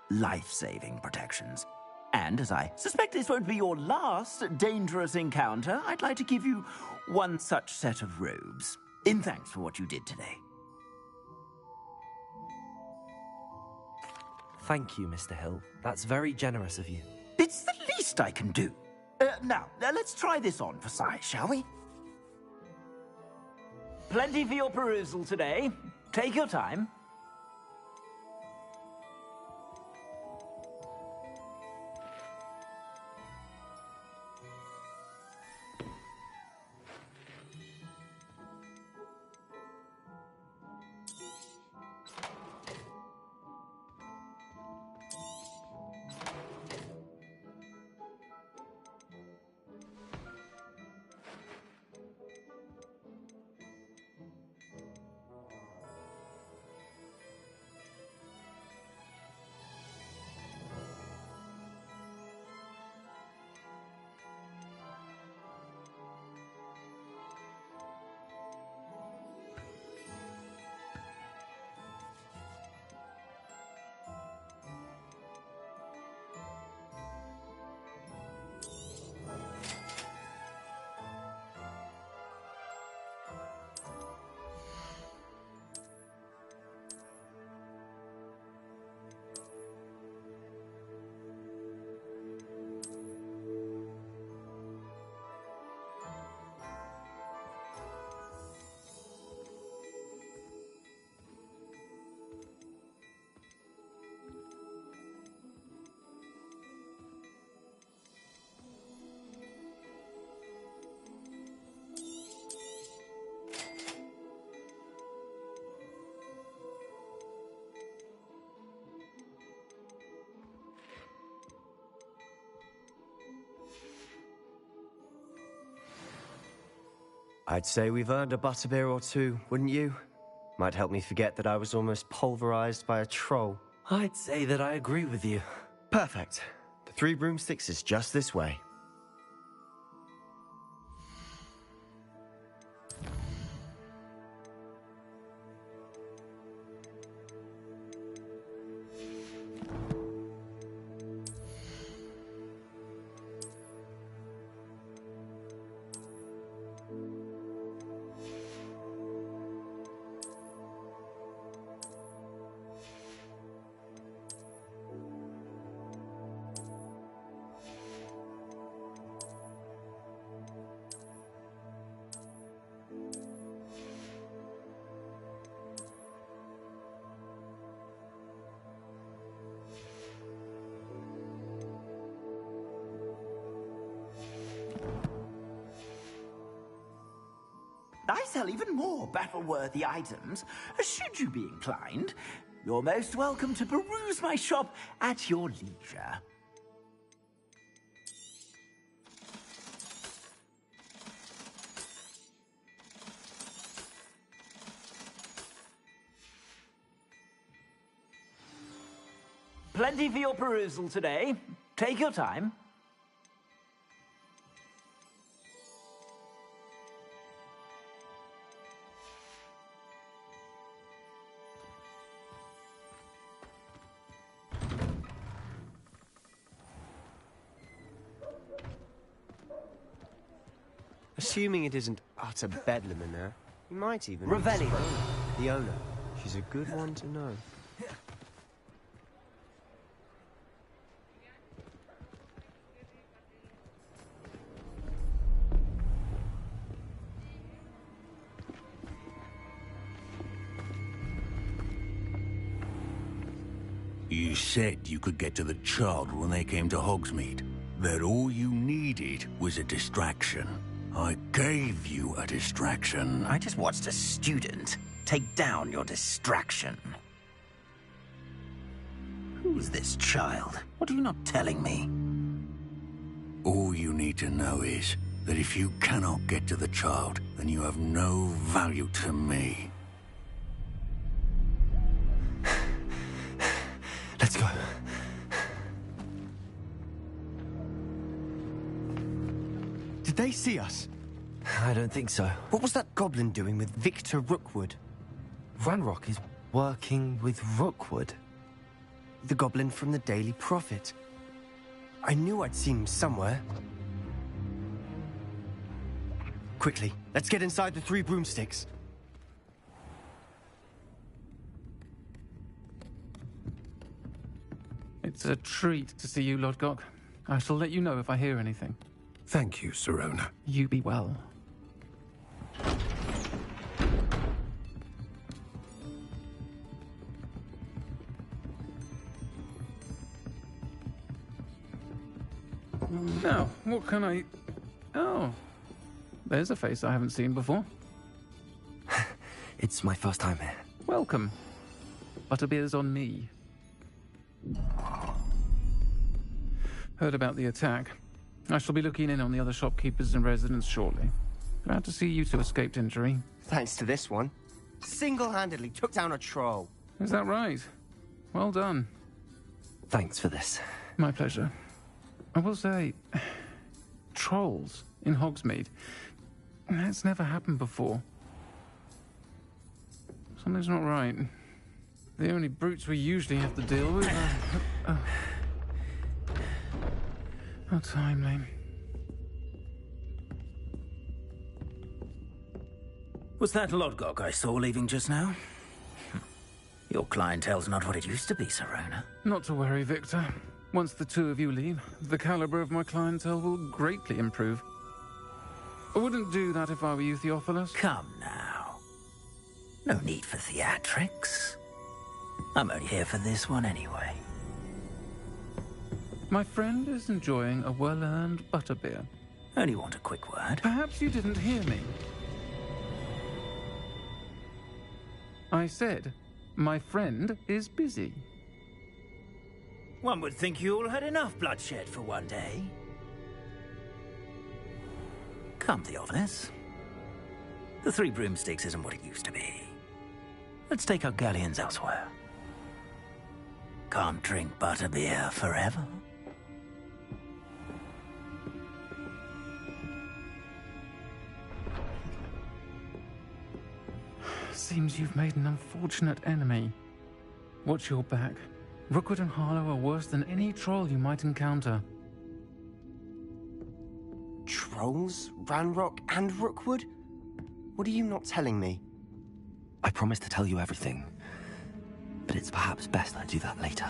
Life-saving protections. And as I suspect this won't be your last dangerous encounter, I'd like to give you one such set of robes, in thanks for what you did today. Thank you, Mr. Hill. That's very generous of you. It's the least I can do. Now, let's try this on for size, shall we? Plenty for your perusal today. Take your time. I'd say we've earned a butterbeer or two, wouldn't you? Might help me forget that I was almost pulverized by a troll. I'd say that I agree with you. Perfect. The Three Broomsticks is just this way. I sell even more battle-worthy items, should you be inclined. You're most welcome to peruse my shop at your leisure. Plenty for your perusal today. Take your time. Assuming it isn't utter bedlam in there, you might even... Revelli. The owner. She's a good one to know. You said you could get to the child when they came to Hogsmeade. That all you needed was a distraction. I gave you a distraction. I just watched a student take down your distraction. Who's this child? What are you not telling me? All you need to know is that if you cannot get to the child, then you have no value to me. Let's go. Did they see us? I don't think so. What was that goblin doing with Victor Rookwood? Ranrock is working with Rookwood. The goblin from the Daily Prophet. I knew I'd seen him somewhere. Quickly, let's get inside the 3 broomsticks. It's a treat to see you, Lodgok. I shall let you know if I hear anything. Thank you, Sirona. You be well. Now, what can I... Oh, there's a face I haven't seen before. It's my first time here. Welcome. Butterbeer's on me. Heard about the attack. I shall be looking in on the other shopkeepers and residents shortly. Glad to see you two escaped injury. Thanks to this one. Single-handedly took down a troll. Is that right? Well done. Thanks for this. My pleasure. I will say, trolls in Hogsmeade. That's never happened before. Something's not right. The only brutes we usually have to deal with are... How timely. Was that Lodgok I saw leaving just now? Your clientele's not what it used to be, Sirona. Not to worry, Victor. Once the 2 of you leave, the caliber of my clientele will greatly improve. I wouldn't do that if I were you, Theophilus. Come now. No need for theatrics. I'm only here for this one anyway. My friend is enjoying a well-earned butterbeer. Only want a quick word. Perhaps you didn't hear me. I said, my friend is busy. One would think you all had enough bloodshed for one day. Come, Theophilus. The 3 broomsticks isn't what it used to be. Let's take our galleons elsewhere. Can't drink butterbeer forever. Seems you've made an unfortunate enemy. Watch your back. Rookwood and Harlow are worse than any troll you might encounter. Trolls? Ranrock and Rookwood? What are you not telling me? I promised to tell you everything, but it's perhaps best I do that later.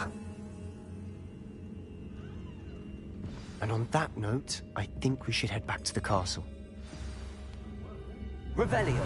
And on that note, I think we should head back to the castle. Revelio!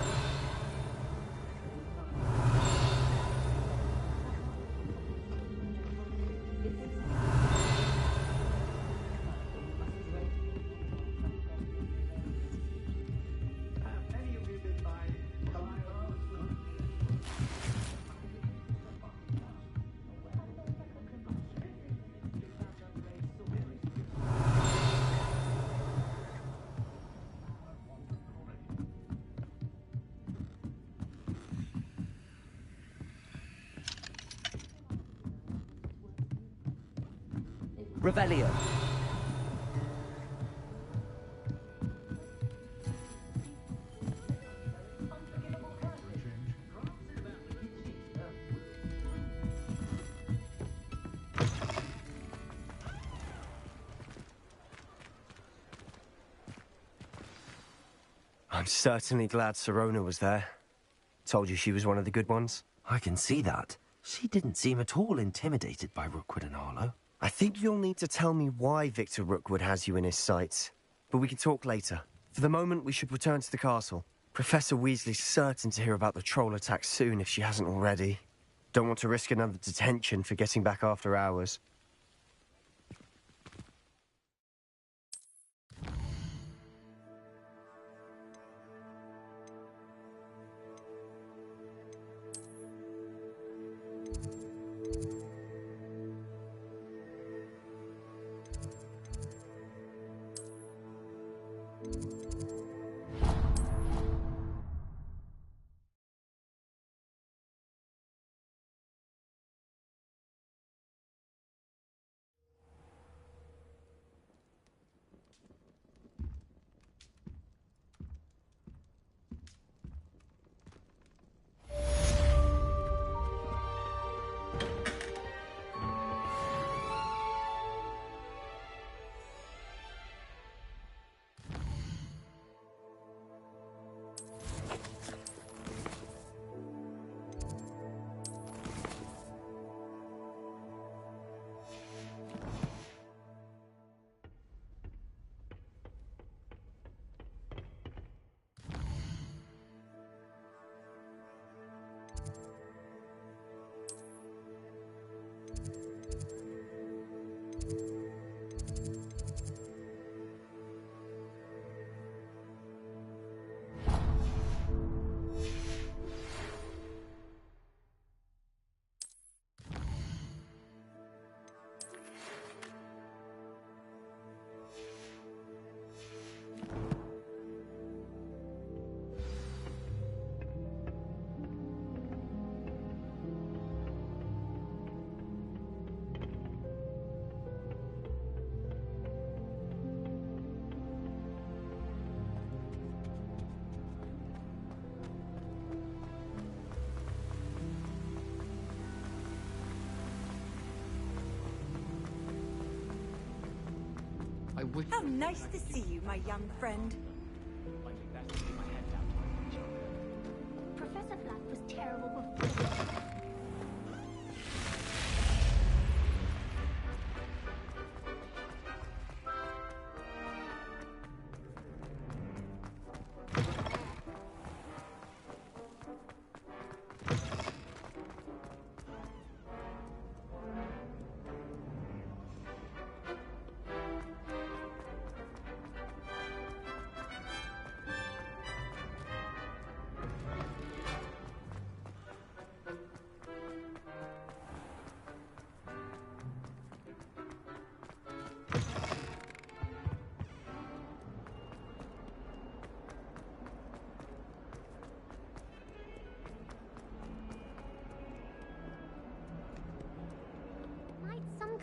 Revelio. I'm certainly glad Sirona was there. Told you she was one of the good ones. I can see that. She didn't seem at all intimidated by Rookwood and Harlow. I think you'll need to tell me why Victor Rookwood has you in his sights. But we can talk later. For the moment, we should return to the castle. Professor Weasley's certain to hear about the troll attack soon if she hasn't already. Don't want to risk another detention for getting back after hours. How nice to see you, my young friend. Professor Fluff was terrible before.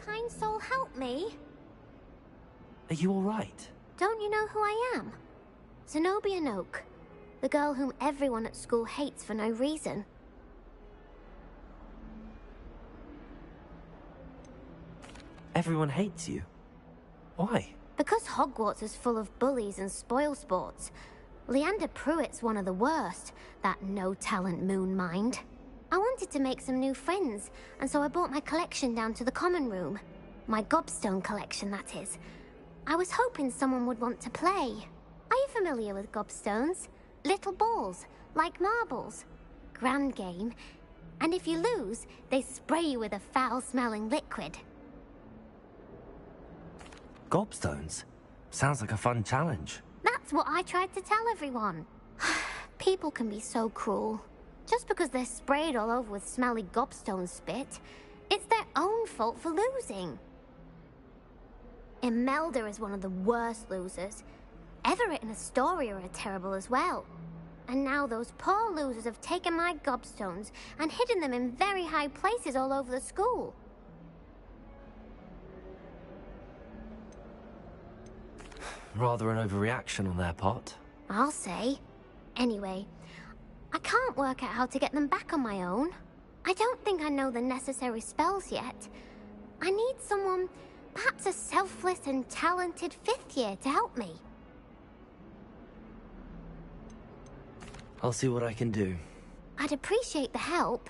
Kind soul help me? Are you all right? Don't you know who I am? Zenobia Noak, the girl whom everyone at school hates for no reason. Everyone hates you. Why? Because Hogwarts is full of bullies and spoilsports. Leander Pruitt's one of the worst, that no-talent moon mind. I wanted to make some new friends, and so I brought my collection down to the common room. My gobstone collection, that is. I was hoping someone would want to play. Are you familiar with gobstones? Little balls, like marbles. Grand game. And if you lose, they spray you with a foul-smelling liquid. Gobstones? Sounds like a fun challenge. That's what I tried to tell everyone. People can be so cruel. Just because they're sprayed all over with smelly gobstone spit, it's their own fault for losing. Imelda is one of the worst losers. Everett and Astoria are terrible as well. And now those poor losers have taken my gobstones and hidden them in very high places all over the school. Rather an overreaction on their part. I'll say. Anyway, I can't work out how to get them back on my own. I don't think I know the necessary spells yet. I need someone, perhaps a selfless and talented fifth year to help me. I'll see what I can do. I'd appreciate the help.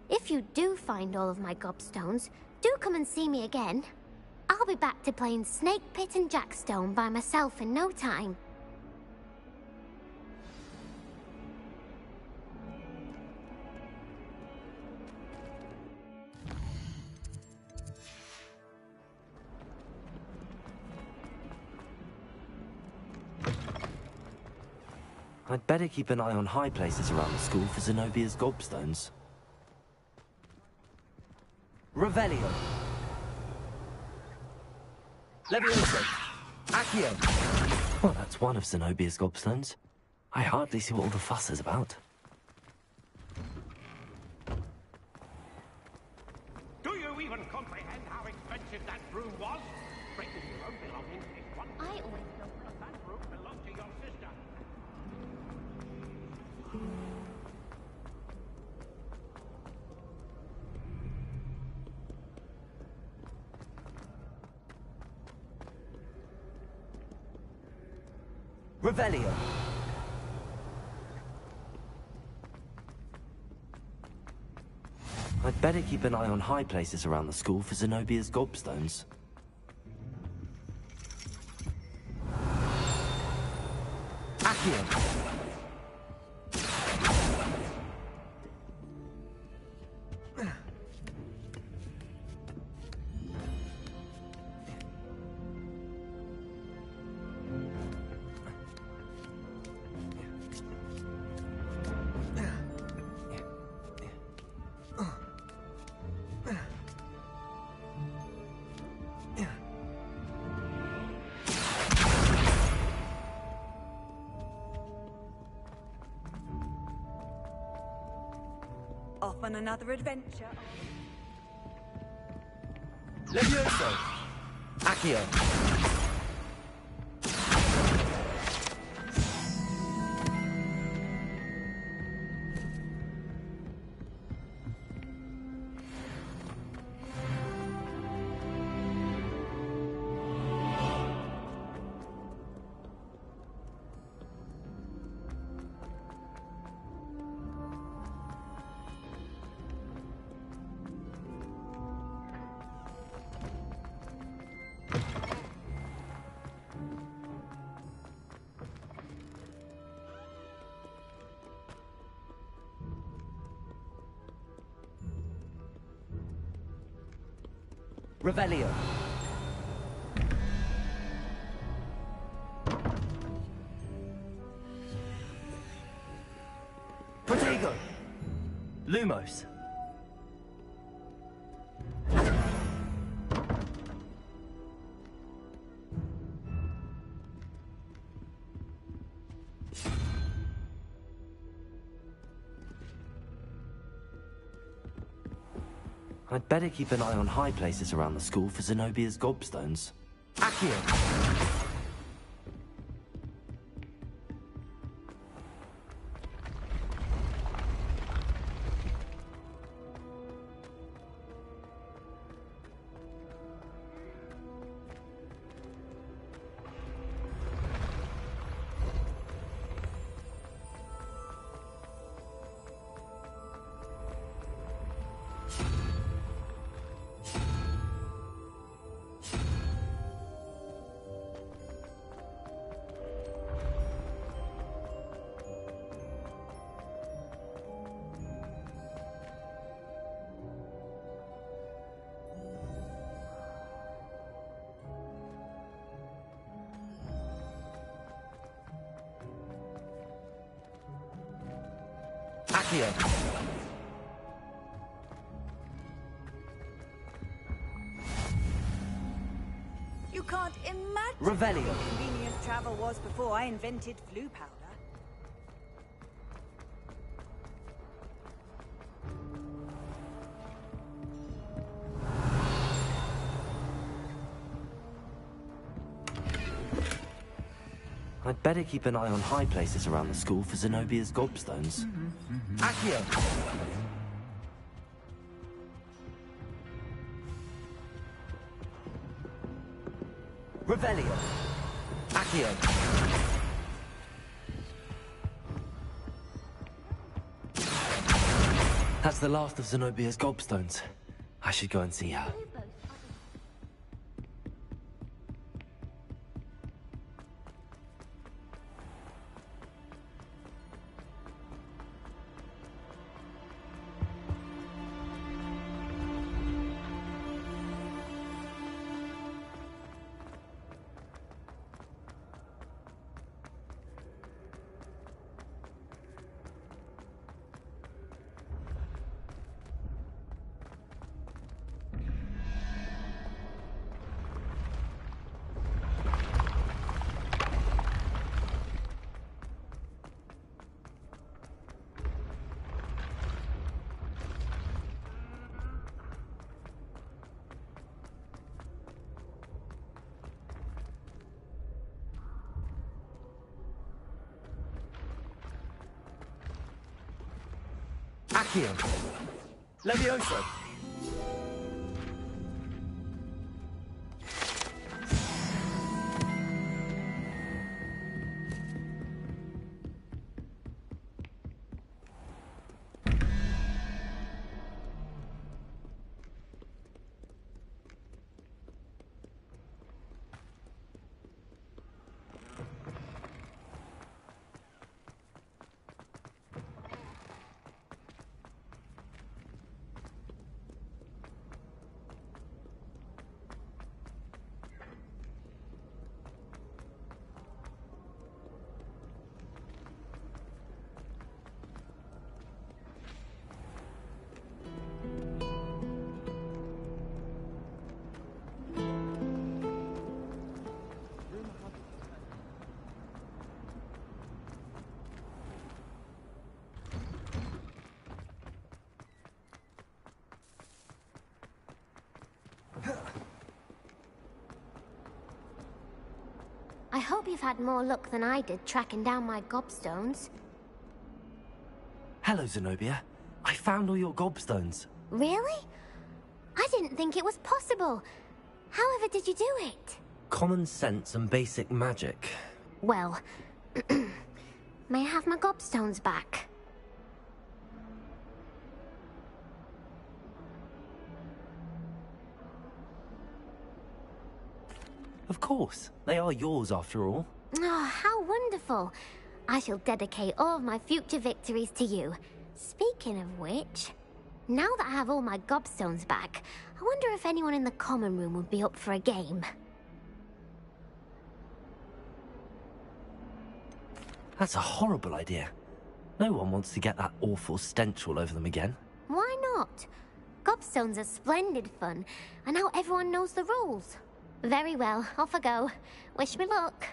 If you do find all of my gobstones, do come and see me again. I'll be back to playing Snake Pit and Jackstone by myself in no time. I'd better keep an eye on high places around the school for Zenobia's gobstones. Revelio. Levioso. Accio. Well, that's one of Zenobia's gobstones. I hardly see what all the fuss is about. Do you even comprehend how expensive that broom was? Breaking your own belongings is one thing. I always know that broom belonged to your sister. Revelio. I'd better keep an eye on high places around the school for Zenobia's gobstones. Accio. Off on another adventure. Levioso. Accio. Revelio. Protego. Lumos. I'd better keep an eye on high places around the school for Zenobia's gobstones. Accio. Accio. You can't imagine Revelio. how convenient travel was before I invented flu powder. I'd better keep an eye on high places around the school for Zenobia's gobstones. Accio. Revelio. Accio. That's the last of Zenobia's gobstones. I should go and see her. Accio. Levioso. I hope you've had more luck than I did tracking down my gobstones. Hello, Zenobia. I found all your gobstones. Really? I didn't think it was possible. However did you do it? Common sense and basic magic. Well, may I have my gobstones back? Of course. They are yours after all. Oh, how wonderful. I shall dedicate all of my future victories to you. Speaking of which, now that I have all my gobstones back, I wonder if anyone in the common room would be up for a game. That's a horrible idea. No one wants to get that awful stench all over them again. Why not? Gobstones are splendid fun, and now everyone knows the rules. Very well, off I go. Wish me luck.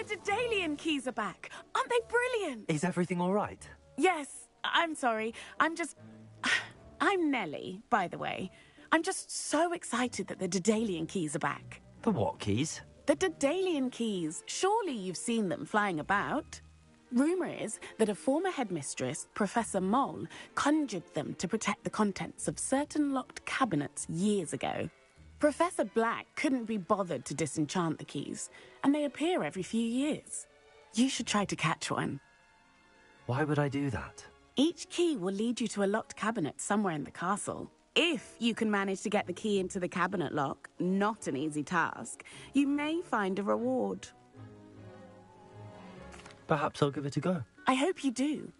Daedalian keys are back. Aren't they brilliant? Is everything all right? Yes, I'm sorry. I'm Nellie, by the way. I'm just so excited that the Daedalian keys are back. The what keys? The Daedalian keys. Surely you've seen them flying about. Rumour is that a former headmistress, Professor Mole, conjured them to protect the contents of certain locked cabinets years ago. Professor Black couldn't be bothered to disenchant the keys, and they appear every few years. You should try to catch one. Why would I do that? Each key will lead you to a locked cabinet somewhere in the castle. If you can manage to get the key into the cabinet lock, not an easy task, you may find a reward. Perhaps I'll give it a go. I hope you do.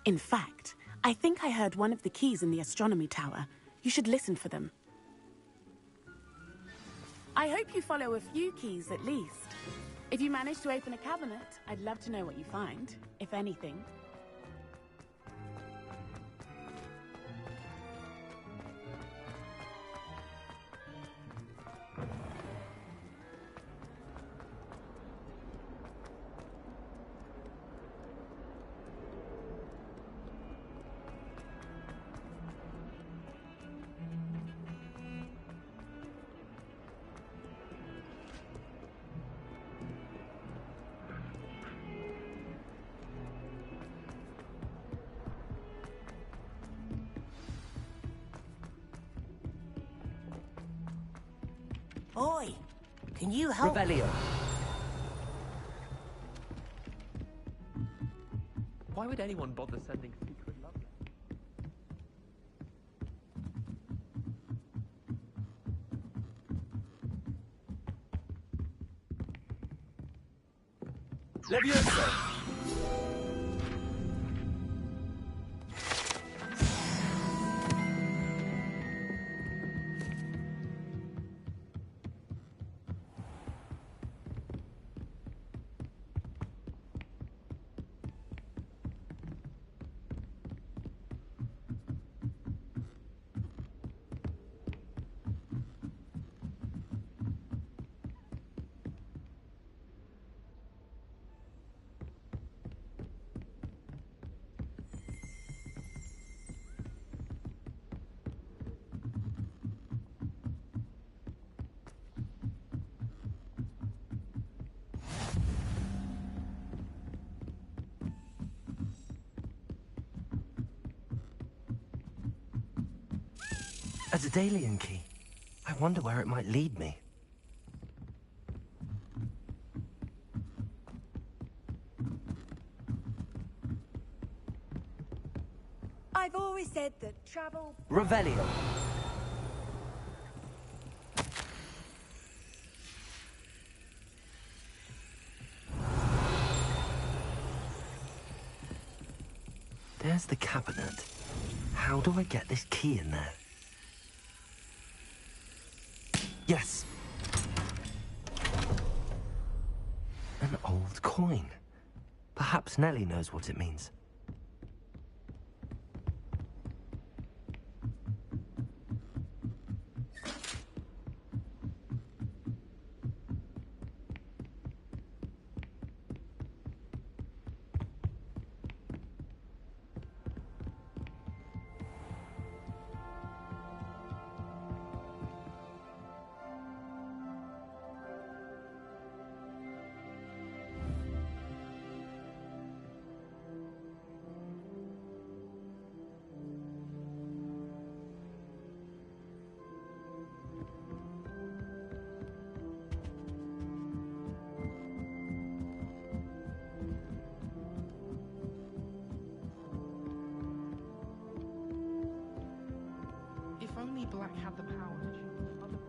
In fact, I think I heard one of the keys in the astronomy tower. You should listen for them. I hope you follow a few keys at least. If you manage to open a cabinet, I'd love to know what you find, if anything. Oi! Can you help? Revelio. Why would anyone bother sending secret love letters? Levioso! A Daedalian key. I wonder where it might lead me. I've always said that travel... Revelio. There's the cabinet. How do I get this key in there? Yes! An old coin. Perhaps Nellie knows what it means. If only Black had the power to choose other...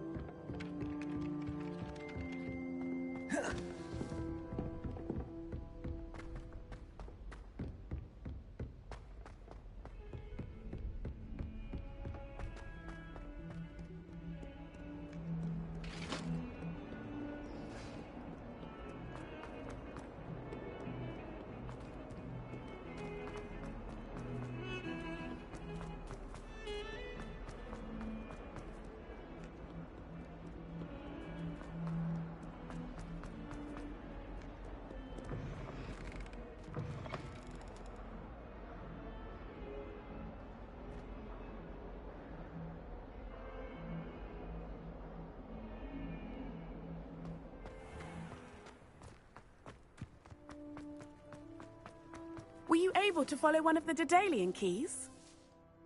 Were you able to follow one of the Daedalian keys?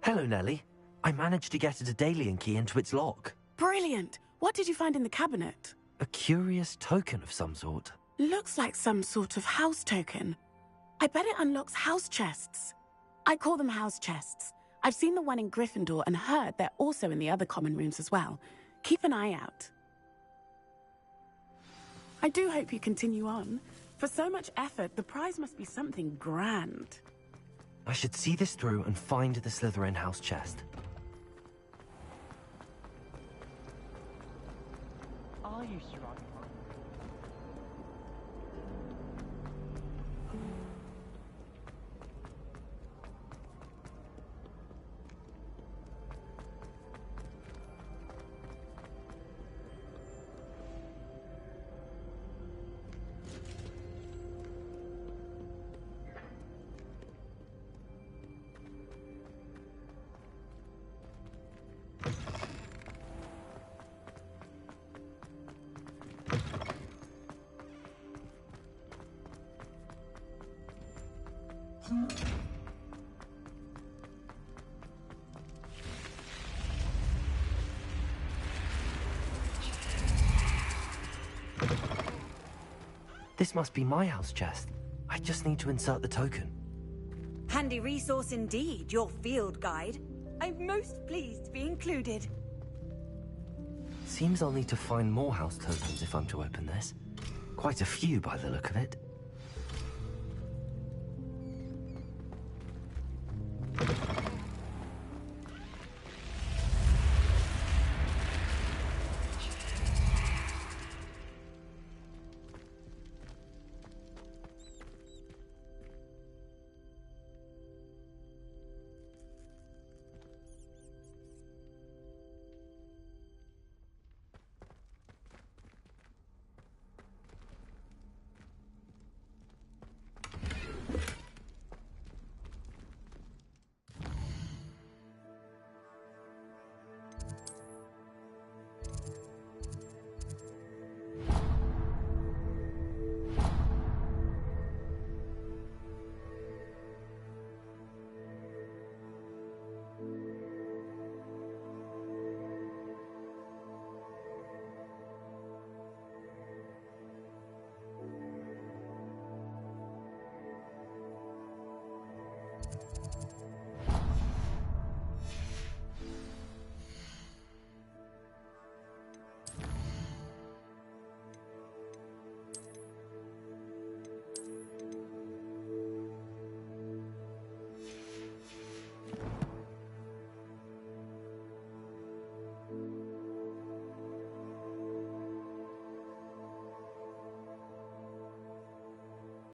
Hello, Nellie. I managed to get a Daedalian key into its lock. Brilliant! What did you find in the cabinet? A curious token of some sort. Looks like some sort of house token. I bet it unlocks house chests. I call them house chests. I've seen the one in Gryffindor and heard they're also in the other common rooms as well. Keep an eye out. I do hope you continue on. For so much effort, the prize must be something grand. I should see this through and find the Slytherin house chest. Are you strong? This must be my house chest. I just need to insert the token. Handy resource indeed, your field guide. I'm most pleased to be included. Seems I'll need to find more house tokens if I'm to open this. Quite a few by the look of it.